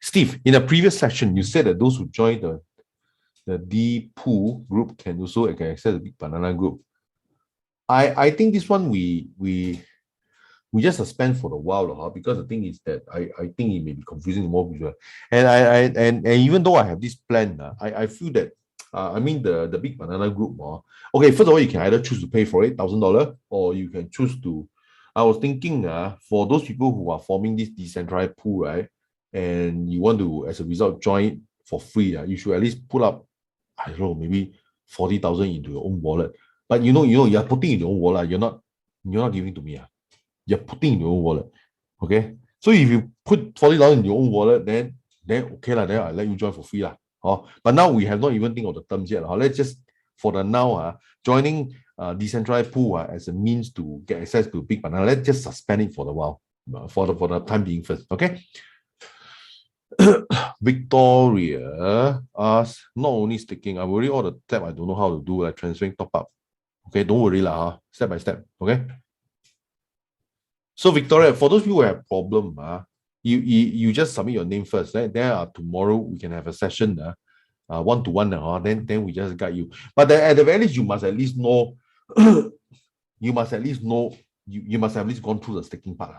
Speaker 1: Steve, in a previous session, you said that those who join the Dpool group can also access the Big Banana group. I think this one we just suspend for a while, because the thing is that I think it may be confusing to more people. And even though I have this plan, I feel that I mean the Big Banana group. Okay, first of all, you can either choose to pay for $8,000, or you can choose to. I was thinking for those people who are forming this decentralized pool, right? And you want to, as a result, join for free, you should at least put up, I don't know, maybe 40,000 into your own wallet. But you are putting in your own wallet. You're not giving to me. You're putting in your own wallet. Okay. So if you put 40,000 in your own wallet, then okay then I'll let you join for free but now we have not even think of the terms yet. Let's just for the now joining decentralized pool as a means to get access to Big Banana. Let's just suspend it for the while, for the time being first. Okay. Victoria asks, not only staking, I've already all the steps I don't know how to do, like transferring top up. Okay, don't worry step by step. Okay. So Victoria, for those people who have problem, you just submit your name first. Then tomorrow we can have a session, one-to-one, then we just guide you. But at the very least, you must at least know. You must at least know. You must have at least gone through the staking part.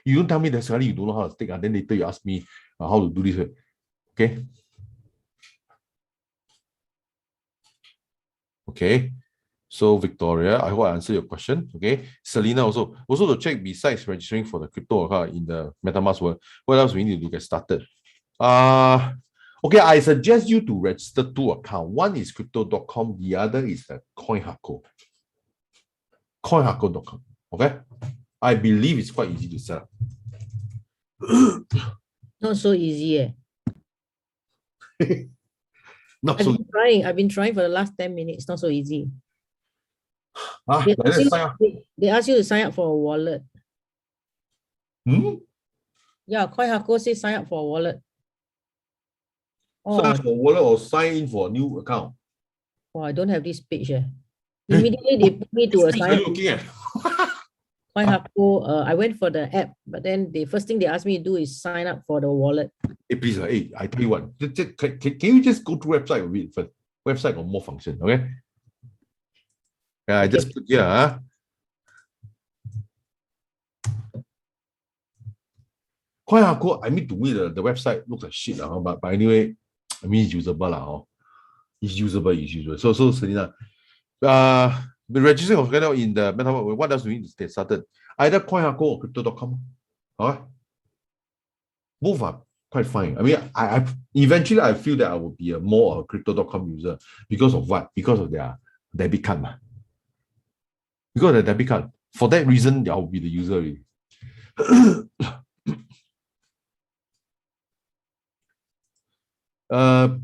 Speaker 1: You don't tell me that suddenly you don't know how to stake, and then later you ask me how to do this. Okay. Okay. So Victoria, I hope I answered your question. Okay. Selena also to check, besides registering for the crypto account in the MetaMask world, what else we need to get started? Okay, I suggest you to register 2 accounts. One is crypto.com, the other is the CoinHako. CoinHako.com. Okay. I believe it's quite easy to set up.
Speaker 11: Not so easy.
Speaker 1: Not so easy.
Speaker 11: I've been trying for the last 10 minutes. Not so easy. They ask you to sign up for a wallet. Yeah, CoinHako says sign up for a wallet.
Speaker 1: Sign up for a wallet or sign in for a new account?
Speaker 11: Oh, I don't have this page. Immediately they put me to a sign up.
Speaker 1: Looking at?
Speaker 11: CoinHako, I went for the app, but then the first thing they asked me to do is sign up for the wallet.
Speaker 1: Hey, please, I tell you what, can you just go to website and read first? Website got more function, okay? Yeah, I just put here. CoinHako, I mean, to me, the website looks like shit, but anyway, I mean, it's usable. It's usable. So Selena, the registering of crypto in the MetaMask, what else do we need to get started? Either CoinHako or crypto.com. Both are quite fine. I mean, I eventually I feel that I will be more a crypto.com user because of what? Because of their debit card. Because of the debit card. For that reason, I will be the user already.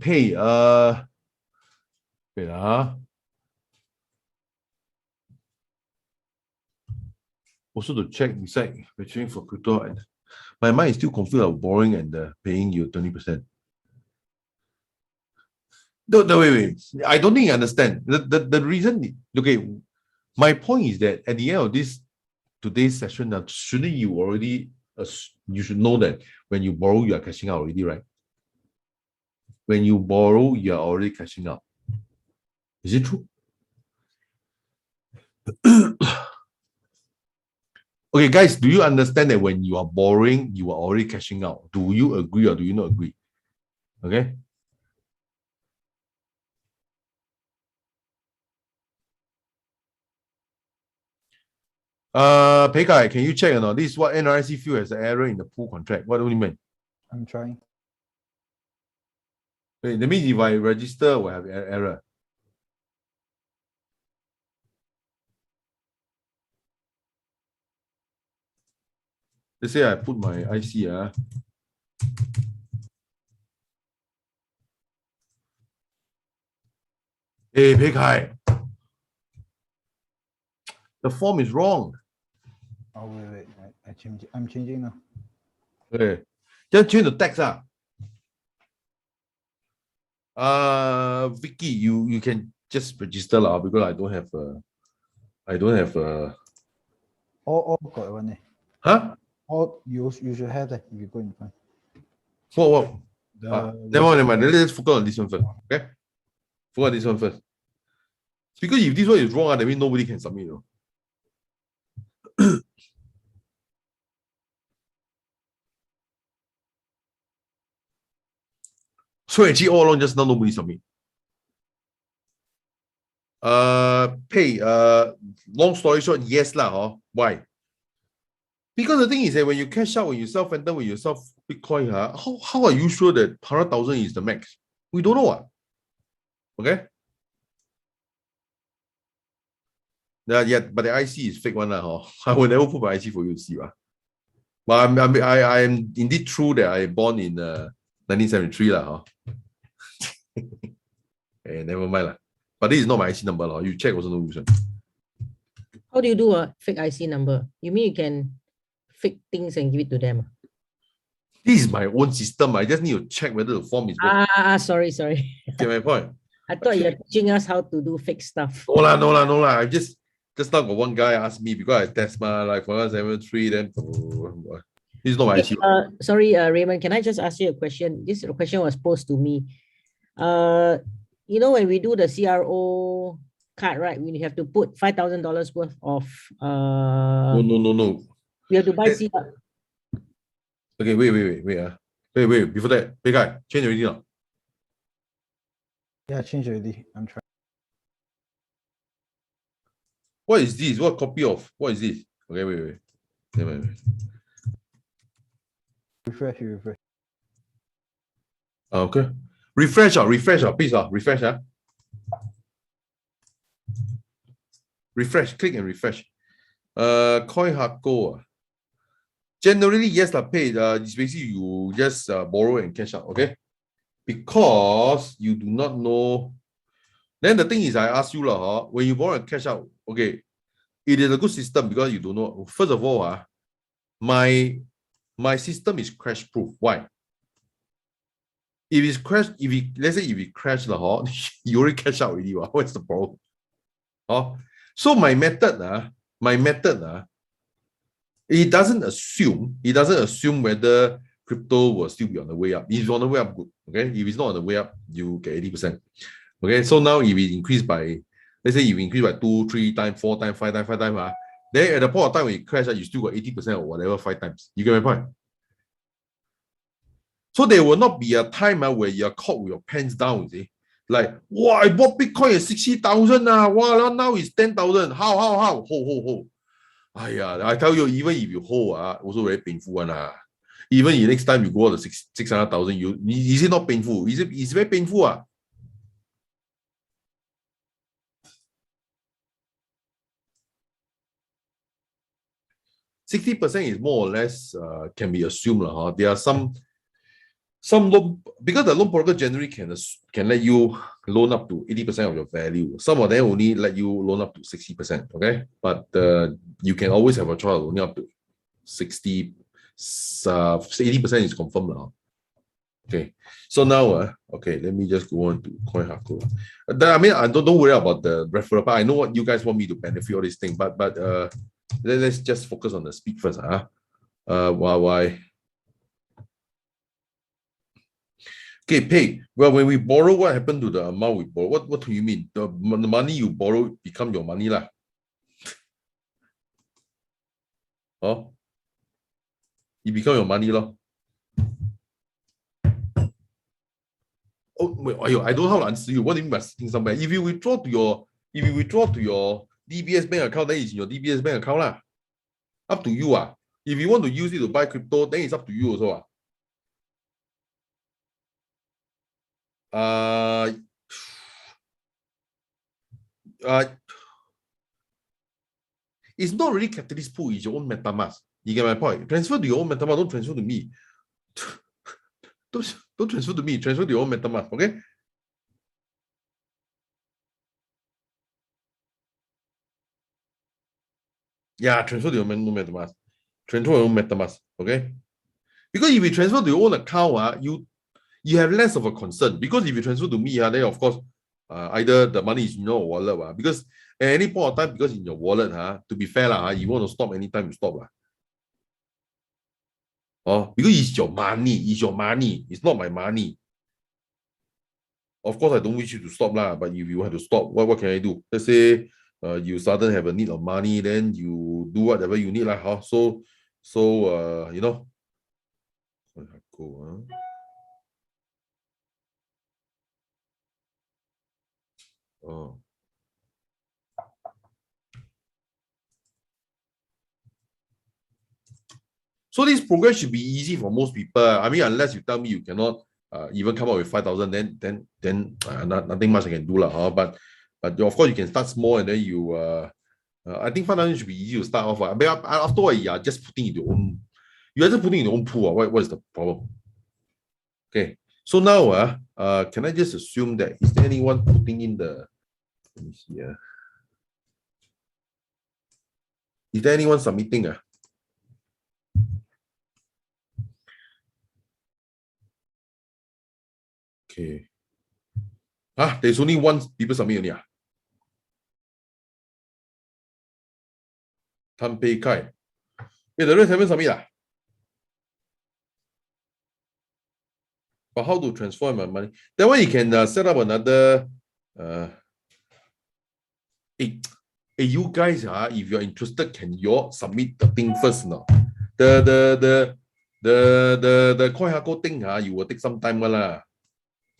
Speaker 1: Pay. Wait, also to check beside registering for crypto, and my mind is still confused of borrowing and paying you 20%. No, wait. I don't think you understand. The reason, okay, my point is that at the end of today's session, now shouldn't you already, you should know that when you borrow, you are cashing out already, right? When you borrow, you are already cashing out. Is it true? Okay, guys, do you understand that when you are borrowing, you are already cashing out? Do you agree or do you not agree? Okay. Pei Kai, can you check or not? This is what NRIC feel as an error in the pool contract. What do you mean?
Speaker 3: I'm trying.
Speaker 1: Wait, that means if I register, we'll have an error. Let's say I put my IC. Hey, Pei Kai. The form is wrong.
Speaker 3: Oh, wait. I'm changing now.
Speaker 1: Okay. Just change the text. Vicky, you can just register because I don't have
Speaker 3: All got one.
Speaker 1: Huh?
Speaker 3: All you should have that if you go in front.
Speaker 1: What? Never mind. Let's focus on this one first. Okay? Focus on this one first. Because if this one is wrong, that means nobody can submit. So actually all along just now nobody submit. Pay. Long story short, yes lah. Why? Because the thing is that when you cash out, when you sell Phantom, when you sell Bitcoin, how are you sure that 100,000 is the max? We don't know what. Okay. Yeah, but the IC is fake one. I will never put my IC for you to see. But I am indeed true that I born in 1973. Hey, never mind. But this is not my IC number. You check also no reason.
Speaker 11: How do you do a fake IC number? You mean you can fake things and give it to them?
Speaker 1: This is my own system. I just need to check whether the form is working.
Speaker 11: Sorry.
Speaker 1: Get my point?
Speaker 11: I thought you're teaching us how to do fake stuff.
Speaker 1: No lah. just now got one guy asked me because I test my like 4173, then this is not my
Speaker 11: Okay,
Speaker 1: IC.
Speaker 11: sorry, Raymond, can I just ask you a question? This question was posed to me. You know, when we do the CRO card, right, we have to put $5,000 worth of
Speaker 1: No.
Speaker 11: we have to buy
Speaker 1: That-
Speaker 11: CRO.
Speaker 1: Okay, wait. Before that, big guy, change already now.
Speaker 3: Yeah, change already. I'm trying.
Speaker 1: What is this? What copy of? What is this? Okay, wait.
Speaker 3: Refresh, refresh.
Speaker 1: Okay. Refresh, please, refresh. Refresh, click and refresh. Coin hardcore. Generally, yes, paid. It's basically you just borrow and cash out, okay? Because you do not know. Then the thing is, I ask you, when you borrow and cash out, okay, it is a good system because you don't know. First of all, my system is crash proof. Why? If it's crash, let's say if it crash, you already cash out already. What's the problem? So my method, it doesn't assume whether crypto will still be on the way up. If it's on the way up, good. Okay. If it's not on the way up, you get 80%. Okay. So now if it increased by, let's say if it increased by 2, 3 times, 4 times, 5 times, then at the point of time when it crashes, you still got 80% or whatever 5 times. You get my point? So there will not be a time where you're caught with your pants down, you see. Like, wow, I bought Bitcoin at 60,000. Wow, now it's 10,000. How? Hold. I tell you, even if you hold, also very painful one. Even if next time you go to 600,000, is it not painful? It's very painful. 60% is more or less can be assumed. There are some loan, because the loan broker generally can let you loan up to 80% of your value. Some of them only let you loan up to 60%. Okay, but you can always have a choice only up to 60. 80% is confirmed now. Okay, so now okay, let me just go on to Coin Hardcore. I mean, I don't worry about the referral part. I know what you guys want me to benefit all this thing, but let's just focus on the speed first. Why? Okay, pay. Well, when we borrow, what happened to the amount we borrow? What do you mean? The money you borrow become your money lah. It become your money lah. Oh, wait, I don't know how to answer you. What do you mean by sitting somewhere? If you withdraw to your DBS bank account, then it's in your DBS bank account lah. Up to you. If you want to use it to buy crypto, then it's up to you also. It's not really Catalyst Pool, it's your own MetaMask. You get my point? Transfer to your own MetaMask, don't transfer to me. Don't transfer to me, transfer to your own MetaMask, okay? Yeah, transfer to your own MetaMask. Transfer to your own MetaMask, okay? Because if you transfer to your own account, you have less of a concern. Because if you transfer to me, then of course, either the money is in your wallet, because at any point of time, because in your wallet, to be fair, you want to stop anytime you stop. Because it's your money, it's not my money. Of course, I don't wish you to stop, but if you have to stop, what can I do? Let's say you suddenly have a need of money, then you do whatever you need. So you know. Cool, So this program should be easy for most people. I mean, unless you tell me you cannot even come up with 5,000, then nothing much I can do But of course you can start small and then you I think 5,000 should be easy to start off. But after all, you are just putting in your own. You are just putting in your own pool. What is the problem? Okay. So now can I just assume that is there anyone putting in the? Let me see. Is there anyone submitting? Okay. There's only one people submit only. Tan Pei Kai. Yeah, the rest haven't submit. But how to transfer my money? That one you can set up another. Hey, you guys, if you're interested, can you all submit the thing first now? The coin hako thing, you will take some time, lah.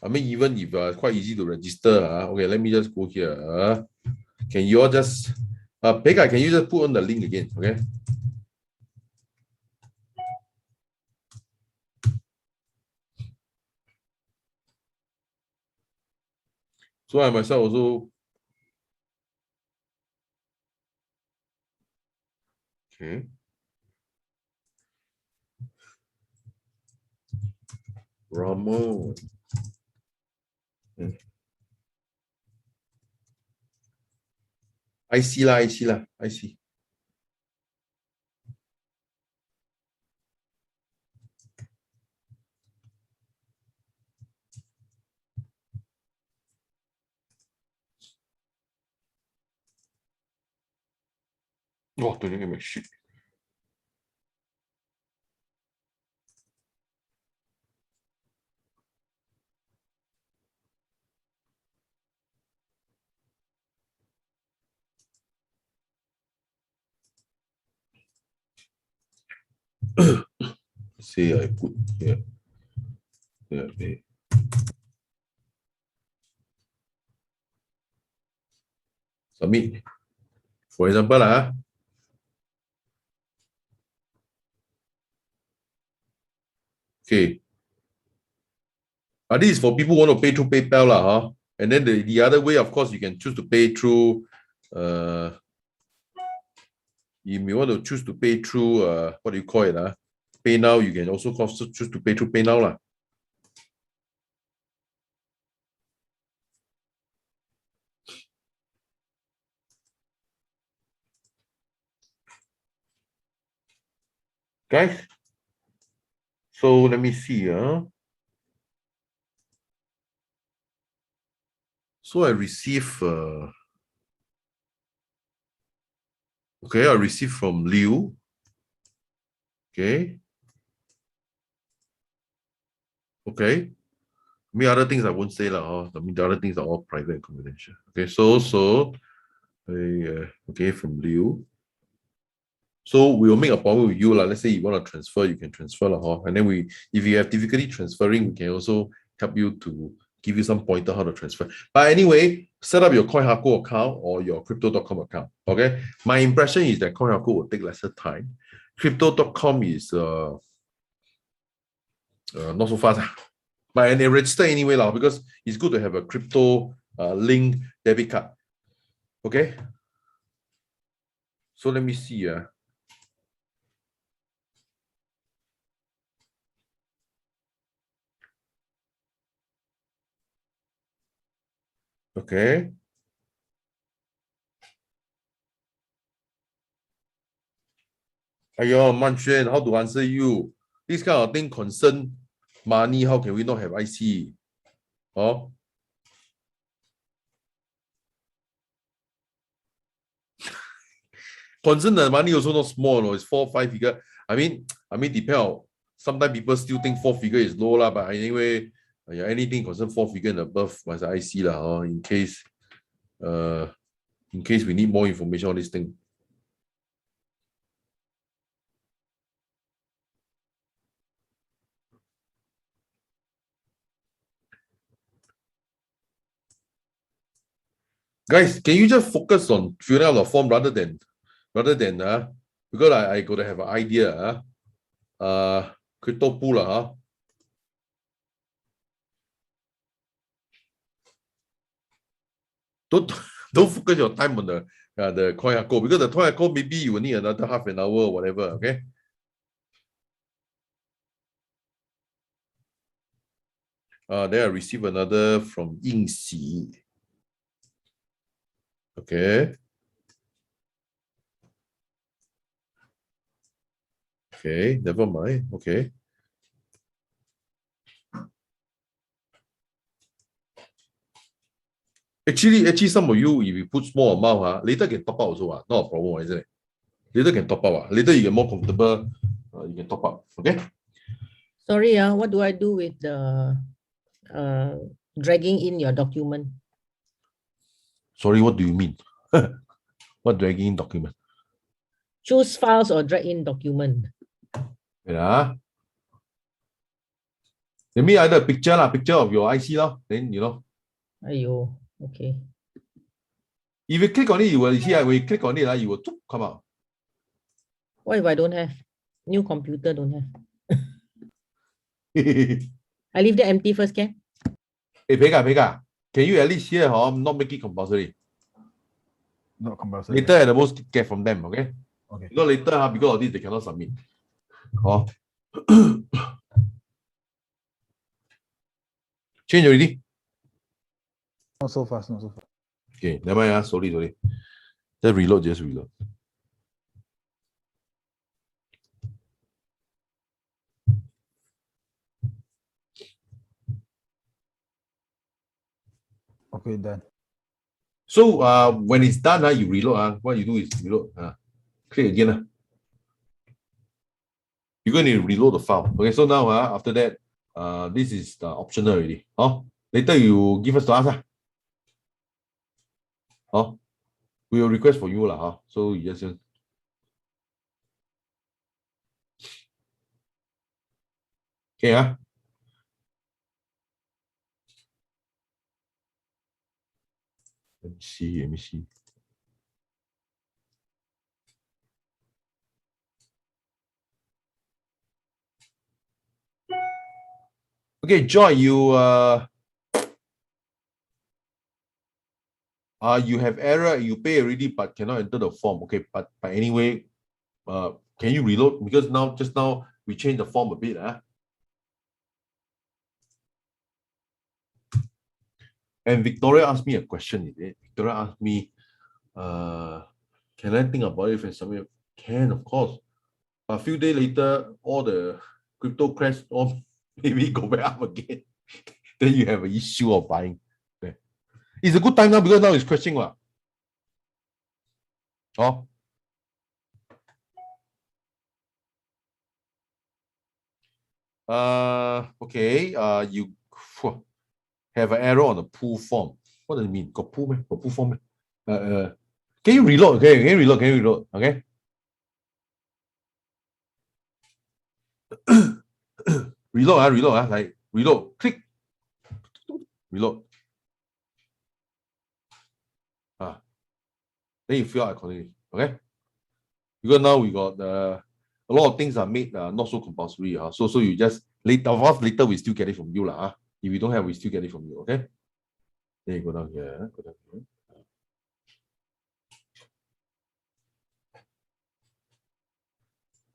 Speaker 1: I mean, even if quite easy to register, okay, let me just go here. Can you all just, Pekka, can you just put on the link again, okay? So I myself also, okay. Ramon. I see lah, I see. Oh, don't get my shit. Say I put here. Yeah, okay. Submit. For example, okay. This is for people who want to pay through PayPal, huh? And then the other way, of course, you can choose to pay through. You may want to choose to pay through. What do you call it? Pay now. You can also choose to pay through Pay Now, lah. Guys. So let me see. So I receive. Okay, I received from Liu. Okay. Okay. Me other things I won't say lah. I mean the other things are all private and confidential. Okay, so okay, from Liu. So we will make a appointment with you lah. Let's say you want to transfer, you can transfer lah. And then if you have difficulty transferring, we can also help you to give you some pointer how to transfer. But anyway, set up your CoinHako account or your Crypto.com account. Okay. My impression is that CoinHako will take lesser time. Crypto.com is not so fast. But they register anyway lah, because it's good to have a crypto link debit card. Okay. So let me see. Okay. Ayo, Manxuan, how to answer you? This kind of thing concern money. How can we not have IC? Oh. Concern the money also not small, no? It's 4 or 5 figure. I mean, depend on. Sometimes people still think 4 figure is low lah, but anyway, anything concern 4 figure and above must IC lah. In case we need more information on this thing. Guys, can you just focus on filling out the form rather than because I gotta have an idea. Crypto pool Don't focus your time on the CoinHako, because the CoinHako maybe you will need another half an hour or whatever. Okay. Then I receive another from Yingxi. Okay. Okay, never mind. Okay. Actually, some of you, if you put small amount, later can top up also, not a problem, isn't it? Later can top up. Later you get more comfortable, you can top up. Okay.
Speaker 11: Sorry, what do I do with the dragging in your document?
Speaker 1: Sorry, what do you mean? What dragging in document?
Speaker 11: Choose files or drag in document.
Speaker 1: Yeah. Let me either picture of your IC then
Speaker 11: Ayo, okay.
Speaker 1: If you click on it, you will see when you click on it, you will come out.
Speaker 11: What if I don't have? New computer don't have.
Speaker 1: Hey,
Speaker 11: I leave the empty first, can?
Speaker 1: Pega, can you at least here not make it compulsory?
Speaker 3: Not compulsory.
Speaker 1: Later at the most get from them, okay?
Speaker 3: Okay.
Speaker 1: Because later because of this they cannot submit. Change already?
Speaker 3: Not so fast, not so fast.
Speaker 1: Okay, never mind. Sorry. Just reload.
Speaker 3: Okay, done.
Speaker 1: So when it's done, you reload. What you do is reload. Click again. You're going to reload the file. Okay, so now after that, this is the optional already. Later you give us to us. We will request for you so you just okay. Let me see. Okay, Joy, you have error, you pay already but cannot enter the form. Okay, but anyway, can you reload? Because just now we changed the form a bit. And Victoria asked me a question, is it? Victoria asked me, can I think about it and submit? Can, of course. A few days later, all the crypto crash, maybe go back up again. Then you have an issue of buying. Okay. It's a good time now because now it's crashing. Okay. You have an error on the pool form. What does it mean? Got pool, man? Got pool form, man? Can you reload? Okay, can you reload? Okay. reload. Like reload. Click. Reload. Then you fill out accordingly. Okay. Because now we got a lot of things are made not so compulsory. So you just later we still get it from you. If you don't have, we still get it from you. Okay. Then you go down here.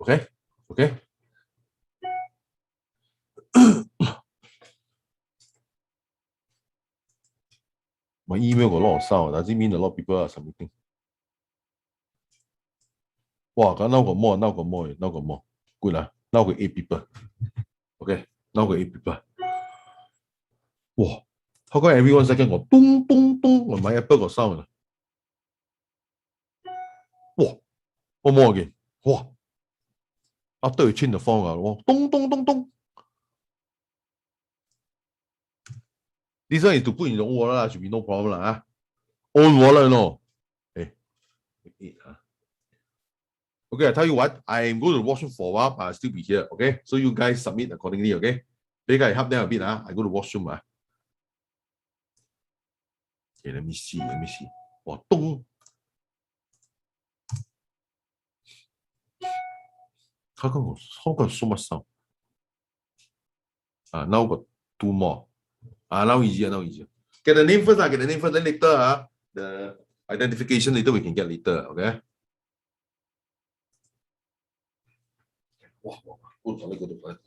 Speaker 1: Okay. My email got a lot of sound. Does it mean a lot of people are submitting? Wow, now got more. Good. Now got 8 people. Okay. Now got 8 people. Wow. How come every 1 second got dong dong dong? My Apple got sound. Wow. One more again. Wow. After you change the phone, dong dong dong dong. This one is to put in your own wallet, should be no problem. Own wallet, no. Hey. Okay, I tell you what, I'm going to washroom for a while, but I'll still be here. Okay, so you guys submit accordingly. Okay, you guys help them a bit. I go to washroom. Okay, let me see. Wow, dong. How come so much sound? Now got 2 more. Now easier. Get the name first. Then later the identification later we can get later. Okay. Wow. Go to toilet.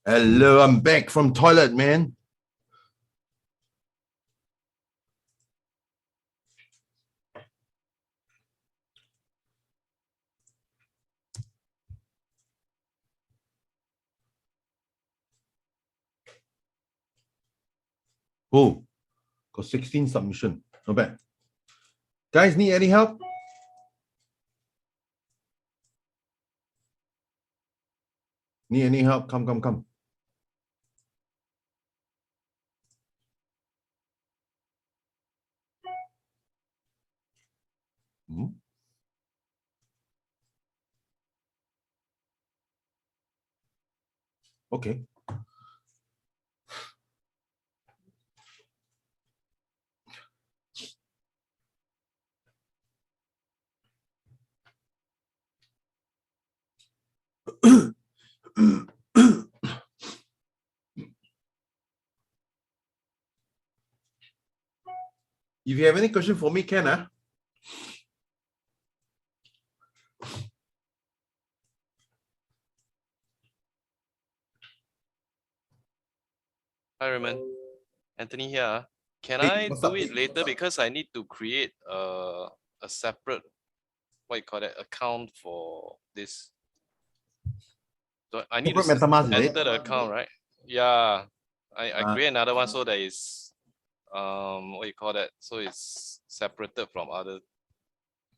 Speaker 1: Hello, I'm back from toilet, man. Oh, got 16 submission. Not bad. Guys, need any help? Need any help? Come. Hmm? Okay. If you have any question for me, can
Speaker 8: Hi, Raymond. Anthony here. Can
Speaker 1: Hey,
Speaker 8: I
Speaker 1: what's
Speaker 8: do
Speaker 1: up?
Speaker 8: it later because I need to create a separate, what you call that, account for this. So I need to
Speaker 1: Separate MetaMask, is it?
Speaker 8: enter the account, right? Yeah. I
Speaker 1: Uh,
Speaker 8: create another one so that is what you call that? So it's separated from other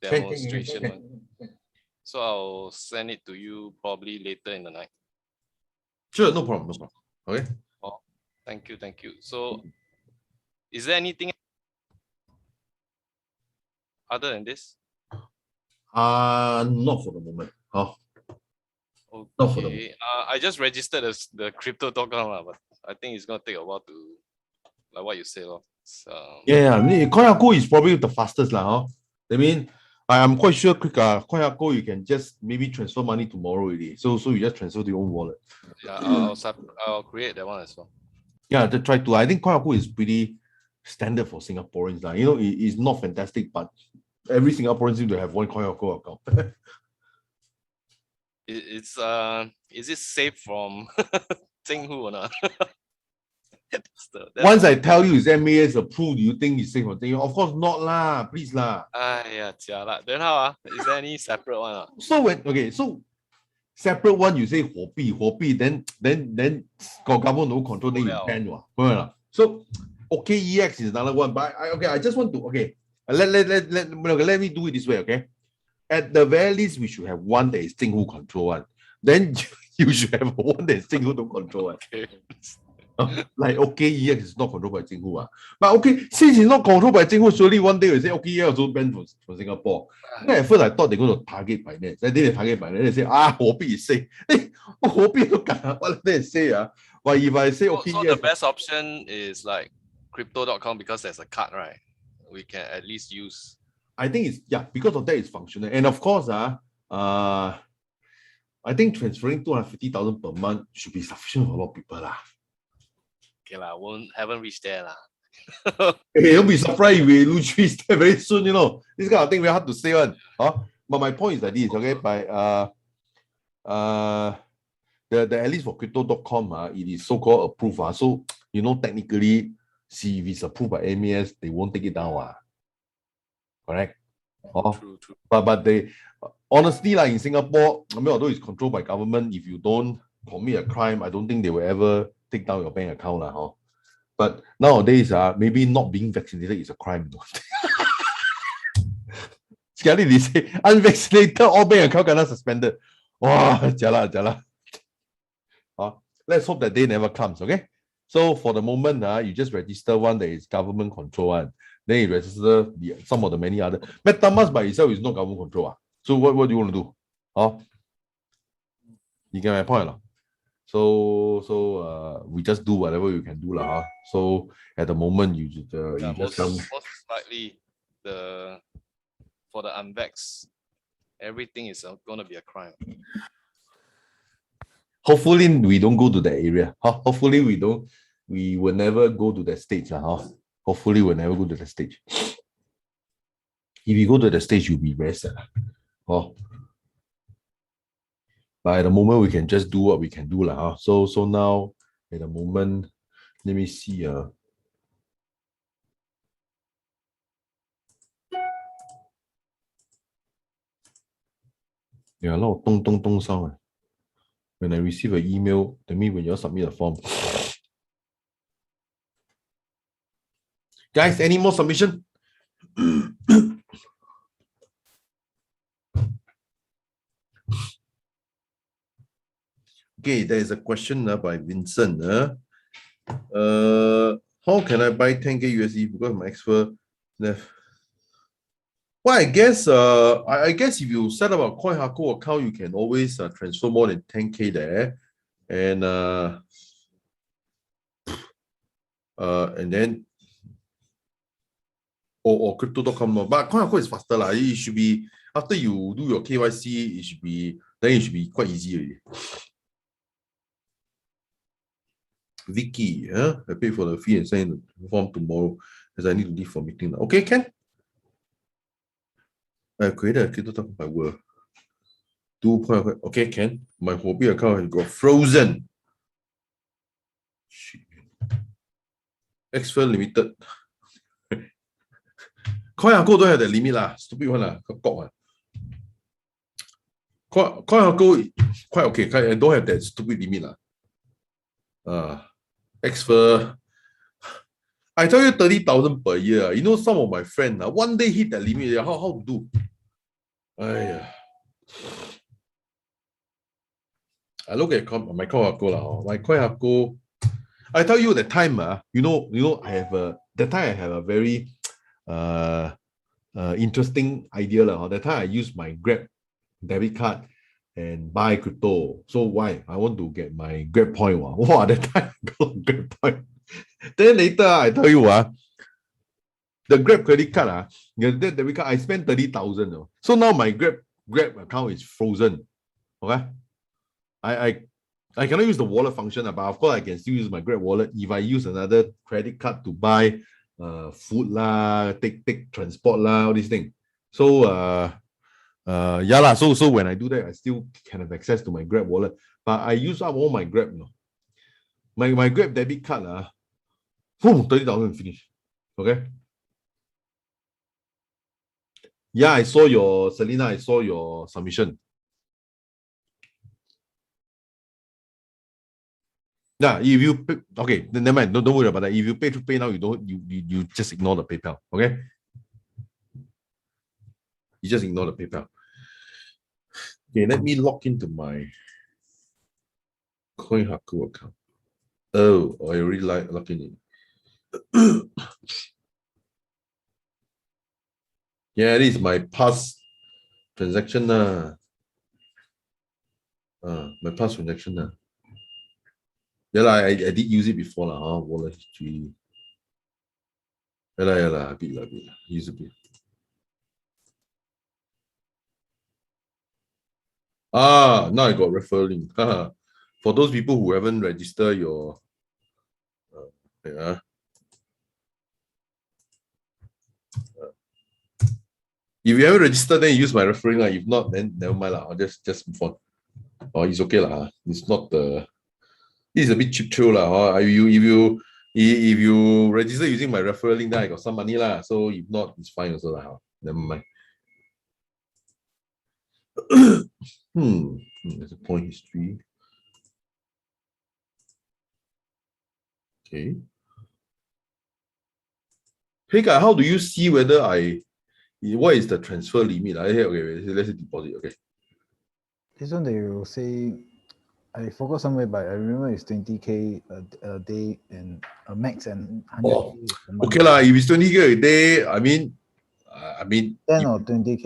Speaker 8: demonstration one. So I'll send it to you probably later in the night.
Speaker 1: Sure, no problem. Okay.
Speaker 8: Oh, thank you. So is there anything other than this?
Speaker 1: Not for the moment. Not for the moment.
Speaker 8: Okay. I just registered as the crypto.com, but I think it's gonna take a while to, like what you say, so
Speaker 1: Yeah. Koyako is probably the fastest lah. I mean, I'm quite sure Koyako you can just maybe transfer money tomorrow already. So you just transfer to your own wallet.
Speaker 8: yeah, I'll create that one as well.
Speaker 1: Yeah, to try to. I think Koyako is pretty standard for Singaporeans lah. You know, it's not fantastic, but every Singaporean seems to have one Koyako account.
Speaker 8: Is it safe from Zhenghu or not? That's
Speaker 1: Once
Speaker 8: the
Speaker 1: I tell you it's MAS approved, you think it's safe for thing? Of course not lah, please lah.
Speaker 8: yeah, jialat. Then how? Is there any separate one?
Speaker 1: So separate one you say 火币, then got government no control, then you ban what. So OKEX is another one, but I just want to let me do it this way, okay? At the very least, we should have one that is Zhenghu control one. Then you should have one that is Zhenghu don't control one.
Speaker 8: Okay.
Speaker 1: Like OKEX is not controlled by Zhenghu. But okay, since it's not controlled by Zhenghu, surely one day we say OKEX also banned from Singapore. Then at first I thought they're going to target finance. Then they target finance. They say, Hopi is safe. Hopi what they say? But if I say
Speaker 8: So
Speaker 1: OKEX,
Speaker 8: the best option is like crypto.com because there's a card, right? We can at least use.
Speaker 1: I think it's because of that it's functional. And of course, I think transferring 250,000 per month should be sufficient for a lot of people lah.
Speaker 8: Okay lah, haven't reached there lah.
Speaker 1: Hey, don't be surprised if we lose there very soon, you know. This kind of thing very hard to say one. But my point is that this, okay, by the at least for crypto.com, it is so-called approved. So you know technically, see if it's approved by MAS, they won't take it down. Correct?
Speaker 8: True.
Speaker 1: But they honestly like in Singapore, I mean, although it's controlled by government, if you don't commit a crime, I don't think they will ever take down your bank account. But nowadays, maybe not being vaccinated is a crime. Sekali they say unvaccinated, all bank account gonna suspended. Wow, jala. Let's hope that day never comes, okay? So for the moment, you just register one that is government control one. Then you register some of the many other. MetaMask by itself is not government control. So what do you want to do? You get my point? So we just do whatever you can do. So at the moment, you
Speaker 8: Most likely for the unvax, everything is going to be a crime.
Speaker 1: Hopefully we don't go to that area. Hopefully we will never go to that stage. Hopefully we'll never go to that stage. If you go to the stage, you'll be very sad. Oh. But at the moment, we can just do what we can do. So now, at the moment, let me see. Yeah, a lot of tong tong tong sound. When I receive an email, that means when you submit a form. Guys, any more submission? Okay, there is a question by Vincent. How can I buy 10K USD because my expert left? Well, I guess I guess if you set up a CoinHardCo account, you can always transfer more than 10K there, and then or crypto.com. But CoinHardCo is faster lah. It should be after you do your KYC, it should be quite easy already. Vicky, I pay for the fee and send the form tomorrow as I need to leave for meeting now. Okay, Ken? I created a crypto.com by word. 2.5. Okay, Ken. My Huobi account has got frozen. Shit. Extra limited. CoinHardCo don't have that limit lah. Stupid one lah. CoinHardCo quite okay. I don't have that stupid limit lah. Extra. I tell you 30,000 per year. You know, some of my friends one day hit that limit. How to do? I look at my CoinHardCo lah. My CoinHardCo, I tell you that time you know I have that time I have a very interesting idea lah. That time I use my Grab debit card and buy crypto. So why? I want to get my Grab point. Wow, that time I got Grab point. Then later I tell you the Grab credit card that debit card I spent 30,000. So now my Grab account is frozen. Okay, I cannot use the wallet function, but of course I can still use my Grab wallet if I use another credit card to buy food lah, take transport lah, all these things. So yeah lah. So when I do that, I still can have access to my Grab wallet, but I use up all my Grab. My Grab debit card 30,000 finish. Okay. Yeah, I saw your Selena. I saw your submission. Yeah, if you pay, okay, then never mind. Don't worry about that. If you pay to pay now, you just ignore the PayPal. Okay. You just ignore the PayPal. Okay, let me log into my CoinHardCo account. Oh, I really like logging in. Yeah, this is my past transaction. My past transaction. Yeah, I did use it before wallet history. Yeah, a bit. Use a bit. Now I got referral link. For those people who haven't registered your if you haven't registered, then you use my referral link. If not, then never mind I'll just move on. It's okay It's not the. It's a bit cheap thrill if you register using my referral link, then I got some money So if not, it's fine also Never mind. There's a point history. Okay. Hey guys, how do you see whether what is the transfer limit? Okay, let's say deposit. Okay.
Speaker 3: This one they will say, I forgot somewhere, but I remember it's 20K a day and a max and 100K a month.
Speaker 1: Okay if it's 20K a day, I mean
Speaker 3: 10 or 20K.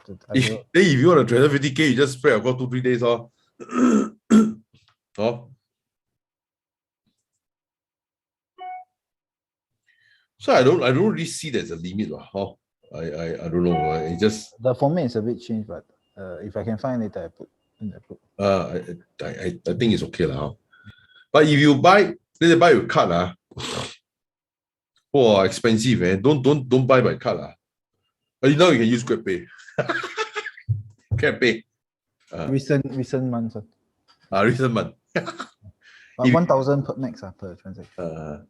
Speaker 1: Then if you want to transfer 50K, you just spread across 2-3 days. So I don't really see there's a limit. I don't know. It just
Speaker 3: the format is a bit changed, but if I can find later, I put in the group.
Speaker 1: I think it's okay But if you buy, let's say buy your card expensive, don't buy by card You know you can use GrabPay. GrabPay.
Speaker 3: Recent months.
Speaker 1: Recent month.
Speaker 3: But 1,000 per max per transaction.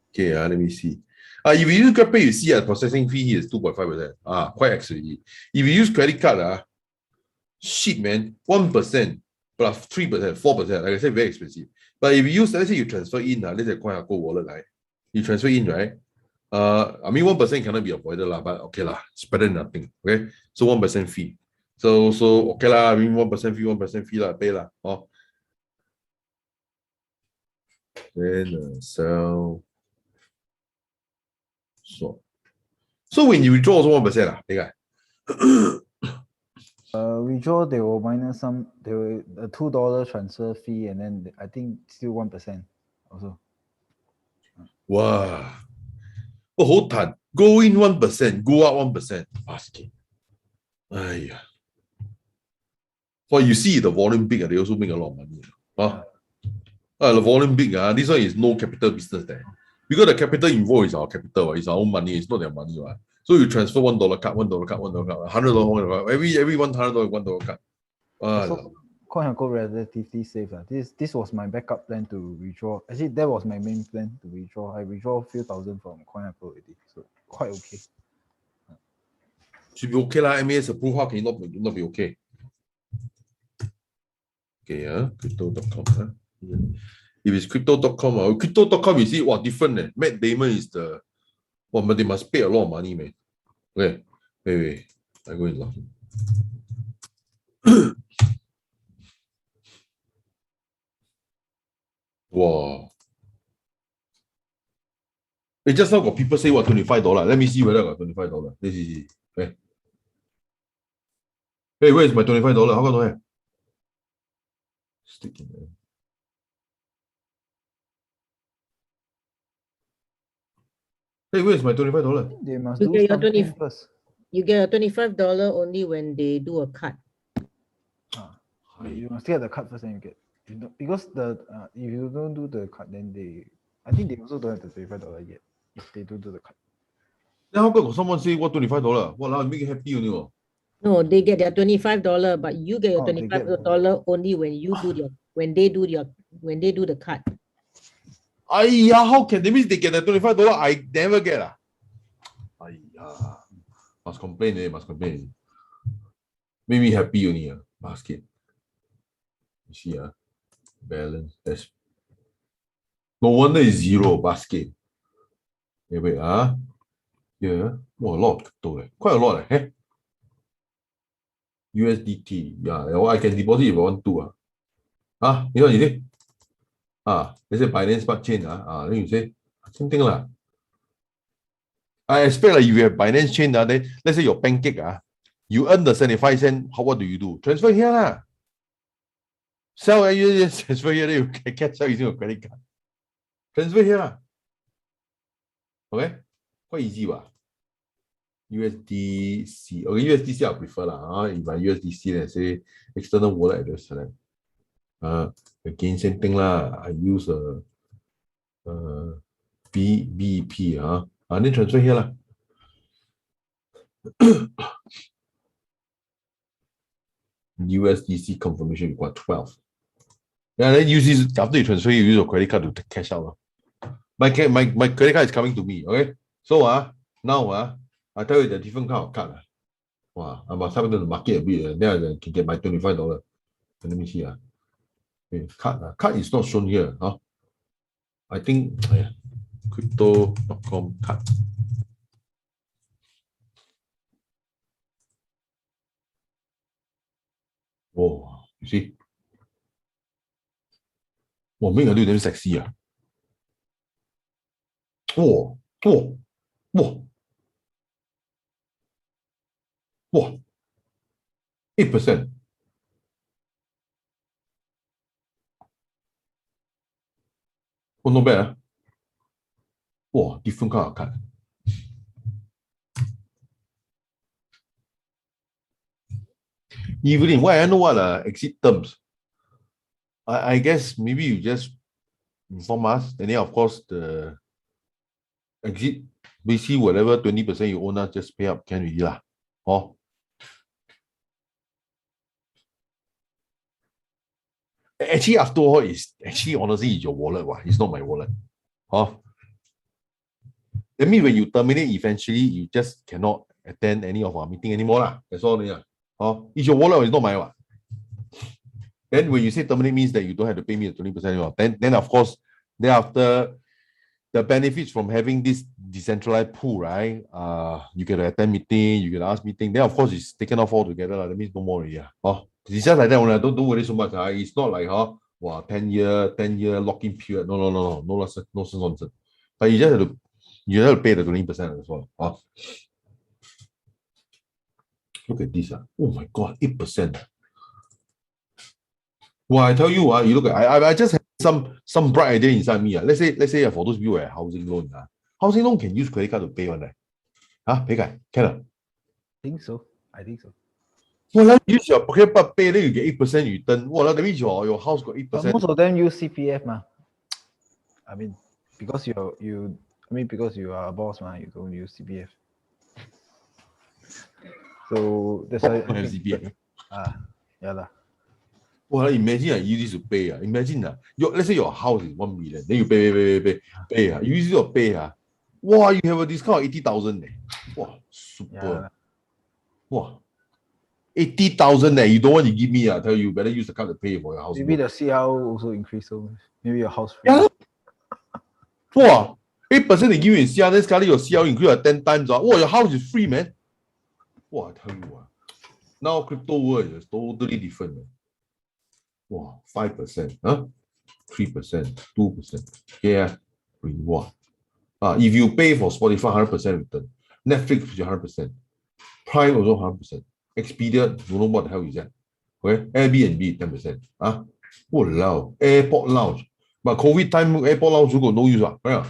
Speaker 1: Okay, let me see. If you use GrabPay, you see processing fee is 2.5%. Quite actually. If you use credit card, shit, man, 1% plus 3%, 4%. Like I said, very expensive. But if you use, let's say you transfer in, let's say Coin wallet, right? You transfer in, right? I mean, 1% cannot be avoided, but okay, it's better than nothing. Okay, so 1% fee. So okay, I mean, 1% fee, 1% fee, pay. Oh. Then sell. So when you withdraw also 1%,
Speaker 3: Withdraw, they will minus some, they will a $2 transfer fee, and then I think still 1% also.
Speaker 1: Wow. Hold on. Go in 1%, go out 1%. Basket. Well, you see the volume big, they also make a lot of money. The volume big, this one is no capital business there. Because the capital involved is our capital, it's our own money, it's not their money. So you transfer $1 cut, $1 cut, $1 cut, $100, every $100, $1 cut.
Speaker 3: So CoinHako relatively safe. This was my backup plan to withdraw. Actually, that was my main plan to withdraw. I withdraw a few thousand from CoinHako already, so quite okay.
Speaker 1: Should be okay lah. MAS approved, how can it not be okay? Okay, crypto.com. If it's crypto.com, crypto.com you see what different. Matt Damon is the but they must pay a lot of money, man. Okay, wait. I go and log in. Wow. It just now got people say what $25. Let me see whether I got $25. This is it. Okay. Hey, where is my $25? How come I don't have? Stick in there. Hey, where's my $25?
Speaker 3: They must
Speaker 11: You
Speaker 3: do
Speaker 11: get your
Speaker 3: something first.
Speaker 11: You get a $25 only when they do a cut.
Speaker 3: You must get the cut first, then you get. Because if you don't do the cut, then I think they also don't have the $25 yet. If they do the cut.
Speaker 1: Then how come someone say what $25? Well, I'll make it happy only.
Speaker 11: No, they get their $25, but you get your
Speaker 3: Oh, they get
Speaker 11: $25 only when you do when they do the cut.
Speaker 1: How can that means they get the $25? I never get. Must complain, must complain. Make me happy only. Basket. You see, balance. No wonder it's zero basket. Okay, wait, yeah. Oh, a lot of crypto, quite a lot, USDT, yeah, I can deposit if I want to. You know, you say, they say Binance Smart Chain, then you say, same thing lah. I expect like if you have Binance Chain, then let's say your pancake, you earn the 75 cents, what do you do? Transfer here lah. Sell and you just transfer here, then you can catch up using your credit card. Transfer here lah. Okay, quite easy ba. USDC. Okay, USDC I prefer lah. If I USDC, let's say external wallet, I just select. Again, same thing lah. I use BEP. Then transfer here lah. USDC confirmation required 12. Yeah, then use this after you transfer. You use your credit card to cash out. My credit card is coming to me. Okay, so now I tell you the different kind of card. Wow, I must have to the market a bit. Then I can get my $25. Let me see. Okay, card is not shown here. I think crypto.com card. Oh, you see? Oh, make a damn sexy. Whoa. 8%. Oh, not bad. Different kind of card. Evelyn, why I know what exit terms? I guess maybe you just inform us, and then of course the exit basically whatever 20% you own, just pay up, can already lah. Oh. Actually, after all, it's actually honestly it's your wallet. It's not my wallet. Oh. That means when you terminate, eventually you just cannot attend any of our meeting anymore lah. That's all. Yeah. Oh, it's your wallet, it's not mine. Then when you say terminate means that you don't have to pay me the 20% anymore. Then of course, thereafter, the benefits from having this decentralized pool, right? You can attend meeting, you can ask meeting. Then of course it's taken off altogether. That means no more already. Oh, it's just like that. Don't worry so much. It's not like 10-year lock-in period. No nonsense. But you just have to pay the 20% as well. Look at this. Oh my god, 8%. Well, I tell you, you look at I just have some bright idea inside me. Let's say for those people who have housing loan, housing loan can use credit card to pay one. Pay guy, can
Speaker 3: I think so.
Speaker 1: Well, use your pocket card pay, then you get 8% return. Well, that means your house got 8%.
Speaker 3: But most of them use CPF, ma. I mean, because you are a boss, ma, you don't use CPF. So that's why I have CPF. Yeah lah.
Speaker 1: Well, imagine you use this to pay. Imagine let's say your house is 1 million, then you pay. You use it to pay. Wow, you have a discount of 80,000. Wow, super. Yeah. Wow. 80,000 you don't want to give me, I tell you, better use the card to pay for your house.
Speaker 3: Maybe the CL also increase, so maybe your house free.
Speaker 1: Yeah. Wow, 8% they give you in CL, then suddenly your CL increase 10 times. Wow, your house is free, man. Wow, I tell you, now crypto world is totally different. Man. Wow, 5%, 3%, 2%. Yeah, reward. If you pay for Spotify, 100% return. Netflix, 100%. Prime also 100%. Expedia, don't know what the hell is that. Okay, Airbnb 10%. Wow, airport lounge. But COVID time, airport lounge got no use. Right?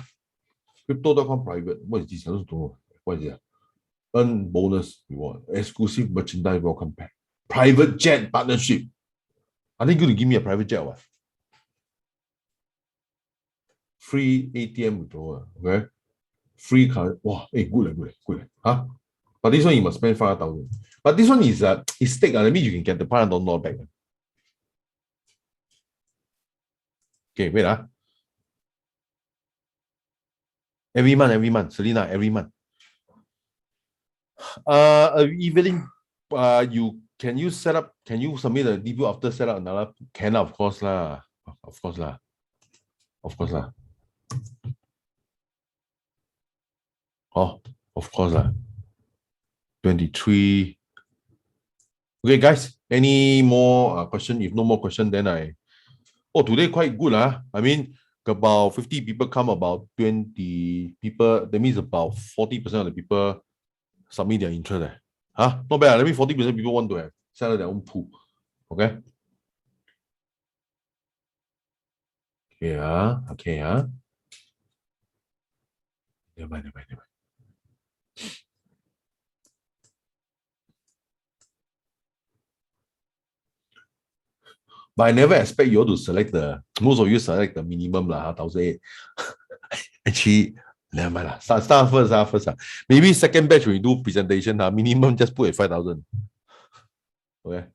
Speaker 1: Crypto.com private. What is this? I don't know. What is it? Earn bonus reward. Exclusive merchandise welcome pack. Private jet partnership. Are they going to give me a private jet? What? Free ATM withdrawal. Okay. Free card. Wow, good. But this one you must spend 5,000. But this one is stake. That means you can get the $500 back. Okay, wait. Every month, Selena, every month. Evening, can you submit a Dpool after set up another? Can, of course lah. Of course lah. 23. Okay, guys, any more question? If no more question, then today quite good. I mean, about 50 people come, about 20 people. That means about 40% of the people submit their interest. Not bad. That means 40% of people want to have set up their own pool. Okay. Okay. Never mind. But I never expect you all to select most of you select the minimum 1,008. Actually, never mind. Start first. Maybe second batch when you do presentation, minimum just put at 5,000. Okay.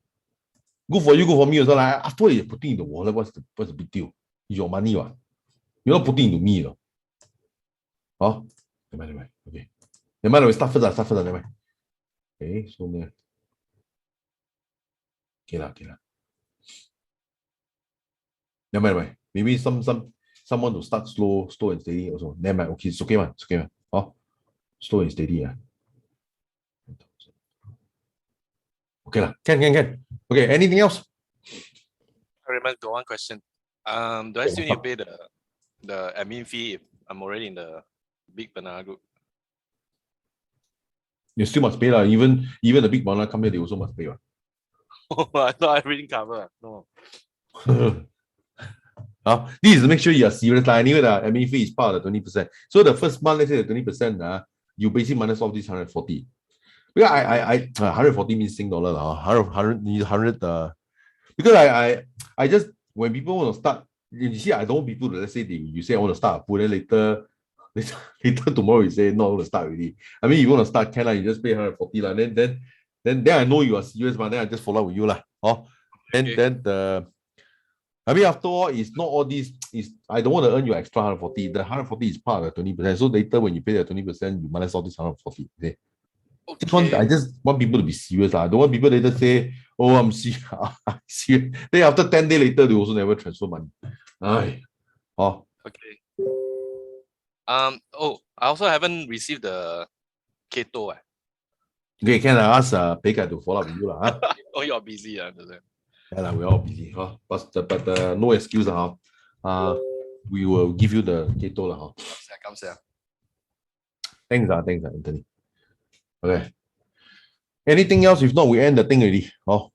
Speaker 1: Good for you, good for me also. After you're putting in the wallet, what's the big deal? It's your money. You're not putting into me. Never mind. Okay. Never mind, start first. Never mind. Okay, so there. Okay lah. Never mind. Maybe someone to start slow and steady also. Never mind. Okay, it's okay, man. Slow and steady. Okay lah. Can. Okay, anything else?
Speaker 8: I remember one question. Do I still need to pay the admin fee if I'm already in the Big Banana group?
Speaker 1: You still must pay lah. Even the Big Banana come here, they also must pay.
Speaker 8: I thought everything covered. No.
Speaker 1: This is to make sure you are serious. Anyway, the admin fee is part of the 20%. So the first month, let's say the 20%, you basically minus off this 140. Because I 140 means Sing dollar. 100 because I just, when people want to start, you see, I don't want people to, let's say you say I want to start a pool, then later Later tomorrow you say not going to start already. I mean, you want to start, can you just pay 140 lah. Then I know you are serious, but then I just follow up with you lah. Oh, and then I mean, after all, it's not all these. Is I don't want to earn your extra 140. The 140 is part of the 20%. So later when you pay the 20%, you minus all this 140. Okay. I just want people to be serious. I don't want people later say, oh, I'm serious. Then after 10 days later, they also never transfer money. Aye. Oh.
Speaker 8: Okay. Oh, I also haven't received the keto.
Speaker 1: Okay, can I ask Pekka to follow up with you? Huh?
Speaker 8: Oh, you're busy. Yeah,
Speaker 1: we're all busy. Huh? But no excuse. We will give you the keto. Huh? Thanks, Anthony. Okay. Anything else? If not, we end the thing already. Oh,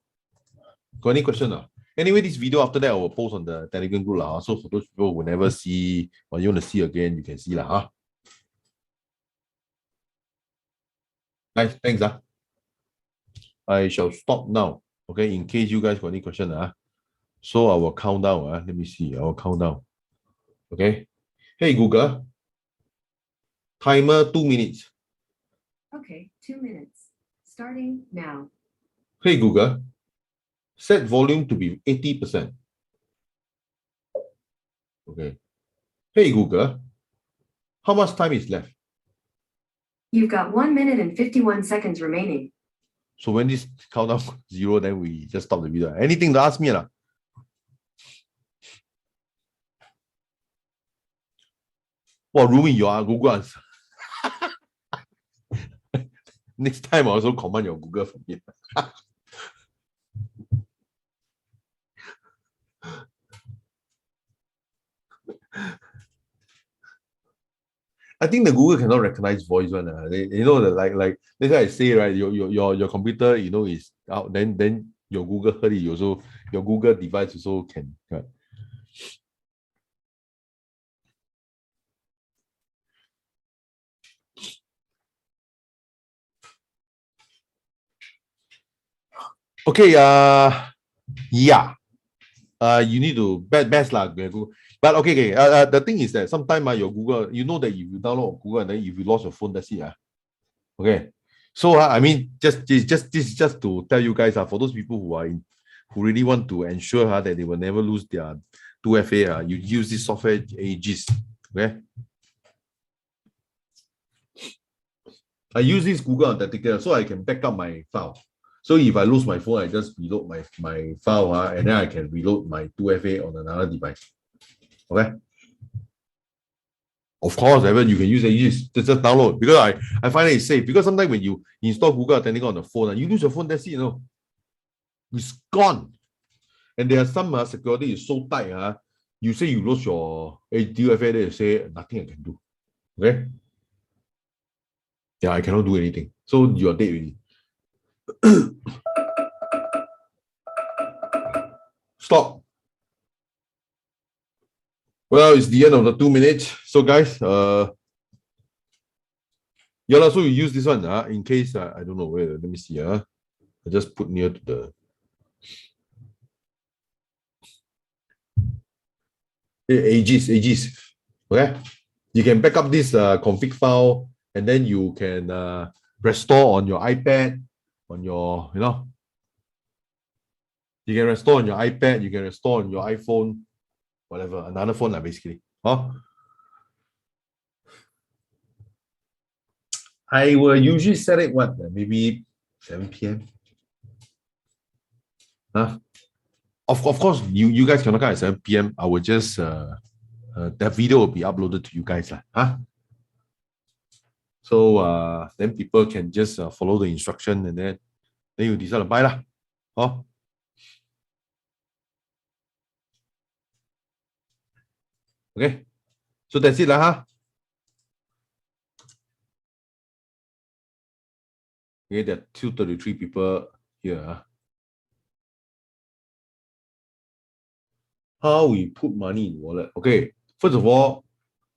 Speaker 1: got any question? Anyway, this video after that I will post on the Telegram group. So for those people who never see or you want to see again, you can see. Huh? Nice, thanks. I shall stop now. Okay, in case you guys got any question. So I will count down. Let me see. I will count down. Okay. Hey Google. Timer 2 minutes.
Speaker 12: Okay, 2 minutes. Starting now.
Speaker 1: Hey Google. Set volume to be 80%. Okay. Hey Google. How much time is left?
Speaker 12: You've got 1 minute and 51 seconds remaining.
Speaker 1: So when this countdown 0, then we just stop the video. Anything to ask me? Well, Rumi, you are Google answer. Next time I also command your Google for me. I think the Google cannot recognize voice one. You know, like that's why I say, right, your computer, you know, is out, then your Google heard it, your Google device also can. Right? Okay, yeah. You need to best lah, Google. But okay, the thing is that sometimes your Google, you know that if you download Google and then if you lost your phone, that's it. Okay. So I mean, this is just to tell you guys, for those people who really want to ensure that they will never lose their 2FA, you use this software Aegis. Okay. I use this Google Authenticator so I can back up my file. So if I lose my phone, I just reload my file, and then I can reload my 2FA on another device. Okay. Of course, Evan, you can use Aegis. Just download, because I find it safe. Because sometimes when you install Google Authenticator on the phone, you lose your phone, that's it, it's gone. And there are some security is so tight. You say you lost your 2FA, they say nothing I can do. Okay. Yeah, I cannot do anything. So you're dead already. Stop. Well, it's the end of the 2 minutes. So guys, so you use this one in case I don't know where. Let me see. I just put near to the Aegis. Okay, you can back up this config file, and then you can restore on your iPad, on your you can restore on your iPad, you can restore on your iPhone, whatever, another phone basically. I will usually set it maybe 7 p.m. Of course, you guys cannot come at 7 p.m. I will just that video will be uploaded to you guys. So then people can just follow the instruction, and then you decide to buy . Okay, so that's it . Okay, there are 233 people here. How we put money in wallet? Okay, first of all,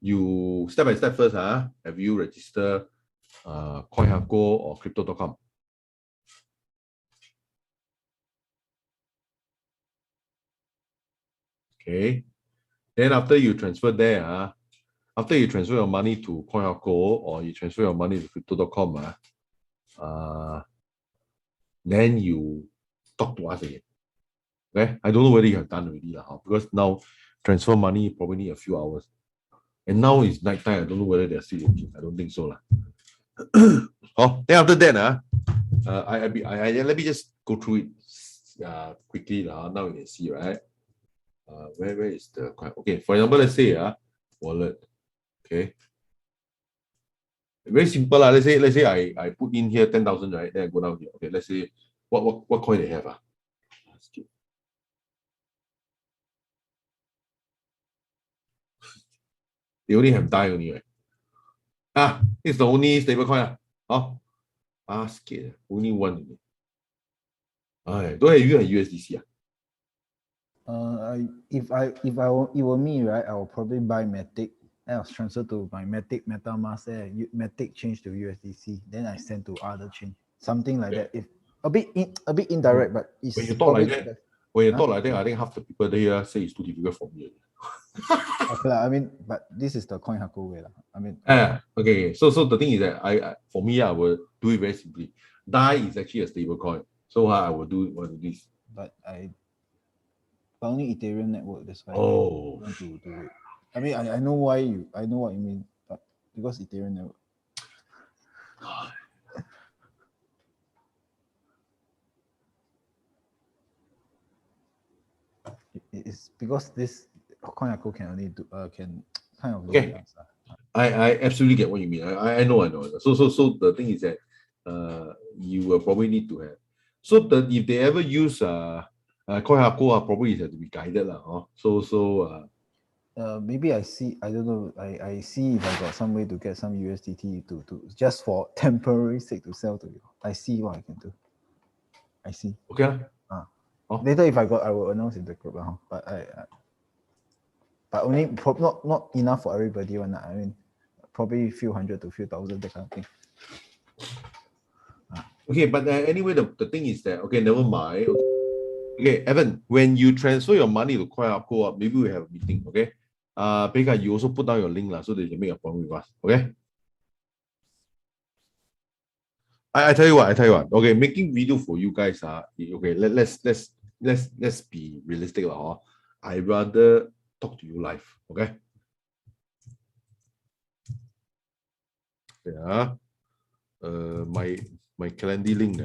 Speaker 1: you step by step first. Have you registered CoinHubGo or Crypto.com? Okay, then after you transfer there, after you transfer your money to CoinHako or you transfer your money to crypto.com, then you talk to us again. Okay, I don't know whether you have done already because now transfer money probably need a few hours, and now it's night time. I don't know whether they're still working. I don't think so lah. Oh, then after that, let me just go through it quickly lah. Now you can see, right? Where is the okay? For example, let's say wallet. Okay, very simple lah. Let's say I put in here 10,000, right? Then I go down here. Okay, let's say what coin they have They only have DAI only, right? It's the only stable coin. Basket, only one. Don't have you have USDC?
Speaker 3: If it were me, right, I will probably buy Matic. I'll transfer to my Matic MetaMask there. Matic change to USDC. Then I send to other chain. Something like that. If a bit indirect, but it's
Speaker 1: when you talk like that, I think half the people there say it's too difficult for me.
Speaker 3: Okay, I mean, but this is the CoinHako way. I mean,
Speaker 1: okay. So the thing is that for me, I will do it very simply. DAI is actually a stable coin. So I will do this.
Speaker 3: But only Ethereum network, that's why I want to do it. I mean, I know what you mean, but because Ethereum network. It's because this CoinHako can only do can kind of do it.
Speaker 1: I absolutely get what you mean. I know. So the thing is that you will probably need to have. So if they ever use CoinHako, probably it has to be guided
Speaker 3: maybe I don't know. I see if I got some way to get some USDT to just for temporary sake to sell to you. I see what I can do. I see.
Speaker 1: Okay.
Speaker 3: Later if I will announce in the group. But only not enough for everybody. I mean, probably a few hundred to a few thousand, that kind of thing.
Speaker 1: Okay, but anyway, the thing is that, okay, never mind. Okay, Evan, when you transfer your money to CoinHako, maybe we have a meeting, okay? Becca, you also put down your link so that you can make an appointment with us, okay? I tell you what, okay, making video for you guys, okay, let's be realistic. I rather talk to you live, okay? Yeah. My calendar link.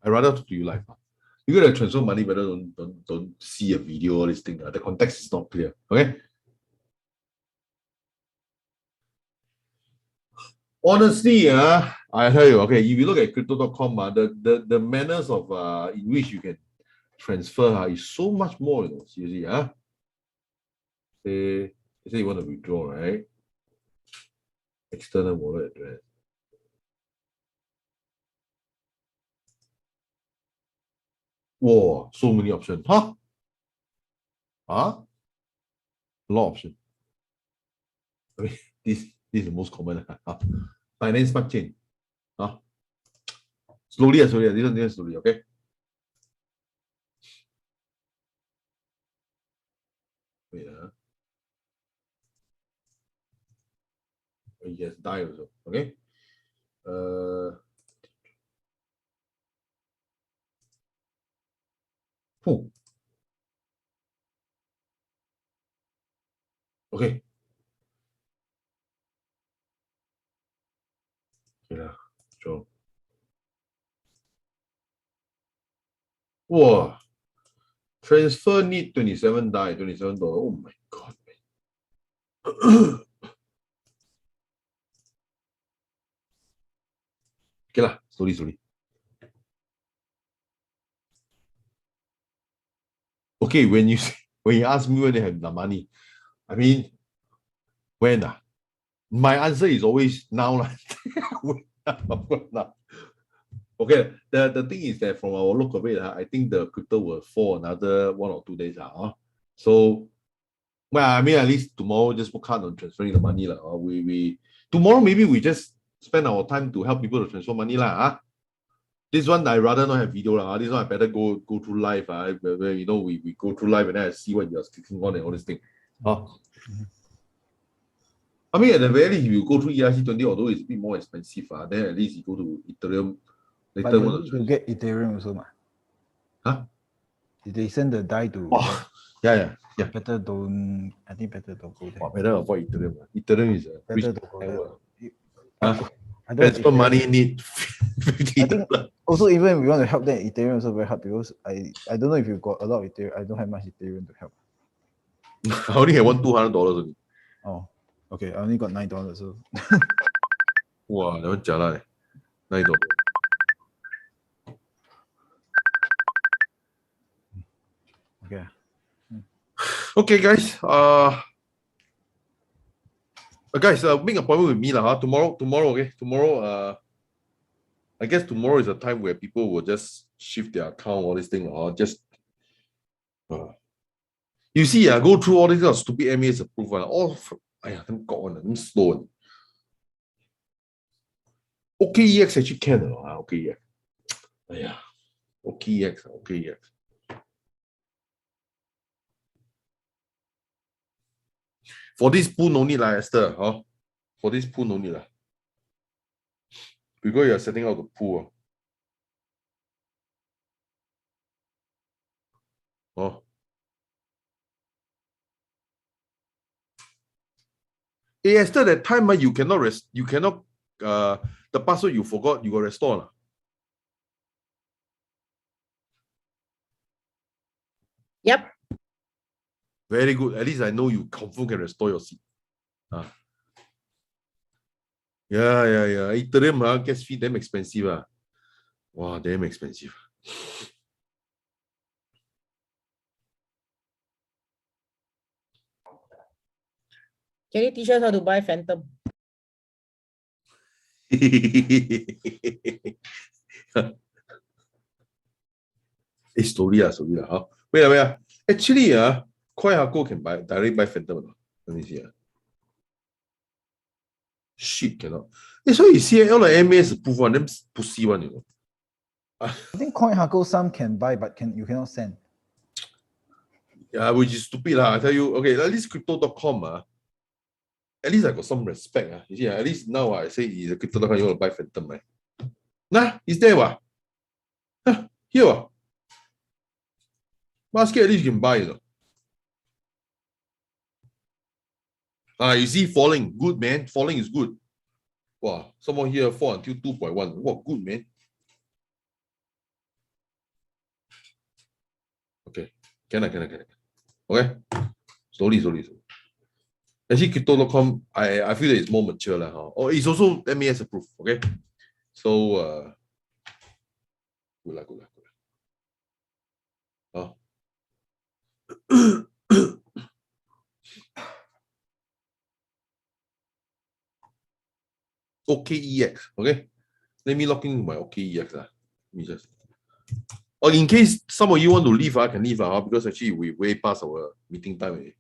Speaker 1: I rather talk to you live. You gotta transfer money, but don't see a video or this thing. The context is not clear. Okay. Honestly, I tell you, okay, if you look at crypto.com, the manners of in which you can transfer is so much more, seriously, Say you want to withdraw, right? External wallet address. Whoa, so many options. A lot of options. I mean, this is the most common. Finance smart chain. Slowly, this one slowly, okay? Wait, yes, DAI also, okay? Okay. Yeah, sure. Wow. Transfer need 27 DAI, $27. Oh my god, man. Okay lah, slowly. Okay, when you ask me when they have the money, I mean, when? My answer is always now. Okay, the thing is that from our look of it, I think the crypto will fall another 1 or 2 days. So, well, I mean, at least tomorrow just work hard on transferring the money. Tomorrow maybe we just spend our time to help people to transfer money. This one I rather not have video lah. This one I better go through live. Where you know we go through live and then I see what you're clicking on and all this thing. I mean, at the very least, if you go through ERC20, although it's a bit more expensive, then at least you go to Ethereum.
Speaker 3: But you need to get Ethereum also, ma.
Speaker 1: Huh?
Speaker 3: If they send the die to
Speaker 1: yeah.
Speaker 3: Better don't. I think better don't go there.
Speaker 1: Better avoid Ethereum. Ethereum is a
Speaker 3: better
Speaker 1: risk
Speaker 3: don't go there.
Speaker 1: I don't transfer money need
Speaker 3: I think also even if we want to help them, Ethereum also very hard because I don't know if you've got a lot of Ethereum. I don't have much Ethereum to help.
Speaker 1: I only have $200 only.
Speaker 3: Oh, okay. I only got $9. So.
Speaker 1: Wow, that one jialat. $9.
Speaker 3: Okay.
Speaker 1: Okay, guys. Guys, make an appointment with me lah. Tomorrow. Okay. Tomorrow. I guess tomorrow is a time where people will just shift their account, all this thing, or just. You see, I go through all these stupid MAS approval. All, I'm gone. I'm slow. OKEX actually can. OKEX. OKEX. For this pool, no need lah, Esther. For this pool, no need lah. Because you're setting out the pool. Hey, Esther, that time you cannot the password you forgot, you got restore lah.
Speaker 11: Yep.
Speaker 1: Very good. At least I know you confirm can restore your seat. Yeah. Ethereum gas fee damn expensive. Wow, damn expensive.
Speaker 11: Can you teach us how to buy Phantom?
Speaker 1: It's slowly lah. Wait. Actually, Coinhako can directly buy Phantom. Let me see. Shit, cannot. That's why you see all the MAS approve one, them pussy one, you know.
Speaker 3: I think Coinhako some can buy, but you cannot send.
Speaker 1: Yeah, which is stupid lah. I tell you, okay, at least crypto.com, at least I got some respect. You see, at least now I say it's a crypto.com, you want to buy Phantom, right? Nah, it's there, what? Here, basket at least you can buy, you know. You see falling, good man. Falling is good. Wow, someone here fall until 2.1. Wow, good man. Okay, can. Okay, slowly. Actually, crypto.com, I feel that it's more mature lah. Or it's also MAS approved. Okay, so good lah. OKEX. Okay, let me log into my OKEX. Let me just. Or in case some of you want to leave, I can leave because actually we way past our meeting time already.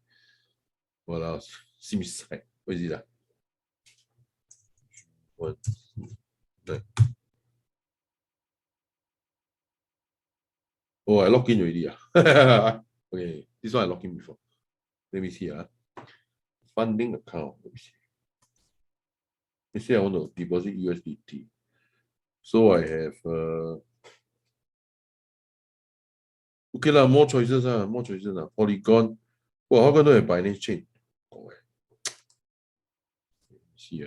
Speaker 1: Well, seems like what is it? What? Oh, I logged in already. Okay, this one I logged in before. Let me see. Funding account. Let me see. Let's say I want to deposit USDT. So I have okay lah, more choices. Polygon. Well, how come I have Binance Chain? See.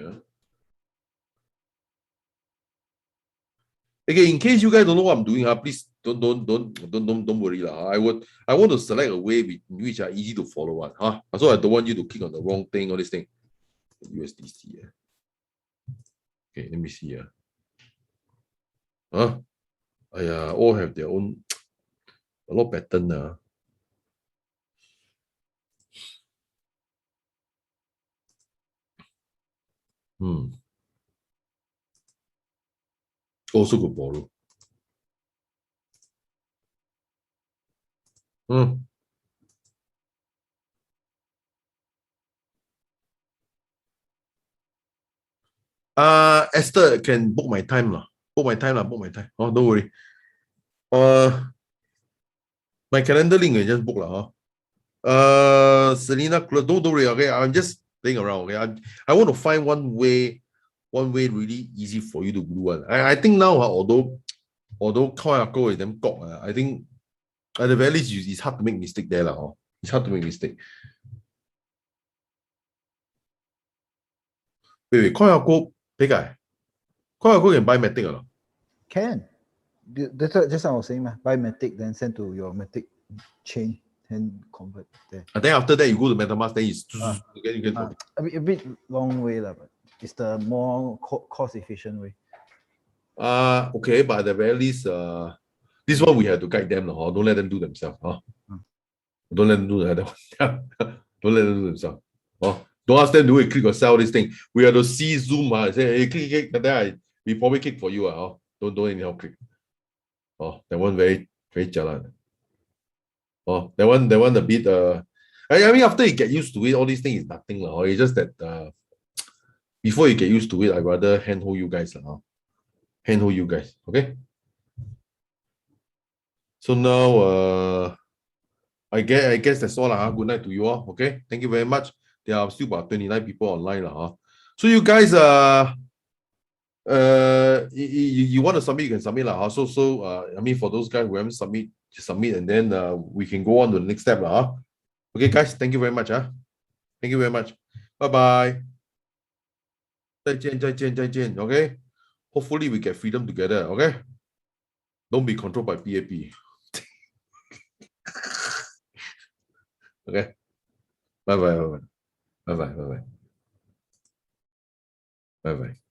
Speaker 1: Okay, in case you guys don't know what I'm doing, please don't worry lah. I want to select a way which are easy to follow one. So I don't want you to click on the wrong thing or this thing. USDC. Okay, let me see. All have their own a lot pattern. Also could borrow. Esther can book my time lah. book my time lah, book my time. Oh, don't worry. My calendar link is just book lah. Selena, don't worry. Okay, I'm just playing around. Okay, I want to find one way really easy for you to do one. I think now, although Kawako is them gok, I think at the very least it's hard to make mistake there lah. It's hard to make mistake. Wait, Kawako, big guy. Kawako can buy Matic or not?
Speaker 3: Can. That's what just I was saying, buy Matic, then send to your Matic chain and convert there.
Speaker 1: And then after that you go to MetaMask, then you can
Speaker 3: a bit long way, but it's the more cost efficient way.
Speaker 1: Okay, but at the very least, this one we have to guide them. Don't let them do themselves. Don't let them do that. Don't let them do themselves. Don't ask them to click or sell this thing. We have to see Zoom. Say, hey, click, and then we probably click for you. Don't anyhow click. That one very jalan. That one a bit. I mean, after you get used to it, all these things is nothing. It's just that before you get used to it, I'd rather handhold you guys. Handhold you guys. Okay. So now, I guess that's all. Good night to you all. Okay. Thank you very much. There are still about 29 people online. So you guys, you want to submit, you can submit. I mean, for those guys who haven't submit, just submit, and then we can go on to the next step. Okay, guys. Thank you very much. Thank you very much. Bye-bye. 再见. Okay. Hopefully we get freedom together. Okay. Don't be controlled by PAP. Okay. Bye-bye. Bye-bye. Bye-bye. Bye-bye.